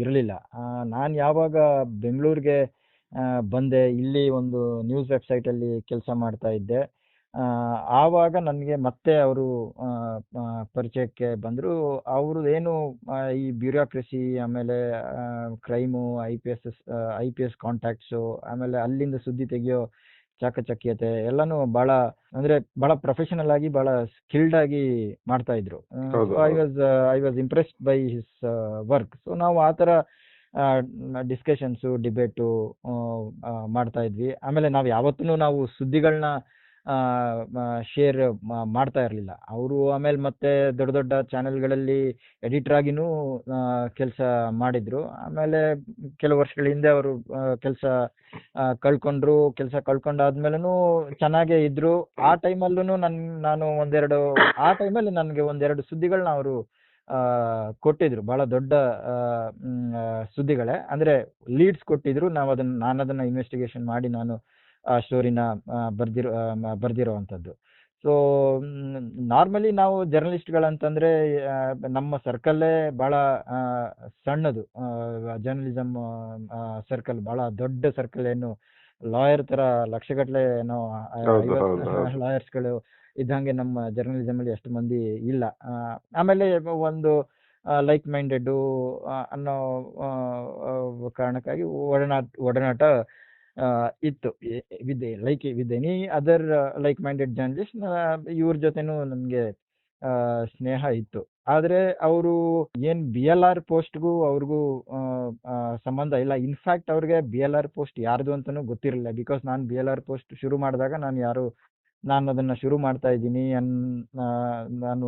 ಇರಲಿಲ್ಲ. ನಾನು ಯಾವಾಗ ಬೆಂಗಳೂರಿಗೆ ಬಂದೆ, ಇಲ್ಲಿ ಒಂದು ನ್ಯೂಸ್ ವೆಬ್ಸೈಟಲ್ಲಿ ಕೆಲಸ ಮಾಡ್ತಾ ಇದ್ದೆ. ಆವಾಗ ನನಗೆ ಮತ್ತೆ ಅವರು ಪರಿಚಯಕ್ಕೆ ಬಂದರು. ಅವರು ಏನು ಈ ಬ್ಯೂರೋಕ್ರಸಿ, ಆಮೇಲೆ crime, I P S contacts, ಆಮೇಲೆ ಅಲ್ಲಿಂದ ಸುದ್ದಿ ತೆಗೆಯೋ ಚಾಕಚಕ್ಯತೆ ಎಲ್ಲನೂ ಭಾಳ, ಅಂದರೆ ಭಾಳ ಪ್ರೊಫೆಷನಲ್ ಆಗಿ, ಭಾಳ ಸ್ಕಿಲ್ಡ್ ಆಗಿ ಮಾಡ್ತಾ ಇದ್ರು. ಹೌದು, ಸೊ ಹೌದು. I was impressed by his work. So ನಾವು ಆ ಥರ ಡಿಸ್ಕಷನ್ಸು, ಡಿಬೇಟು ಮಾಡ್ತಾ ಇದ್ವಿ. ಆಮೇಲೆ ನಾವು ಯಾವತ್ತೂ ನಾವು ಸುದ್ದಿಗಳನ್ನ ಶೇರ್ ಮಾಡ್ತಾ ಇರಲಿಲ್ಲ. ಅವರು ಆಮೇಲೆ ಮತ್ತೆ ದೊಡ್ಡ ದೊಡ್ಡ ಚಾನೆಲ್ಗಳಲ್ಲಿ ಎಡಿಟರ್ ಆಗಿನೂ ಕೆಲಸ ಮಾಡಿದ್ರು. ಆಮೇಲೆ ಕೆಲವು ವರ್ಷಗಳ ಹಿಂದೆ ಅವರು ಕೆಲಸ ಕಳ್ಕೊಂಡಾದ್ಮೇಲೂ ಚೆನ್ನಾಗೇ ಇದ್ರು. ಆ ಟೈಮಲ್ಲೂ ಆ ಟೈಮಲ್ಲಿ ನನಗೆ ಒಂದೆರಡು ಸುದ್ದಿಗಳನ್ನ ಅವರು ಕೊಟ್ಟಿದ್ರು. ಬಹಳ ದೊಡ್ಡ ಸುದ್ದಿಗಳೇ, ಅಂದ್ರೆ ಲೀಡ್ಸ್ ಕೊಟ್ಟಿದ್ರು. ನಾನು ಅದನ್ನ ಇನ್ವೆಸ್ಟಿಗೇಷನ್ ಮಾಡಿ ನಾನು ಆ ಸ್ಟೋರಿನ ಬರ್ದಿರೋವಂಥದ್ದು. ಸೊ ನಾರ್ಮಲಿ ನಾವು ಜರ್ನಲಿಸ್ಟ್ಗಳಂತಂದ್ರೆ ನಮ್ಮ ಸರ್ಕಲ್ಲೇ ಭಾಳ ಸಣ್ಣದು. ಜರ್ನಲಿಸಮ್ ಸರ್ಕಲ್ ಭಾಳ ದೊಡ್ಡ ಸರ್ಕಲ್. ಏನು ಲಾಯರ್ ಥರ ಲಕ್ಷಗಟ್ಟಲೆ ಏನೋ ಹೌದು, ಹೌದು, ಹೌದು. ಲಾಯರ್ಸ್ಗಳು ಇದ್ದಂಗೆ ನಮ್ಮ ಜರ್ನಲಿಸಮಲ್ಲಿ ಅಷ್ಟು ಮಂದಿ ಇಲ್ಲ. ಆಮೇಲೆ ಒಂದು ಲೈಕ್ ಮೈಂಡೆಡ್ಡು ಅನ್ನೋ ಕಾರಣಕ್ಕಾಗಿ ಒಡನಾಟ ಇತ್ತು with any other like minded journalist. ಇವ್ರ ಜೊತೆನೂ ನಮಗೆ ಸ್ನೇಹ ಇತ್ತು. ಆದರೆ ಅವರು ಏನು BLR ಪೋಸ್ಟ್ಗೂ ಅವ್ರಿಗೂ ಸಂಬಂಧ ಇಲ್ಲ. ಇನ್ಫ್ಯಾಕ್ಟ್ ಅವ್ರಿಗೆ BLR ಪೋಸ್ಟ್ ಯಾರ್ದು ಅಂತಲೂ ಗೊತ್ತಿರಲಿಲ್ಲ. ಬಿಕಾಸ್ ನಾನು BLR ಪೋಸ್ಟ್ ಶುರು ಮಾಡಿದಾಗ ನಾನು ಅದನ್ನು ಶುರು ಮಾಡ್ತಾ ಇದ್ದೀನಿ, ನಾನು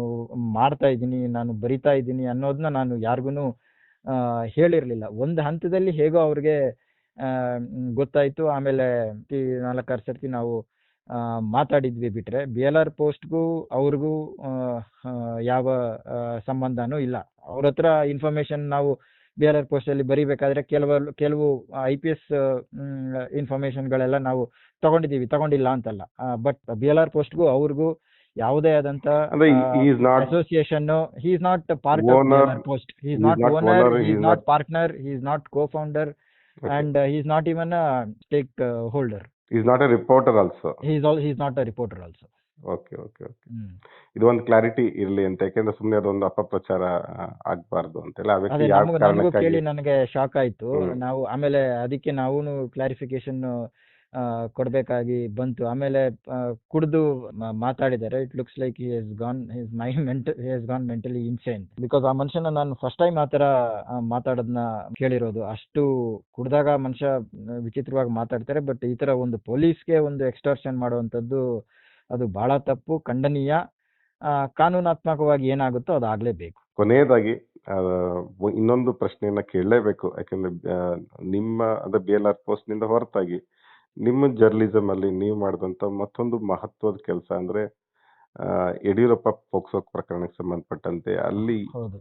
ಮಾಡ್ತಾ ಇದ್ದೀನಿ, ನಾನು ಬರಿತಾ ಇದ್ದೀನಿ ಅನ್ನೋದನ್ನ ನಾನು ಯಾರಿಗೂ ಹೇಳಿರಲಿಲ್ಲ. ಒಂದು ಹಂತದಲ್ಲಿ ಹೇಗೋ ಅವ್ರಿಗೆ ಗೊತ್ತಾಯಿತು. ಆಮೇಲೆ 4-6 ಸರ್ತಿ ನಾವು ಮಾತಾಡಿದ್ವಿ. ಬಿಟ್ಟರೆ BLR ಪೋಸ್ಟ್ಗೂ ಅವ್ರಿಗೂ ಯಾವ ಸಂಬಂಧನೂ ಇಲ್ಲ. ಅವ್ರ ಹತ್ರ ಇನ್ಫಾರ್ಮೇಷನ್ ನಾವು BLR ಪೋಸ್ಟಲ್ಲಿ ಬರಿಬೇಕಾದ್ರೆ ಕೆಲವು IPS ಇನ್ಫಾರ್ಮೇಷನ್ಗಳೆಲ್ಲ ನಾವು ತಗೊಂಡಿಲ್ಲ ಅಂತಲ್ಲ. ಬಟ್ BLR ಪೋಸ್ಟ್ಗೂ ಅವ್ರಿಗೂ ಯಾವುದೇ ಆದಂಥ ಅಂದ್ರೆ is not association. He is not part of owner, BLR post. He is is not not owner, owner, he is is not not. Partner, he is not cofounder, and he is not even a stake holder. Is not a reporter also. He is not a reporter also. Okay, okay, okay. Hmm. ಇದು ಒಂದು ಕ್ಲಾರಿಟಿ ಇರ್ಲಿ ಅಂತ, ಯಾಕೆಂದ್ರೆ ಸುಮ್ಮನೆ ಅದೊಂದು ಅಪಪ್ರಚಾರ ಆಗ್ಬಾರ್ದು ಅಂತೆಲ್ಲ. ಆ ಅದೇ ವ್ಯಕ್ತಿ ಯಾವ ನನಗೂ ಕಾರಣಕ್ಕಾಗಿ. ಕೇಳಿ ನನಗೆ ಶಾಕ್ ಆಯ್ತು. ಹ್ಮ್. ನಾವು ಆಮೇಲೆ ಅದಕ್ಕೆ ನಾವು ಕ್ಲಾರಿಫಿಕೇಶನ್ ಕೊಡಬೇಕಾಗಿ ಬಂತು. ಆಮೇಲೆ ಕುಡಿದು ಮಾತಾಡಿದ್ದಾರೆ. It looks like he has gone mentally insane. Because ಆ ಮನುಷ್ಯನ ನಾನು ಫಸ್ಟ್ ಟೈಮ್ ಆ ಥರ ಮಾತಾಡೋದನ್ನ ಕೇಳಿರೋದು. ಅಷ್ಟು ಕುಡ್ದಾಗ ಮನುಷ್ಯ ವಿಚಿತ್ರವಾಗಿ ಮಾತಾಡ್ತಾರೆ. ಬಟ್ ಈ ಥರ ಒಂದು ಪೊಲೀಸ್ಗೆ ಒಂದು ಎಕ್ಸ್ಟಾರ್ಷನ್ ಮಾಡುವಂಥದ್ದು ಅದು ಬಹಳ ತಪ್ಪು, ಖಂಡನೀಯ. ಕಾನೂನಾತ್ಮಕವಾಗಿ ಏನಾಗುತ್ತೋ ಅದು ಆಗಲೇಬೇಕು. ಕೊನೆಯದಾಗಿ ಇನ್ನೊಂದು ಪ್ರಶ್ನೆಯನ್ನ ಕೇಳಲೇಬೇಕು. ಯಾಕಂದ್ರೆ ನಿಮ್ಮ ಅಂದ್ರೆ BLR ಪೋಸ್ಟ್ ನಿಂದ ಹೊರತಾಗಿ ನಿಮ್ಮ ಜರ್ನಲಿಸಮ್ ಅಲ್ಲಿ ನೀವು ಮಾಡಿದಂತ ಮತ್ತೊಂದು ಮಹತ್ವದ ಕೆಲಸ ಅಂದ್ರೆ ಯಡಿಯೂರಪ್ಪ ಪೋಕ್ಸೋ ಪ್ರಕರಣಕ್ಕೆ ಸಂಬಂಧಪಟ್ಟಂತೆ ಅಲ್ಲಿ ಹೌದು.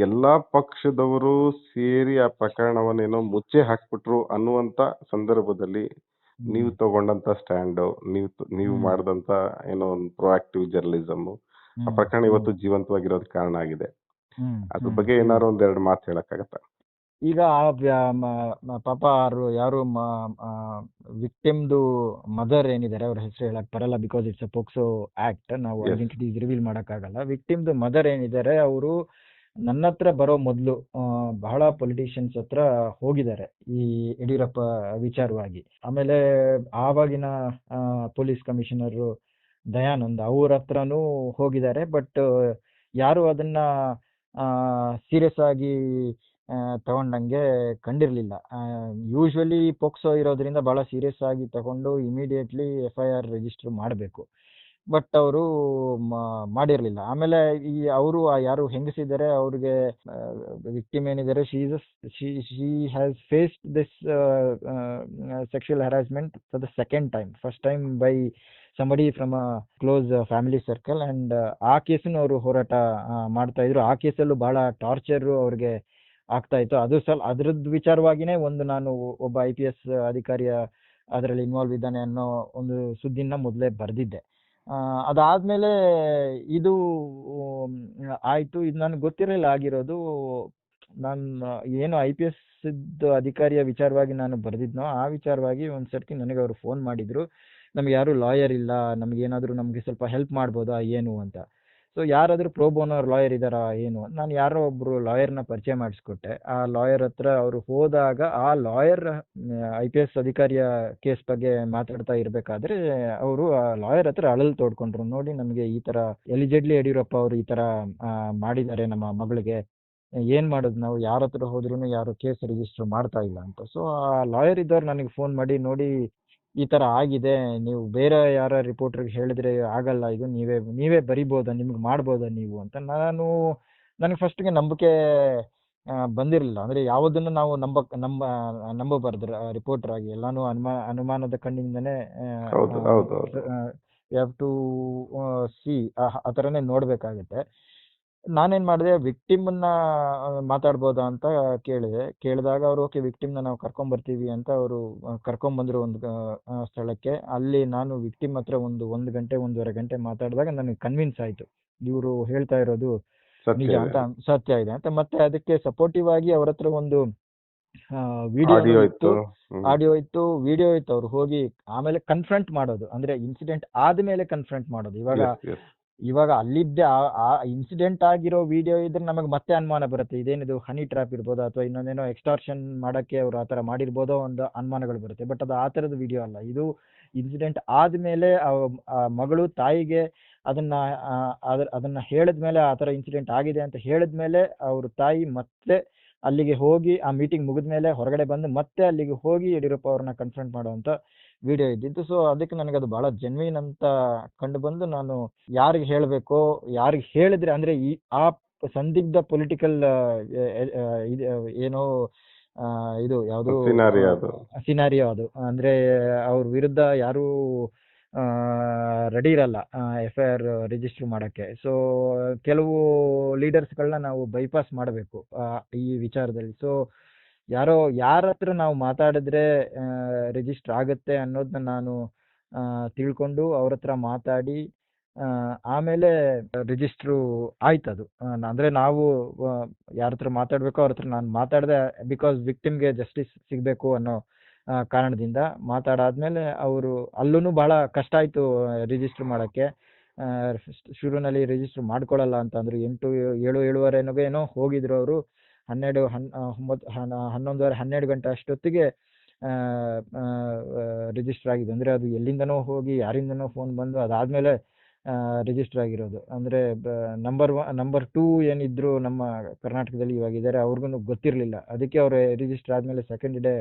ಎಲ್ಲಾ ಪಕ್ಷದವರು ಸೇರಿ ಆ ಪ್ರಕರಣವನ್ನೇನೋ ಮುಚ್ಚೆ ಹಾಕ್ಬಿಟ್ರು ಅನ್ನುವಂತ ಸಂದರ್ಭದಲ್ಲಿ ನೀವು ತಗೊಂಡಂತ ಸ್ಟ್ಯಾಂಡ್, ನೀವು ಮಾಡಿದಂತ ಏನೋ ಒಂದು ಪ್ರೊಆಕ್ಟಿವ್ ಜರ್ನಲಿಸಮ್, ಆ ಪ್ರಕರಣ ಇವತ್ತು ಜೀವಂತವಾಗಿರೋದಕ್ಕೆ ಕಾರಣ ಆಗಿದೆ. ಅದ್ರ ಬಗ್ಗೆ ಏನಾದ್ರು ಒಂದೆರಡು ಮಾತು ಹೇಳಕ್ಕಾಗತ್ತಾ? ಈಗ ಪಾಪ ಯಾರು ವಿಕ್ಟಿಮ್ದು ಮದರ್ ಏನಿದ್ದಾರೆ, ಅವ್ರ ಹೆಸರು ಹೇಳಕ್ ಬರಲ್ಲ because it's a POCSO act, ನಾವು Yes. ಐಡೆಂಟಿಟೀಸ್ ರಿವೀಲ್ ಮಾಡಕ್ಕಾಗಲ್ಲ. ವಿಕ್ಟಿಮ್ದು ಮದರ್ ಏನಿದ್ದಾರೆ ಅವರು ನನ್ನ ಹತ್ರ ಬರೋ ಮೊದಲು ಬಹಳ ಪೊಲಿಟಿಷಿಯನ್ಸ್ ಹತ್ರ ಹೋಗಿದ್ದಾರೆ ಈ ಯಡಿಯೂರಪ್ಪ ವಿಚಾರವಾಗಿ. ಆಮೇಲೆ ಆವಾಗಿನ ಪೊಲೀಸ್ ಕಮಿಷನರ್ ದಯಾನಂದ್ ಅವ್ರ ಹತ್ರನೂ ಹೋಗಿದ್ದಾರೆ. ಬಟ್ ಯಾರು ಅದನ್ನ ಸೀರಿಯಸ್ ಆಗಿ ತಗೊಂಡಂಗೆ ಕಂಡಿರ್ಲಿಲ್ಲ. ಯೂಶ್ವಲಿ ಪೋಕ್ಸೋ ಇರೋದ್ರಿಂದ ಬಹಳ ಸೀರಿಯಸ್ ಆಗಿ ತಗೊಂಡು ಇಮಿಡಿಯೇಟ್ಲಿ FIR ರಿಜಿಸ್ಟರ್ ಮಾಡಬೇಕು. ಬಟ್ ಅವರು ಮಾಡಿರ್ಲಿಲ್ಲ. ಆಮೇಲೆ ಈ ಅವರು ಯಾರು ಹೆಂಗಸಿದ್ದಾರೆ ಅವ್ರಿಗೆ ವಿಕ್ಟಿಮ್ ಏನಿದ್ದಾರೆ, she has faced this sexual harassment for the second time. First time by somebody from a close family circle, and ಆ ಕೇಸನ್ನು ಅವರು ಹೋರಾಟ ಮಾಡ್ತಾ ಇದ್ರು. ಆ ಕೇಸಲ್ಲೂ ಬಹಳ ಟಾರ್ಚರ್ ಅವ್ರಿಗೆ ಆಗ್ತಾ ಇತ್ತು. ಅದ್ರದ್ದು ವಿಚಾರವಾಗಿನೇ ನಾನು ಒಬ್ಬ IPS ಅಧಿಕಾರಿಯ ಅದರಲ್ಲಿ ಇನ್ವಾಲ್ವ್ ಇದ್ದಾನೆ ಅನ್ನೋ ಒಂದು ಸುದ್ದಿನ ಮೊದಲೇ ಬರೆದಿದ್ದೆ. ಅದಾದ್ಮೇಲೆ ಇದು ಆಯ್ತು. ಇದು ನನಗೆ ಗೊತ್ತಿರಲಿಲ್ಲ ಆಗಿರೋದು. ನಾನು ಏನು IPS ಅಧಿಕಾರಿಯ ವಿಚಾರವಾಗಿ ನಾನು ಬರೆದಿದ್ನೋ ಆ ವಿಚಾರವಾಗಿ ಒಂದ್ಸರ್ತಿ ನನಗೆ ಅವರು ಫೋನ್ ಮಾಡಿದ್ರು, ನಮ್ಗೆ ಯಾರು ಲಾಯರ್ ಇಲ್ಲ, ನಮ್ಗೆ ಸ್ವಲ್ಪ ಹೆಲ್ಪ್ ಮಾಡ್ಬೋದಾ ಏನು ಅಂತ. ಸೊ ಯಾರಾದ್ರೂ ಪ್ರೋ ಬೋನೋ ಲಾಯರ್ ಇದ್ದಾರಾ ಏನು? ನಾನು ಯಾರೋ ಒಬ್ರು ಲಾಯರ್ನ ಪರಿಚಯ ಮಾಡಿಸ್ಕೊಟ್ಟೆ. ಆ ಲಾಯರ್ ಹತ್ರ ಅವರು ಹೋದಾಗ ಆ ಲಾಯರ್ IPS ಅಧಿಕಾರಿಯ ಕೇಸ್ ಬಗ್ಗೆ ಮಾತಾಡ್ತಾ ಇರ್ಬೇಕಾದ್ರೆ ಅವರು ಆ ಲಾಯರ್ ಹತ್ರ ಅಳಲ್ ತೋಡ್ಕೊಂಡ್ರು. ನೋಡಿ, ನಮಗೆ ಈ ತರ ಎಲಿಜೆಡ್ಲಿ ಯಡಿಯೂರಪ್ಪ ಅವರು ಈ ತರ ಮಾಡಿದ್ದಾರೆ ನಮ್ಮ ಮಗಳಿಗೆ, ಏನ್ ಮಾಡೋದು ನಾವು? ಯಾರ ಹತ್ರ ಹೋದ್ರು ಯಾರು ಕೇಸ್ ರಿಜಿಸ್ಟರ್ ಮಾಡ್ತಾ ಇಲ್ಲ ಅಂತ. ಸೊ ಆ ಲಾಯರ್ ಇದ್ದವ್ರು ನನಗೆ ಫೋನ್ ಮಾಡಿ, ನೋಡಿ ಈ ತರ ಆಗಿದೆ, ನೀವು ಬೇರೆ ಯಾರ ರಿಪೋರ್ಟರ್ಗೆ ಹೇಳಿದ್ರೆ ಆಗಲ್ಲ, ಇದು ನೀವೇ ಬರಿಬೋದಾ, ನಿಮ್ಗೆ ಮಾಡ್ಬೋದಾ ನೀವು ಅಂತ. ನನಗೆ ಫಸ್ಟ್ಗೆ ನಂಬಿಕೆ ಬಂದಿರಲಿಲ್ಲ. ಅಂದ್ರೆ ಯಾವುದನ್ನು ನಾವು ನಂಬಬಾರ್ದು ರಿಪೋರ್ಟರ್ ಆಗಿ. ಎಲ್ಲಾನು ಅನುಮಾನದ ಕಣ್ಣಿಂದನೇ ಹ್ಯಾವ್ ಟು ಸಿ, ಆ ಥರನೇ ನೋಡ್ಬೇಕಾಗತ್ತೆ. ನಾನೇನ್ ಮಾಡಿದೆ, ವಿಕ್ಟಿಮ್ನ ಮಾತಾಡ್ಬೋದಾ ಅಂತ ಕೇಳಿದಾಗ ಅವರು ಓಕೆ, ವಿಕ್ಟಿಮ್ನ ನಾವು ಕರ್ಕೊಂಬರ್ತೀವಿ ಅಂತ ಅವರು ಕರ್ಕೊಂಬಂದ್ರು ಒಂದು ಸ್ಥಳಕ್ಕೆ. ಅಲ್ಲಿ ನಾನು ವಿಕ್ಟಿಮ್ ಹತ್ರ ಒಂದು ಗಂಟೆ 1.5 ಗಂಟೆ ಮಾತಾಡಿದಾಗ ನನಗೆ ಕನ್ವಿನ್ಸ್ ಆಯ್ತು ಇವರು ಹೇಳ್ತಾ ಇರೋದು ನಿಜ ಅಂತ, ಸತ್ಯ ಇದೆ ಅಂತ. ಮತ್ತೆ ಅದಕ್ಕೆ ಸಪೋರ್ಟಿವ್ ಆಗಿ ಅವ್ರ ಹತ್ರ ಒಂದು ವಿಡಿಯೋ ಇತ್ತು, ಆಡಿಯೋ ಇತ್ತು, ವಿಡಿಯೋ ಇತ್ತು. ಅವ್ರು ಹೋಗಿ ಆಮೇಲೆ ಕನ್ಫ್ರಂಟ್ ಮಾಡೋದು, ಅಂದ್ರೆ ಇನ್ಸಿಡೆಂಟ್ ಆದ್ಮೇಲೆ ಕನ್ಫ್ರಂಟ್ ಮಾಡೋದು. ಇವಾಗ ಅಲ್ಲಿದ್ದೆ ಆ ಇನ್ಸಿಡೆಂಟ್ ಆಗಿರೋ ವಿಡಿಯೋ ಇದ್ರೆ ನಮಗೆ ಮತ್ತೆ ಅನುಮಾನ ಬರುತ್ತೆ, ಇದೇನಿದು ಹನಿ ಟ್ರ್ಯಾಪ್ ಇರ್ಬೋದಾ ಅಥವಾ ಇನ್ನೊಂದೇನೋ ಎಕ್ಸ್ಟಾರ್ಷನ್ ಮಾಡಕ್ಕೆ ಅವ್ರು ಆ ಥರ ಮಾಡಿರ್ಬೋದೋ ಒಂದು ಅನುಮಾನಗಳು ಬರುತ್ತೆ. ಬಟ್ ಅದು ಆ ಥರದ ವಿಡಿಯೋ ಅಲ್ಲ. ಇದು ಇನ್ಸಿಡೆಂಟ್ ಆದ್ಮೇಲೆ ಮಗಳು ತಾಯಿಗೆ ಅದನ್ನ ಹೇಳಿದ್ಮೇಲೆ, ಆ ಥರ ಇನ್ಸಿಡೆಂಟ್ ಆಗಿದೆ ಅಂತ ಹೇಳಿದ್ಮೇಲೆ ಅವ್ರ ತಾಯಿ ಮತ್ತೆ ಅಲ್ಲಿಗೆ ಹೋಗಿ ಆ ಮೀಟಿಂಗ್ ಮುಗಿದ್ಮೇಲೆ ಹೊರಗಡೆ ಬಂದು ಮತ್ತೆ ಅಲ್ಲಿಗೆ ಹೋಗಿ ಯಡಿಯೂರಪ್ಪ ಅವ್ರನ್ನ ಕನ್ಫ್ರಂಟ್ ಮಾಡುವಂತ ವಿಡಿಯೋ ಇದ್ದಿದ್ದು. ಸೊ ಅದಕ್ಕೆ ನನಗೆ ಅದು ಬಹಳ ಜೆನ್ವಿನ್ ಅಂತ ಕಂಡು ಬಂದು, ನಾನು ಯಾರಿಗೆ ಹೇಳಬೇಕೋ, ಯಾರಿಗೆ ಹೇಳಿದ್ರೆ ಅಂದ್ರೆ ಆ ಸಂದಿಗ್ಧ ಪೊಲಿಟಿಕಲ್ ಏನೋ ಇದು ಯಾವುದು ಸಿನಾರಿಯೋ ಅದು, ಅಂದ್ರೆ ಅವ್ರ ವಿರುದ್ಧ ಯಾರು ರೆಡಿ ಇರಲ್ಲ FIR ರಿಜಿಸ್ಟರ್ ಮಾಡಕ್ಕೆ. ಸೊ ಕೆಲವು ಲೀಡರ್ಸ್ಗಳನ್ನ ನಾವು ಬೈಪಾಸ್ ಮಾಡಬೇಕು ಈ ವಿಚಾರದಲ್ಲಿ. ಸೊ ಯಾರ ಹತ್ರ ನಾವು ಮಾತಾಡಿದ್ರೆ ರಿಜಿಸ್ಟರ್ ಆಗುತ್ತೆ ಅನ್ನೋದನ್ನ ನಾನು ತಿಳ್ಕೊಂಡು ಅವ್ರ ಹತ್ರ ಮಾತಾಡಿ ಆಮೇಲೆ ರಿಜಿಸ್ಟ್ರು ಆಯ್ತದು. ಅಂದ್ರೆ ನಾವು ಯಾರ ಹತ್ರ ಮಾತಾಡ್ಬೇಕೋ ಅವ್ರ ಹತ್ರ ನಾನು ಮಾತಾಡಿದೆ, ಬಿಕಾಸ್ ವಿಕ್ಟಿಮ್ಗೆ ಜಸ್ಟಿಸ್ ಸಿಗಬೇಕು ಅನ್ನೋ ಕಾರಣದಿಂದ. ಮಾತಾಡಾದ್ಮೇಲೆ ಅವರು ಅಲ್ಲೂ ಬಹಳ ಕಷ್ಟ ಆಯ್ತು ರಿಜಿಸ್ಟರ್ ಮಾಡಕ್ಕೆ. ಶುರುನಲ್ಲಿ ರಿಜಿಸ್ಟರ್ ಮಾಡ್ಕೊಳ್ಳಲ್ಲ ಅಂತ ಅಂದ್ರು. 7:30 ಏನೋ ಹೋಗಿದ್ರು ಅವರು. 11:30 ಗಂಟೆ ಅಷ್ಟೊತ್ತಿಗೆ ರಿಜಿಸ್ಟರ್ ಆಗಿದೆ. ಅಂದ್ರೆ ಅದು ಎಲ್ಲಿಂದನೋ ಹೋಗಿ ಯಾರಿಂದನೋ ಫೋನ್ ಬಂದು ಅದಾದ್ಮೇಲೆ ರಿಜಿಸ್ಟರ್ ಆಗಿರೋದು. ಅಂದ್ರೆ ನಂಬರ್ 2 ಏನಿದ್ರು ನಮ್ಮ ಕರ್ನಾಟಕದಲ್ಲಿ ಇವಾಗಿದ್ದಾರೆ, ಅವ್ರಿಗೂ ಗೊತ್ತಿರಲಿಲ್ಲ. ಅದಕ್ಕೆ ಅವ್ರು ರಿಜಿಸ್ಟರ್ ಆದ್ಮೇಲೆ ಸೆಕೆಂಡ್ ಡೇ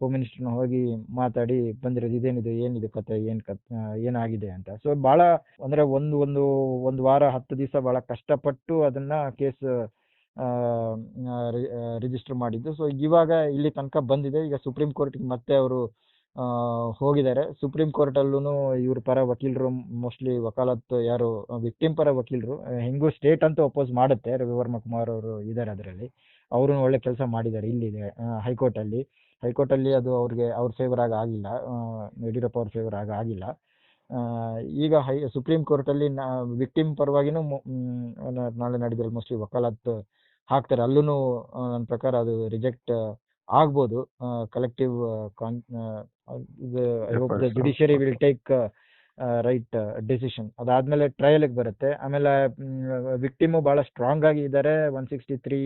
ಹೋಮ್ ಮಿನಿಸ್ಟರ್ನ ಹೋಗಿ ಮಾತಾಡಿ ಬಂದಿರೋದು, ಇದೇನಿದೆ, ಏನಿದೆ ಕತೆ, ಏನಾಗಿದೆ ಅಂತ. ಸೊ ಬಹಳ ಅಂದ್ರೆ ಒಂದು ವಾರ 10 ದಿವಸ ಬಹಳ ಕಷ್ಟಪಟ್ಟು ಅದನ್ನ ಕೇಸ್ ರಿಜಿಸ್ಟರ್ ಮಾಡಿದ್ದು. ಸೊ ಇವಾಗ ಇಲ್ಲಿ ತನಕ ಬಂದಿದೆ. ಈಗ ಸುಪ್ರೀಂ ಕೋರ್ಟ್ಗೆ ಮತ್ತೆ ಅವರು ಹೋಗಿದ್ದಾರೆ. ಸುಪ್ರೀಂ ಕೋರ್ಟ್ ಅಲ್ಲೂ ಇವ್ರ ಪರ ವಕೀಲರು, ಮೋಸ್ಟ್ಲಿ ವಕಾಲತ್ ಯಾರು ವಿಕ್ಟಿಮ್ ಪರ ವಕೀಲರು, ಹೆಂಗೂ ಸ್ಟೇಟ್ ಅಂತ ಅಪೋಸ್ ಮಾಡುತ್ತೆ, ರವಿವರ್ಮ ಕುಮಾರ್ ಅವರು ಇದ್ದಾರೆ ಅದರಲ್ಲಿ. ಅವರು ಒಳ್ಳೆ ಕೆಲಸ ಮಾಡಿದ್ದಾರೆ. ಇಲ್ಲಿದೆ ಹೈಕೋರ್ಟ್ ಅಲ್ಲಿ ಅದು ಅವ್ರ ಫೇವರ್ ಆಗಿಲ್ಲ, ಯಡಿಯೂರಪ್ಪ ಅವ್ರ ಫೇವರ್ ಆಗಿಲ್ಲ. ಈಗ ಸುಪ್ರೀಂ ಕೋರ್ಟಲ್ಲಿ ವಿಕ್ಟಿಮ್ ಪರವಾಗಿನೂ ನಾಳೆ ನಾಡಿದ್ರಲ್ಲಿ ಮೋಸ್ಟ್ಲಿ ವಕಾಲತ್ ಹಾಕ್ತಾರೆ. ಅಲ್ಲೂ ನನ್ನ ಪ್ರಕಾರ ಅದು ರಿಜೆಕ್ಟ್ ಆಗ್ಬೋದು. Collective I hope the judiciary will take right decision. ಅದಾದ್ಮೇಲೆ ಟ್ರಯಲ್ಗೆ ಬರುತ್ತೆ. ಆಮೇಲೆ ವಿಕ್ಟಿಮು ಭಾಳ ಸ್ಟ್ರಾಂಗ್ ಆಗಿ ಇದ್ದಾರೆ. 163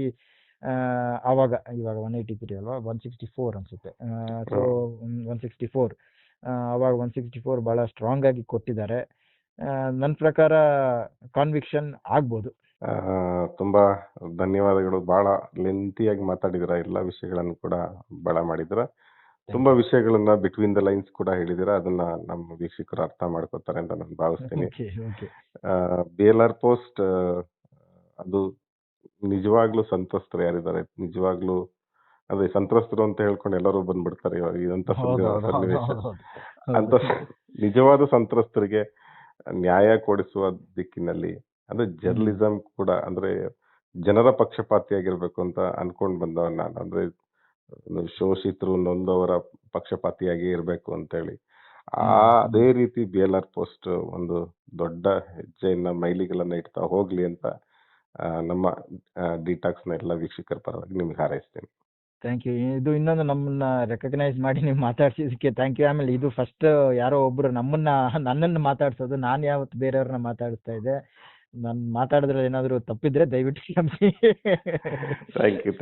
ಇವಾಗ 183 ಅಲ್ವಾ, 164 ಅನ್ಸುತ್ತೆ. ಸೊ 164 ಅವಾಗ 164 ಭಾಳ ಸ್ಟ್ರಾಂಗ್ ಆಗಿ ಕೊಟ್ಟಿದ್ದಾರೆ. ನನ್ನ ಪ್ರಕಾರ ಕಾನ್ವಿಕ್ಷನ್ ಆಗ್ಬೋದು. ತುಂಬಾ ಧನ್ಯವಾದಗಳು. ಬಹಳ ಲೆಂತಿಯಾಗಿ ಮಾತಾಡಿದಿರ, ಎಲ್ಲ ವಿಷಯಗಳನ್ನು ಕೂಡ ಬಹಳ ಮಾಡಿದಿರ. ತುಂಬಾ ವಿಷಯಗಳನ್ನ ಬಿಟ್ವೀನ್ ದ ಲೈನ್ಸ್ ಕೂಡ ಹೇಳಿದಿರ. ಅದನ್ನ ನಮ್ಮ ವೀಕ್ಷಕರು ಅರ್ಥ ಮಾಡ್ಕೋತಾರೆ ಅಂತ ನಾನು ಭಾವಿಸ್ತೀನಿ. BLR ಪೋಸ್ಟ್ ಅದು ನಿಜವಾಗ್ಲೂ ಸಂತ್ರಸ್ತರು ಯಾರಿದ್ದಾರೆ, ನಿಜವಾಗ್ಲೂ ಅದೇ ಸಂತ್ರಸ್ತರು ಅಂತ ಹೇಳ್ಕೊಂಡು ಎಲ್ಲರೂ ಬಂದ್ಬಿಡ್ತಾರೆ ಇವಾಗ ಇದಂತ ಸನ್ನಿವೇಶ. ಅಂತ ನಿಜವಾದ ಸಂತ್ರಸ್ತರಿಗೆ ನ್ಯಾಯ ಕೊಡಿಸುವ ದಿಕ್ಕಿನಲ್ಲಿ ಅಂದ್ರೆ ಜರ್ನಲಿಸಂ ಕೂಡ ಅಂದ್ರೆ ಜನರ ಪಕ್ಷಪಾತಿಯಾಗಿರ್ಬೇಕು ಅಂತ ಅನ್ಕೊಂಡ್ ಬಂದವ ನಾನು. ಅಂದ್ರೆ ಶೋಷಿತರು ನೊಂದವರ ಪಕ್ಷಪಾತಿಯಾಗಿ ಇರ್ಬೇಕು ಅಂತ ಹೇಳಿ ಅದೇ ರೀತಿ BLR ಪೋಸ್ಟ್ ಒಂದು ದೊಡ್ಡ ಹೆಜ್ಜೆಯನ್ನ ಮೈಲಿಗಲನ್ನ ಇಡ್ತಾ ಹೋಗ್ಲಿ ಅಂತ ನಮ್ಮ ಡಿಟಾಕ್ಸ್ ನ ಎಲ್ಲ ವೀಕ್ಷಕರ ಪರವಾಗಿ ನಿಮ್ಗೆ ಹಾರೈಸ್ತೇನೆ. Thank you. ಇದು ಇನ್ನೊಂದು ನಮ್ಮನ್ನ ರೆಕಗ್ನೈಸ್ ಮಾಡಿ ನೀವು ಮಾತಾಡ್ಸಿದಕ್ಕೆ ಥ್ಯಾಂಕ್ ಯು. ಆಮೇಲೆ ಇದು ಫಸ್ಟ್ ಯಾರೋ ಒಬ್ರು ನನ್ನನ್ನು ಮಾತಾಡ್ಸೋದು. ನಾನು ಯಾವತ್ತು ಬೇರೆಯವ್ರನ್ನ ಮಾತಾಡಿಸ್ತಾ ಇದ್ದೆ. ನಾನು ಮಾತಾಡಿದ್ರೆ ಏನಾದರೂ ತಪ್ಪಿದ್ರೆ ದಯವಿಟ್ಟು ಕ್ಷಮಿಸಿ. Thank you.